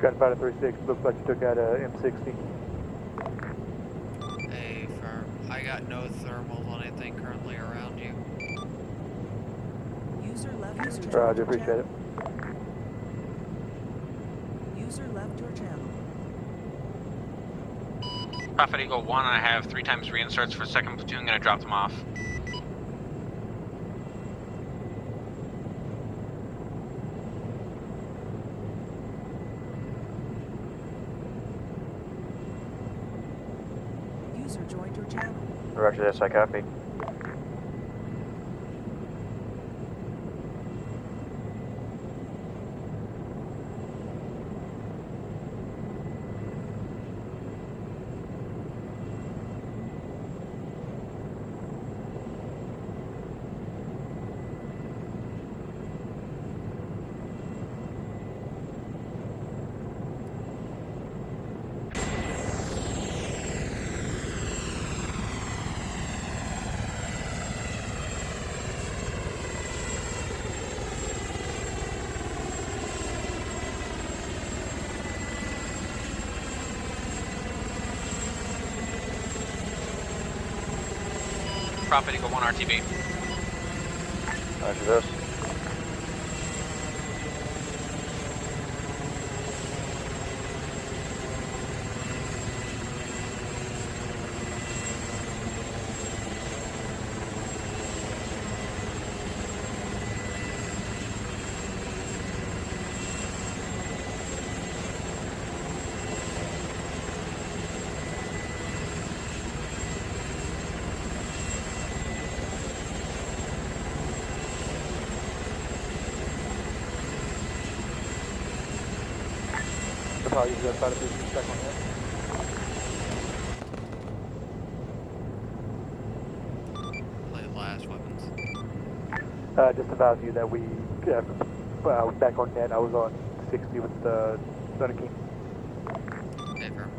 Gunfighter 3-6, looks like you took out a M60. Affirm. I got no thermals on anything currently around you. User left your channel. Roger, appreciate it. User left your channel. Prophet Eagle 1, I have 3 times reinserts for 2nd platoon, gonna drop them off. User joined your channel. Roger this, I copy. Prophet Eagle 1 RTB. Roger this. Probably use gunfighter 3-6 back on that. Play last weapons. Just advise you that we, back on net, I was on 60 with the Thunder King. Affirm.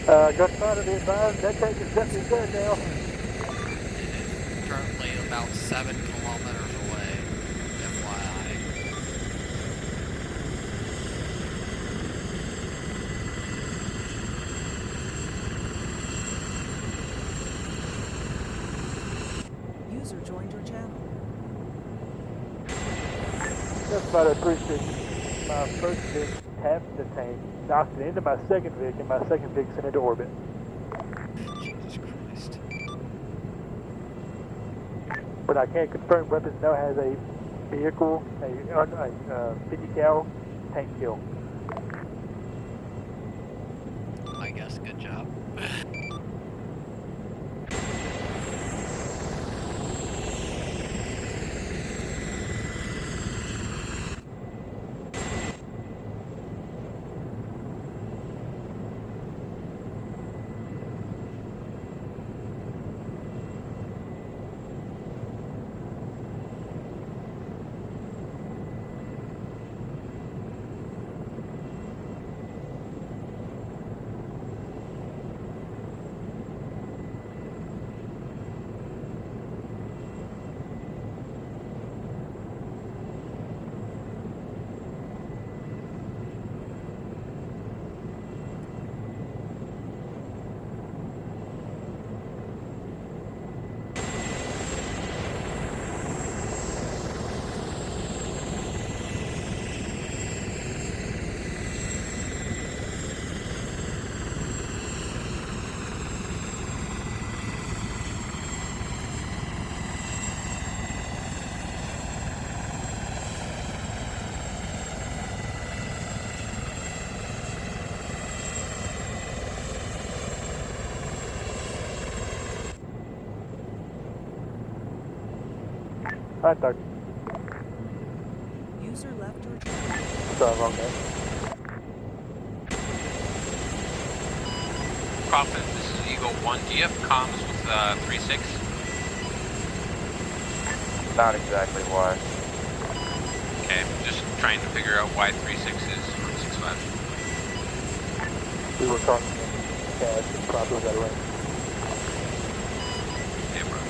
Gunfighter, be advised, that tank is definitely dead now. Currently about 7 kilometers away, FYI. User joined your channel. Gunfighter 360. My first Vic tapped the tank, knocked it into my second Vic, and my second Vic sent into orbit. Jesus Christ. But I can't confirm weapons now has a vehicle, a 50 cal tank kill. I guess, good job. Hi, Doug. User left your channel. Sorry, wrong name. Prophet, this is Eagle 1. Do you have comms with 3-6? Not exactly why. Okay, just trying to figure out why 3-6 is on 6-5. We were talking in CAS and probably got range. Yeah, bro.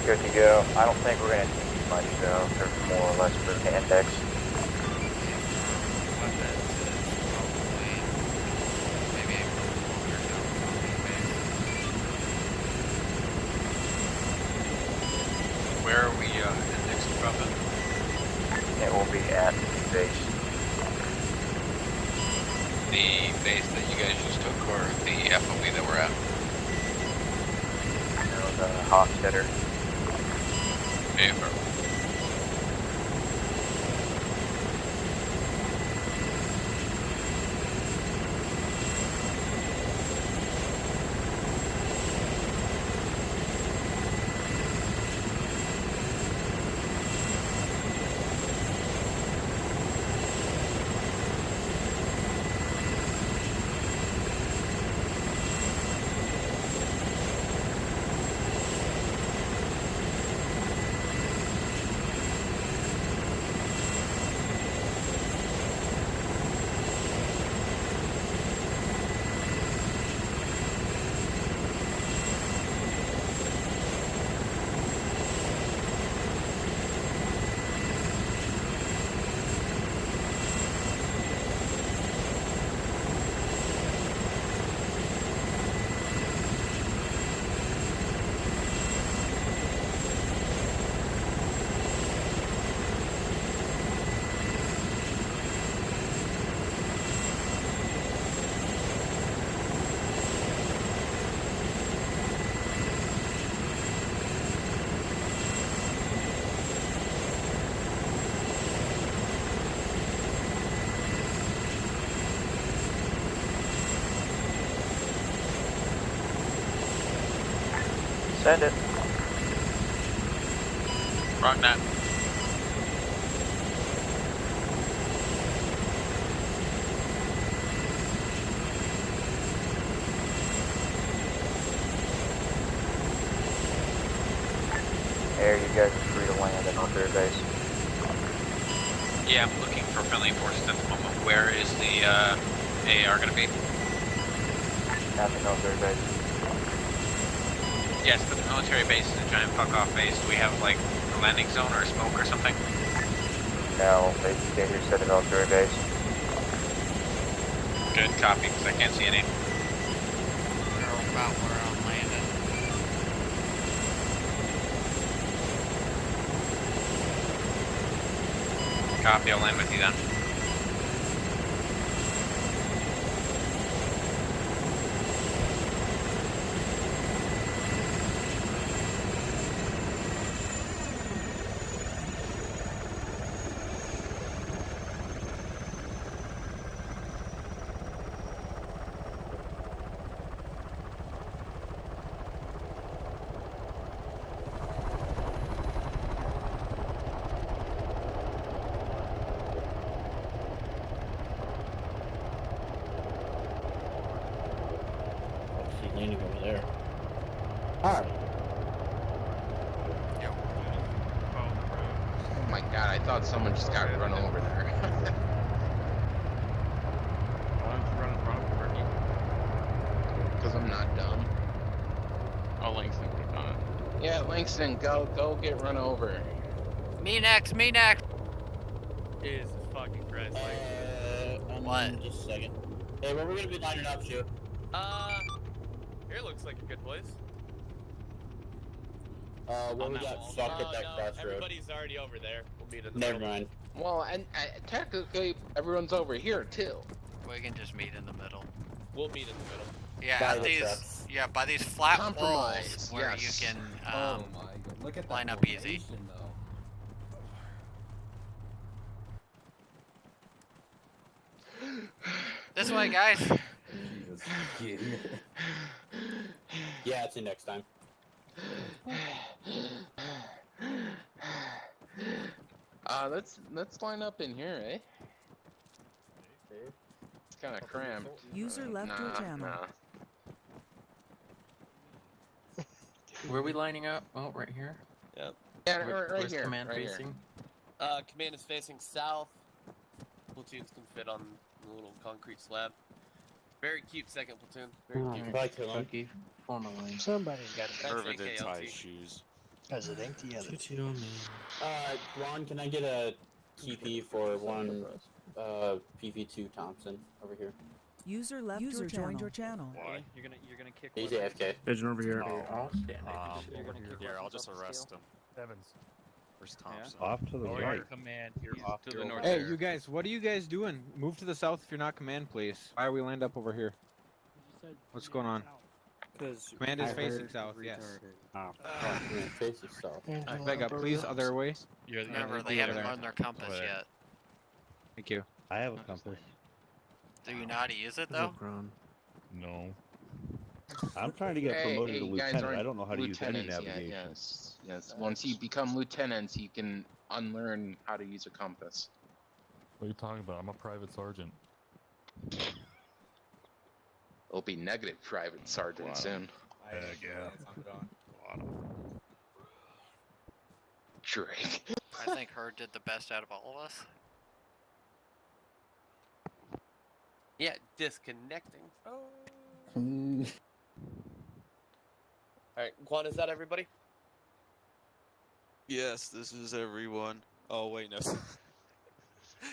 Good to go. I don't think we're going to need much though. They're more or less moving to index. Where are we indexed, Prophet? It will be at the base. The base that you guys just took, or the FOB that we're at? No, the Hofstetter. Okay, affirm. Send it. Wrong net. Air, you guys are free to land at military base. Yeah, I'm looking for friendly forces at the moment. Where is the AAR going to be? At the military base. Yes, but the military base is a giant fuck-off base. Do we have, like, a landing zone or a smoke or something? No, they just said the military base. Good copy, because I can't see any. They're about where I'm landing. Copy, I'll land with you then. Landing over there. Alright. Oh my god, I thought someone just got run over there. Why don't you run in front of me? Because I'm not dumb. Oh, Langston would have done it. Yeah, Langston, go get run over. Me next, me next. Jesus fucking Christ. What? Just a second. Hey, where are we gonna be lining up, Joe? Here looks like a good place. Where we got stuck at that crossroad. Everybody's already over there. We'll meet in the Never middle. mind. Well, and technically, everyone's over here, too. We can just meet in the middle. We'll meet in the middle. Yeah, By at the these, trucks. yeah, by these flat Compromise, walls where yes. you can Oh my god, look at that line up easy. location, though. This way, guys. Jesus, kidding. Yeah, it's in next time. Let's line up in here, eh? It's kind of cramped. User left your channel. Where are we lining up? Oh, right here. Yep. Yeah, right Where's here. command right facing? Here. Command is facing south. Platoons can fit on the little concrete slab. Very cute second platoon. Very cute. Bye, Killer. Chunky, form a line. Somebody's got to That's Irvin didn't tie AKLT. his shoes. because it ain't the other. Ron, can I get a TP for one PP2 Thompson over here? User left your joined your channel. Why? You're gonna kick. He's AFK. Pigeon over here. Here, I'll just arrest him. Evans. Where's Thompson? Off to the right. Command, you're off to the north. Hey, you guys, what are you guys doing? Move to the south if you're not command, please. Why are we lined up over here? What's going on? Command is facing south, yes. Facing south. Back up, please, other way. Remember, they haven't learned their compass yet. Thank you. I have a compass. Do you know how to use it, though? No. I'm trying to get promoted to lieutenant. I don't know how to use any navigation. Yes. Once you become lieutenants, you can unlearn how to use a compass. What are you talking about? I'm a private sergeant. It'll be negative private sergeant soon. Heck yeah. Drake. I think Herd did the best out of all of us. Yeah, disconnecting. Oh. Alright, Quan, is that everybody? Yes, this is everyone. Oh, wait, no.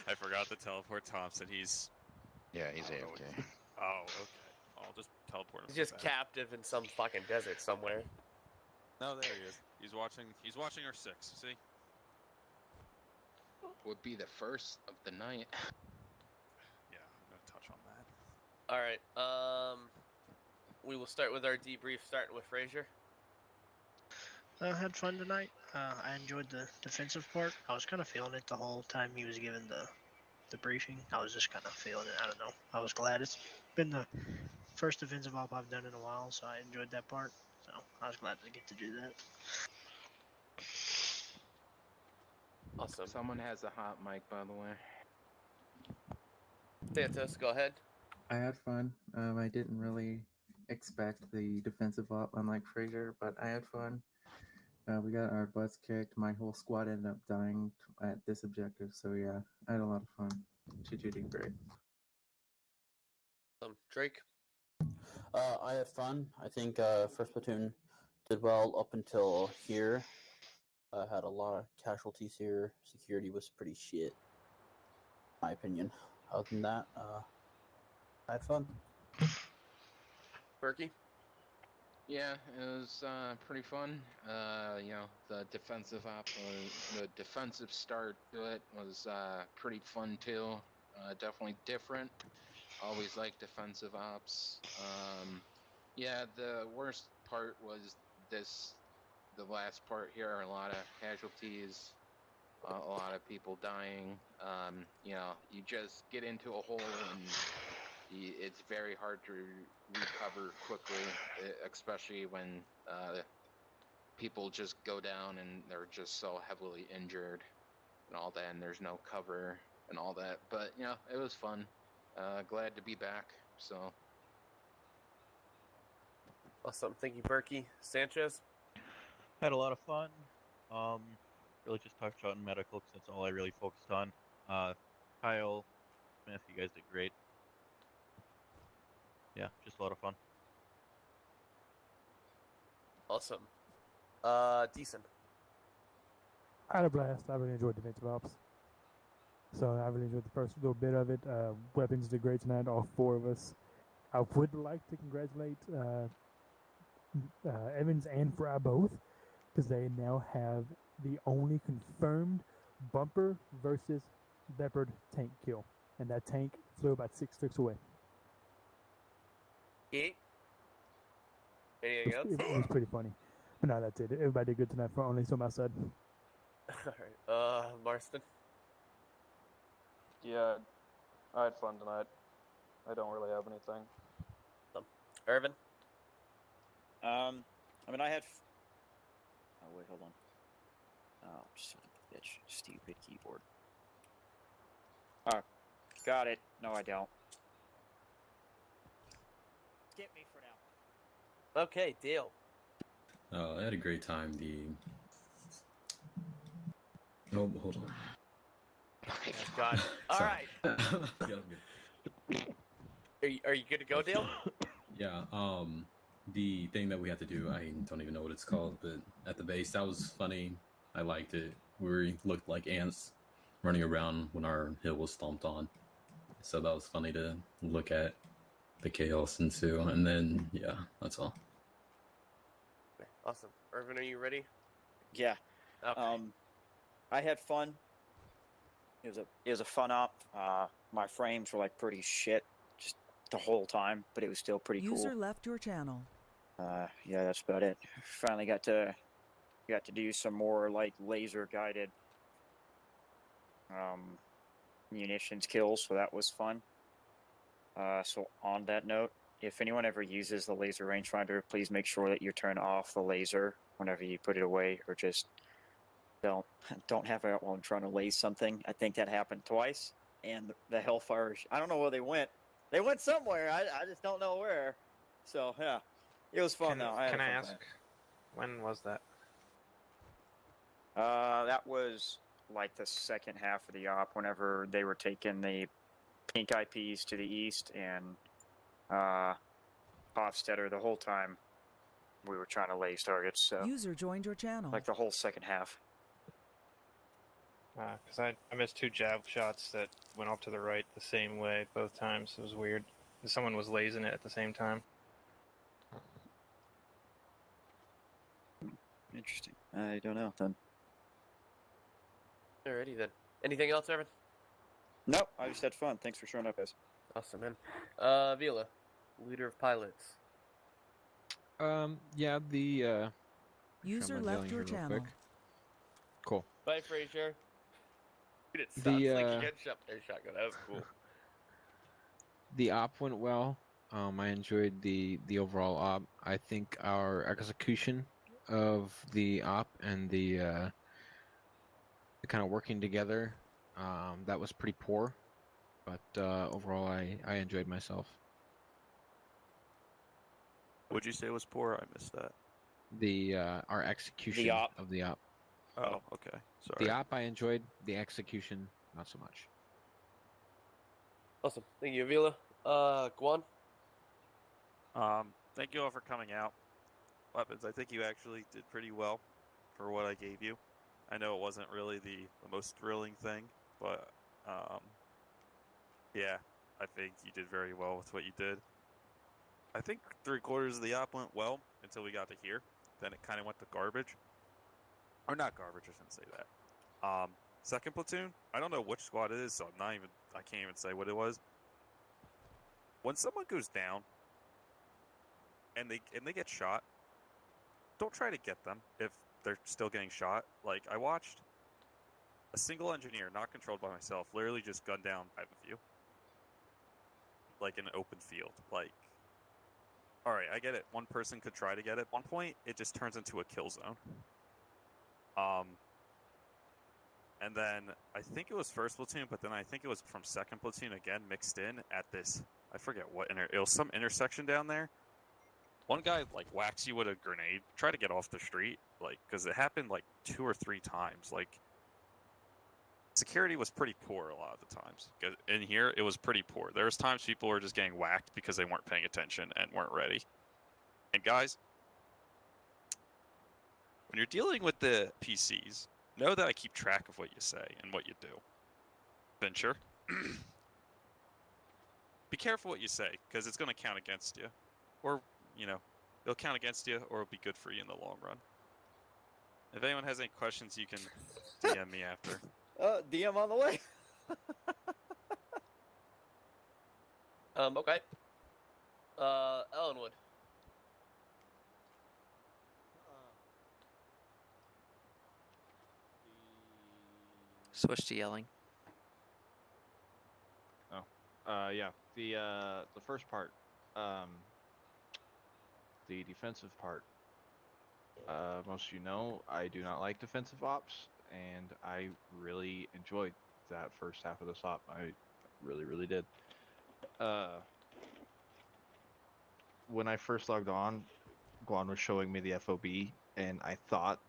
I forgot to teleport Thompson. He's... Yeah, he's AFK. Oh, okay. I'll just teleport him. He's just captive in some fucking desert somewhere. No, there he is. He's watching our 6, see? Would be the first of the night. Yeah, I'm gonna touch on that. Alright, we will start with our debrief, starting with Frazier. Had fun tonight. I enjoyed the defensive part. I was kind of feeling it the whole time he was giving the briefing. I was just kind of feeling it. I don't know. I was glad. It's been the first defensive op I've done in a while, so I enjoyed that part. So So I was glad to get to do that. Awesome. Someone has a hot mic, by the way. Santos, go ahead. I had fun. I didn't really expect the defensive op, unlike Frazier, but I had fun. We got our butts kicked. My whole squad ended up dying at this objective, so yeah, I had a lot of fun. Chichu did great. Drake? I had fun. I think First Platoon did well up until here. Had a lot of casualties here. Security was pretty shit, in my opinion. Other than that, I had fun. Berkey? Yeah, it was pretty fun. You know, the defensive the defensive start to it was pretty fun too. Definitely different. Always like defensive ops. Yeah, the worst part was the last part here. A lot of casualties, a lot of people dying. You know, you just get into a hole and it's very hard to recover quickly, especially when people just go down and they're just so heavily injured and all that, and there's no cover and all that. But, you know, it was fun. Glad to be back, so. Awesome. Thank you, Berkey. Sanchez? Had a lot of fun. Really just touched on medical because that's all I really focused on. Kyle, Smith, you guys did great. Yeah, just a lot of fun. Awesome. Decent. I had a blast. I really enjoyed defensive ops. So I really enjoyed the first little bit of it. Weapons did great tonight, all four of us. I would like to congratulate Evans and Fry both, because they now have the only confirmed bumper versus leopard tank kill. And that tank flew about 6 clicks away. Anything else? It was pretty funny. But no, that's it. Everybody did good tonight, for only on my side. Alright. Marston? Yeah, I had fun tonight. I don't really have anything. Irvin? I mean, I had. Oh wait, hold on. Oh, son of a bitch! Stupid keyboard. Got it. No, I don't. Skip me for now. Okay, deal. I had a great time. Oh, hold on. God. Alright. Yeah, I'm good. Are you good to go, Dale? Yeah, the thing that we had to do, I don't even know what it's called, but at the base, that was funny. I liked it. We looked like ants running around when our hill was stomped on. So that was funny to look at the chaos ensue. And then, yeah, that's all. Awesome. Irvin, are you ready? Yeah. Okay. I had fun. It was a fun op. My frames were like pretty shit just the whole time, but it was still pretty cool. User left your channel. Yeah, that's about it. Finally got to do some more like laser guided munitions kills, so that was fun. So on that note, if anyone ever uses the laser rangefinder, please make sure that you turn off the laser whenever you put it away, or just don't have it out while I'm trying to laze something. I think that happened twice, and the Hellfire, I don't know where they went. They went somewhere. I just don't know where. So yeah, it was fun though. Can I ask, when was that? That was like the second half of the op, whenever they were taking the pink IPs to the east, and Hofstetter the whole time we were trying to laze targets. So User joined your channel. like the whole second half. Because I missed 2 jav shots that went off to the right the same way both times. It was weird. Someone was lasing it at the same time. Interesting. I don't know then. Alrighty then. Anything else, Evan? Nope, I just had fun. Thanks for showing up, guys. Awesome, man. Vila, leader of pilots. Yeah, the User left your channel. Cool. Bye, Frazier. Dude, it sounds like you get shot there, shotgun. That was cool. The op went well. I enjoyed the overall op. I think our execution of the op and the kind of working together, that was pretty poor. But overall, I enjoyed myself. Would you say was poor? I missed that. The our execution of the op. Oh, okay. Sorry. The op I enjoyed. The execution, not so much. Awesome. Thank you, Avila. Guan? Thank you all for coming out. Weapons, I think you actually did pretty well for what I gave you. I know it wasn't really the most thrilling thing, but yeah, I think you did very well with what you did. I think 3/4 of the op went well until we got to here. Then it kind of went to garbage. Or not garbage, I shouldn't say that. Second platoon, I don't know which squad it is, so I can't even say what it was. When someone goes down and they get shot, don't try to get them if they're still getting shot. Like, I watched a single engineer, not controlled by myself, literally just gunned down 5 of you. Like, in an open field. Like, alright, I get it. One person could try to get it. At one point, it just turns into a kill zone. And then, I think it was first platoon, but then I think it was from second platoon again, mixed in at this, I forget what, it was some intersection down there. One guy, like, whacks you with a grenade, try to get off the street, like, because it happened, like, 2 or 3 times. Like, security was pretty poor a lot of the times. In here, it was pretty poor. There was times people were just getting whacked because they weren't paying attention and weren't ready. And guys, when you're dealing with the PCs, know that I keep track of what you say and what you do. Venture. Be careful what you say, because it's going to count against you. Or, you know, it'll count against you, or it'll be good for you in the long run. If anyone has any questions, you can DM me after. DM on the way. Okay. Ellenwood. Switch to yelling. Yeah. The first part, the defensive part. Most of you know, I do not like defensive ops, and I really enjoyed that first half of this op. I really, really did. When I first logged on, Guan was showing me the FOB, and I thought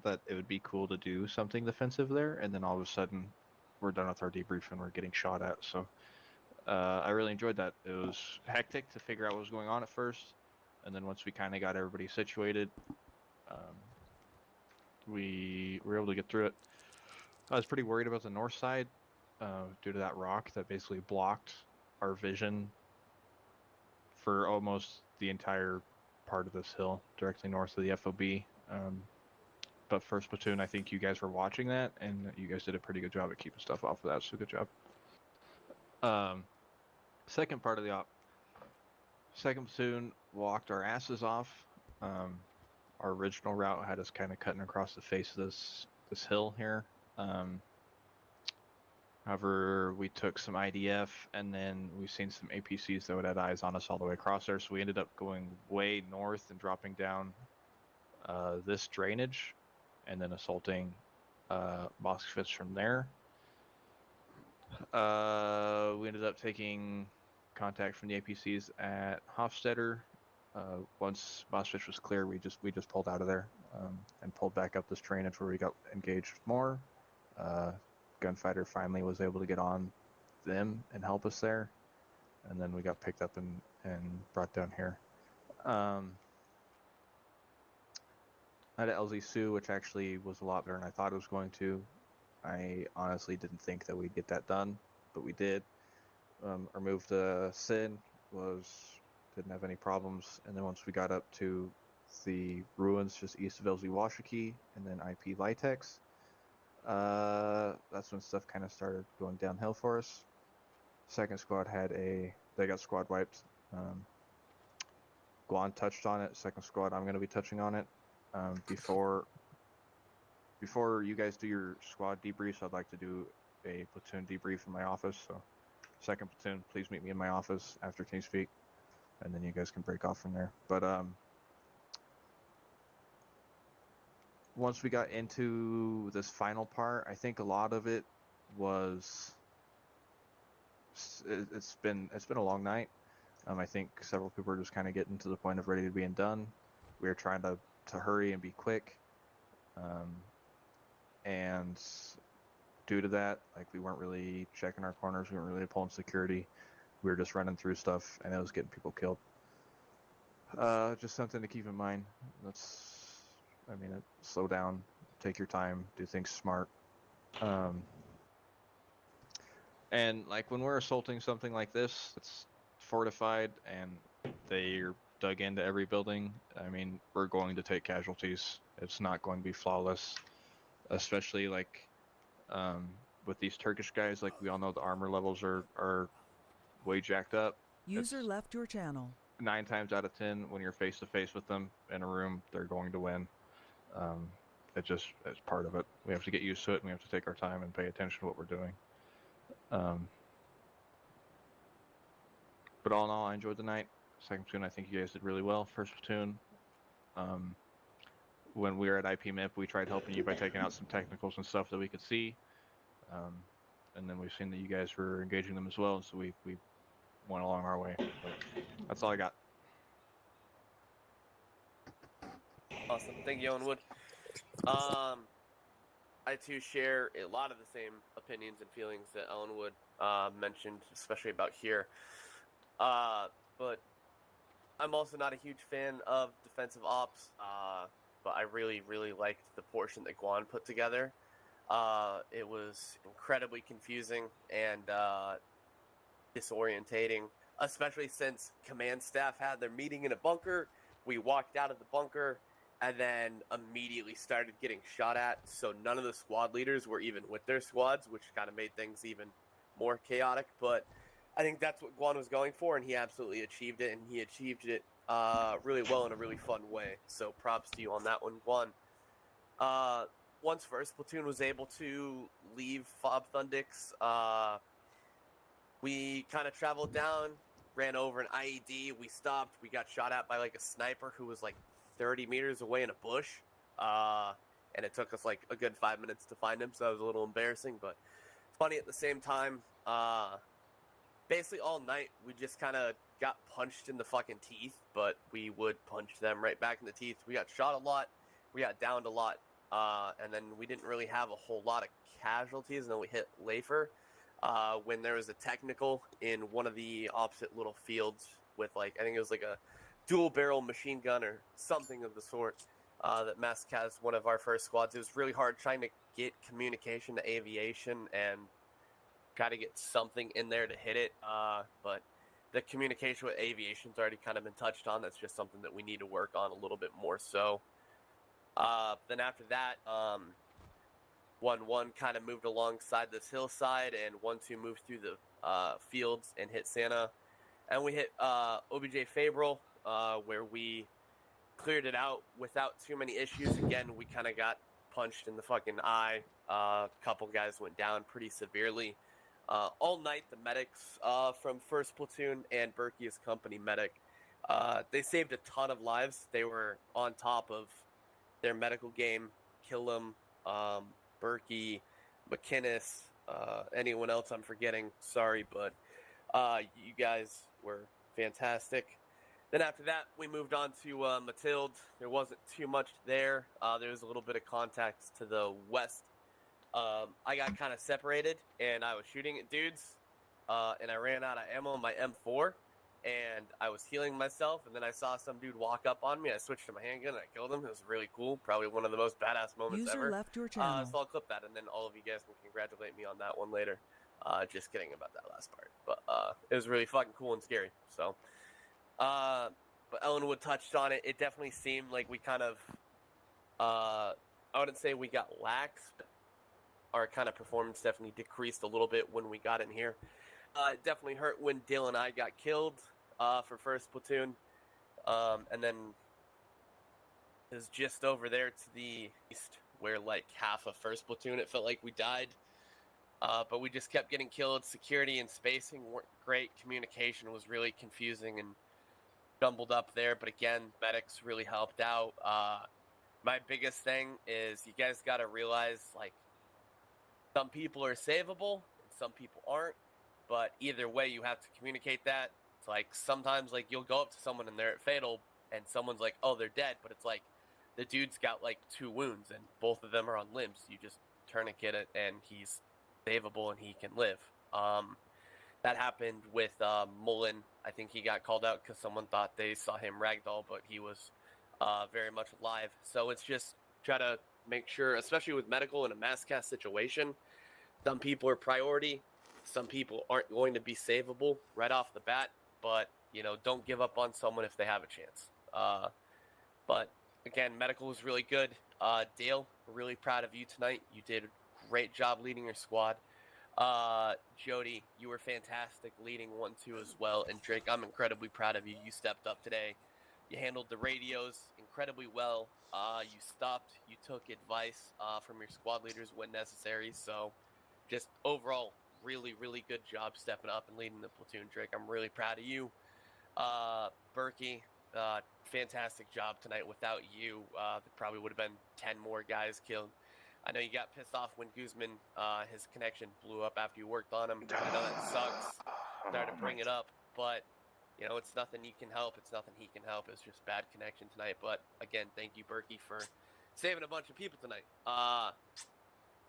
that it would be cool to do something defensive there, and then all of a sudden, we're done with our debrief and we're getting shot at, so I really enjoyed that. It was hectic to figure out what was going on at first, and then once we kind of got everybody situated, we were able to get through it. I was pretty worried about the north side due to that rock that basically blocked our vision for almost the entire part of this hill directly north of the FOB. But first platoon, I think you guys were watching that, and you guys did a pretty good job at keeping stuff off of that, so good job. Second part of the op. Second platoon walked our asses off. Our original route had us kind of cutting across the face of this hill here. However, we took some IDF, and then we've seen some APCs that would have eyes on us all the way across there, so we ended up going way north and dropping down this drainage, and then assaulting Moskvich from there. We ended up taking contact from the APCs at Hofstetter. Once Moskvich was clear, we just pulled out of there and pulled back up this drainage where we got engaged more. Gunfighter finally was able to get on them and help us there, and then we got picked up and brought down here. I had a LZ Sioux, which actually was a lot better than I thought it was going to. I honestly didn't think that we'd get that done, but we did. Our move to Sin didn't have any problems, and then once we got up to the ruins just east of LZ Washakie and then IP Litex, that's when stuff kind of started going downhill for us. Second squad they got squad wiped. Guan touched on it. Second squad, I'm going to be touching on it. Before you guys do your squad debriefs, I'd like to do a platoon debrief in my office. So, second platoon, please meet me in my office after TeamSpeak. and then you guys can break off from there. But once we got into this final part, I think a lot of it was it's been a long night. I think several people are just kind of getting to the point of ready to being done. We were trying to hurry and be quick, and due to that, like, we weren't really checking our corners, we weren't really pulling security. We were just running through stuff, and it was getting people killed. Just something to keep in mind. Slow down, take your time, do things smart. And like when we're assaulting something like this, it's fortified and they're dug into every building. I mean, we're going to take casualties. It's not going to be flawless, especially like with these Turkish guys. Like, we all know the armor levels are way jacked up. User left your channel. 9 times out of 10, when you're face to face with them in a room, they're going to win. It's part of it. We have to get used to it, and we have to take our time and pay attention to what we're doing. But all in all, I enjoyed the night. Second platoon, I think you guys did really well. First platoon, when we were at IPMIP, we tried helping you by taking out some technicals and stuff that we could see. And then we've seen that you guys were engaging them as well, so we went along our way. But that's all I got. Awesome. Thank you, Ellenwood. I too share a lot of the same opinions and feelings that Ellenwood mentioned, especially about here. But I'm also not a huge fan of defensive ops, but I really, really liked the portion that Guan put together. It was incredibly confusing and disorientating, especially since command staff had their meeting in a bunker. We walked out of the bunker and then immediately started getting shot at, so none of the squad leaders were even with their squads, which kind of made things even more chaotic. But I think that's what Guan was going for, and he absolutely achieved it, and he achieved it really well in a really fun way. So props to you on that one, Guan. Once first platoon was able to leave Fob Thundix, we kind of traveled down, ran over an IED, we stopped, we got shot at by like a sniper who was like 30 meters away in a bush, and it took us like a good 5 minutes to find him, so that was a little embarrassing, but funny at the same time. Basically all night we just kind of got punched in the fucking teeth, but we would punch them right back in the teeth. We got shot a lot, we got downed a lot, and then we didn't really have a whole lot of casualties, and then we hit Lafer when there was a technical in one of the opposite little fields with, like, I think it was like a dual barrel machine gun or something of the sort, that Mask has one of our first squads. It was really hard trying to get communication to aviation and try to get something in there to hit it, but the communication with aviation's already kind of been touched on. That's just something that we need to work on a little bit more so. Then after that, 1-1 kind of moved alongside this hillside, and 1-2 moved through the fields and hit Santa. And we hit OBJ Fabril, where we cleared it out without too many issues. Again, we kind of got punched in the fucking eye. A couple guys went down pretty severely. All night, the medics from 1st Platoon and Berkey's company medic, they saved a ton of lives. They were on top of their medical game. Killam, Berkey, McInnes, anyone else I'm forgetting, sorry, but you guys were fantastic. Then after that, we moved on to Mathilde. There wasn't too much there. There was a little bit of contact to the west. I got kind of separated, and I was shooting at dudes, and I ran out of ammo on my M4, and I was healing myself, and then I saw some dude walk up on me. I switched to my handgun, and I killed him. It was really cool, probably one of the most badass moments User ever. left your channel. So I'll clip that, and then all of you guys can congratulate me on that one later. Just kidding about that last part, but it was really fucking cool and scary. So, but Ellenwood touched on it. It definitely seemed like we kind of, I wouldn't say we got lax, but our kind of performance definitely decreased a little bit when we got in here. It definitely hurt when Dale and I got killed for 1st Platoon. And then it was just over there to the east where like half of 1st Platoon, it felt like we died. But we just kept getting killed. Security and spacing weren't great. Communication was really confusing and jumbled up there, but again, medics really helped out. My biggest thing is you guys got to realize, like, some people are savable and some people aren't, but either way, you have to communicate that. It's like sometimes, like, you'll go up to someone and they're at fatal, and someone's like, oh, they're dead, but it's like the dude's got like 2 wounds and both of them are on limbs. You just tourniquet it and he's savable and he can live. That happened with Mullen. I think he got called out because someone thought they saw him ragdoll, but he was very much alive. So it's just try to make sure, especially with medical in a mass cast situation, some people are priority. Some people aren't going to be savable right off the bat, but, you know, don't give up on someone if they have a chance. But again, medical was really good. Dale, really proud of you tonight. You did a great job leading your squad. Jody, you were fantastic leading 1-2 as well. And Drake, I'm incredibly proud of you. You stepped up today. You handled the radios incredibly well. You stopped. You took advice from your squad leaders when necessary. So just overall, really, really good job stepping up and leading the platoon, Drake. I'm really proud of you. Berkey, fantastic job tonight. Without you, there probably would have been 10 more guys killed. I know you got pissed off when Guzman, his connection blew up after you worked on him. I know that sucks. Sorry to bring it up, but, you know, it's nothing you can help. It's nothing he can help. It's just bad connection tonight. But, again, thank you, Berkey, for saving a bunch of people tonight.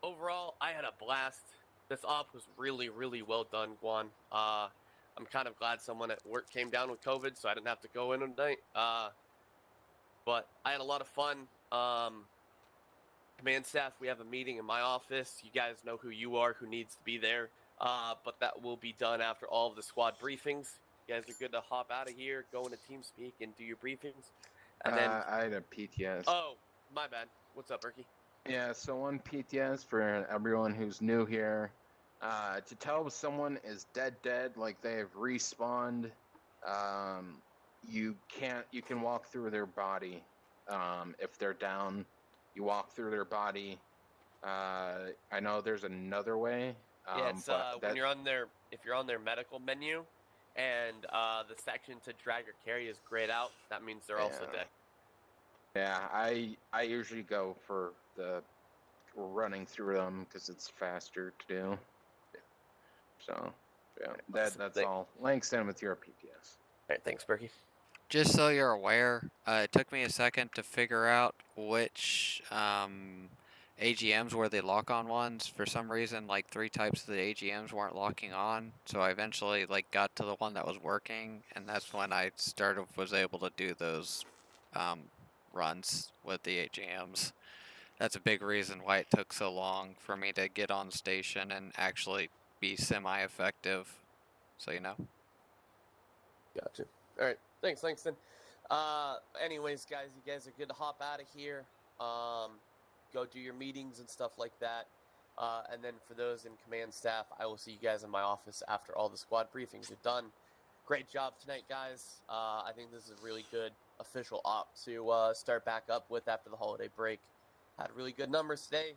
Overall, I had a blast. This op was really, really well done, Guan. I'm kind of glad someone at work came down with COVID, so I didn't have to go in tonight. But I had a lot of fun. Command staff, we have a meeting in my office. You guys know who you are, who needs to be there. But that will be done after all of the squad briefings. You guys are good to hop out of here, go into TeamSpeak, and do your briefings. And then, I had a PTS. oh, my bad. What's up, Berkey? Yeah, so one PTS for everyone who's new here. To tell someone is dead, like they have respawned, you can walk through their body. If they're down, you walk through their body. I know there's another way. Yeah, it's when you're on their, if you're on their medical menu, and the section to drag or carry is grayed out, that means they're also dead. Yeah, I usually go for the running through them because it's faster to do. So, yeah, that's all. Langston with your PTS. All right, thanks, Berkey. Just so you're aware, it took me a second to figure out which AGMs were the lock-on ones. For some reason, like 3 types of the AGMs weren't locking on, so I eventually got to the one that was working, and that's when I was able to do those runs with the AGMs. That's a big reason why it took so long for me to get on station and actually be semi-effective. So you know. Gotcha. All right. Thanks, Langston. Anyways, guys, you guys are good to hop out of here. Go do your meetings and stuff like that. And then for those in command staff, I will see you guys in my office after all the squad briefings are done. Great job tonight, guys. I think this is a really good official op to start back up with after the holiday break. Had really good numbers today.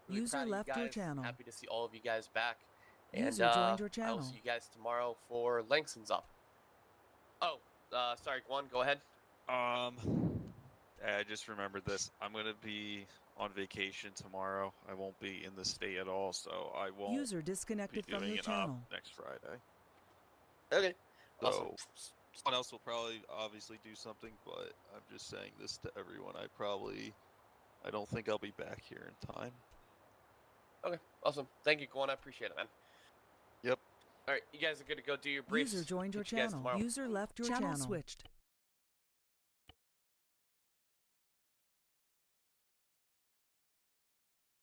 Really User proud of left you your guys. channel. Happy to see all of you guys back. User And joined your I channel. will see you guys tomorrow for Langston's op. Oh, sorry, Guan, go ahead. I just remembered this. I'm gonna be on vacation tomorrow. I won't be in the state at all, so I won't User disconnected be from doing your an op channel. next Friday. Okay. So Awesome. someone else will probably obviously do something, but I'm just saying this to everyone. I don't think I'll be back here in time. Okay, awesome. Thank you, Guan. I appreciate it, man. Yep. All right, you guys are good to go do your briefs. User joined your Catch you guys channel. tomorrow. User left your channel. Switched.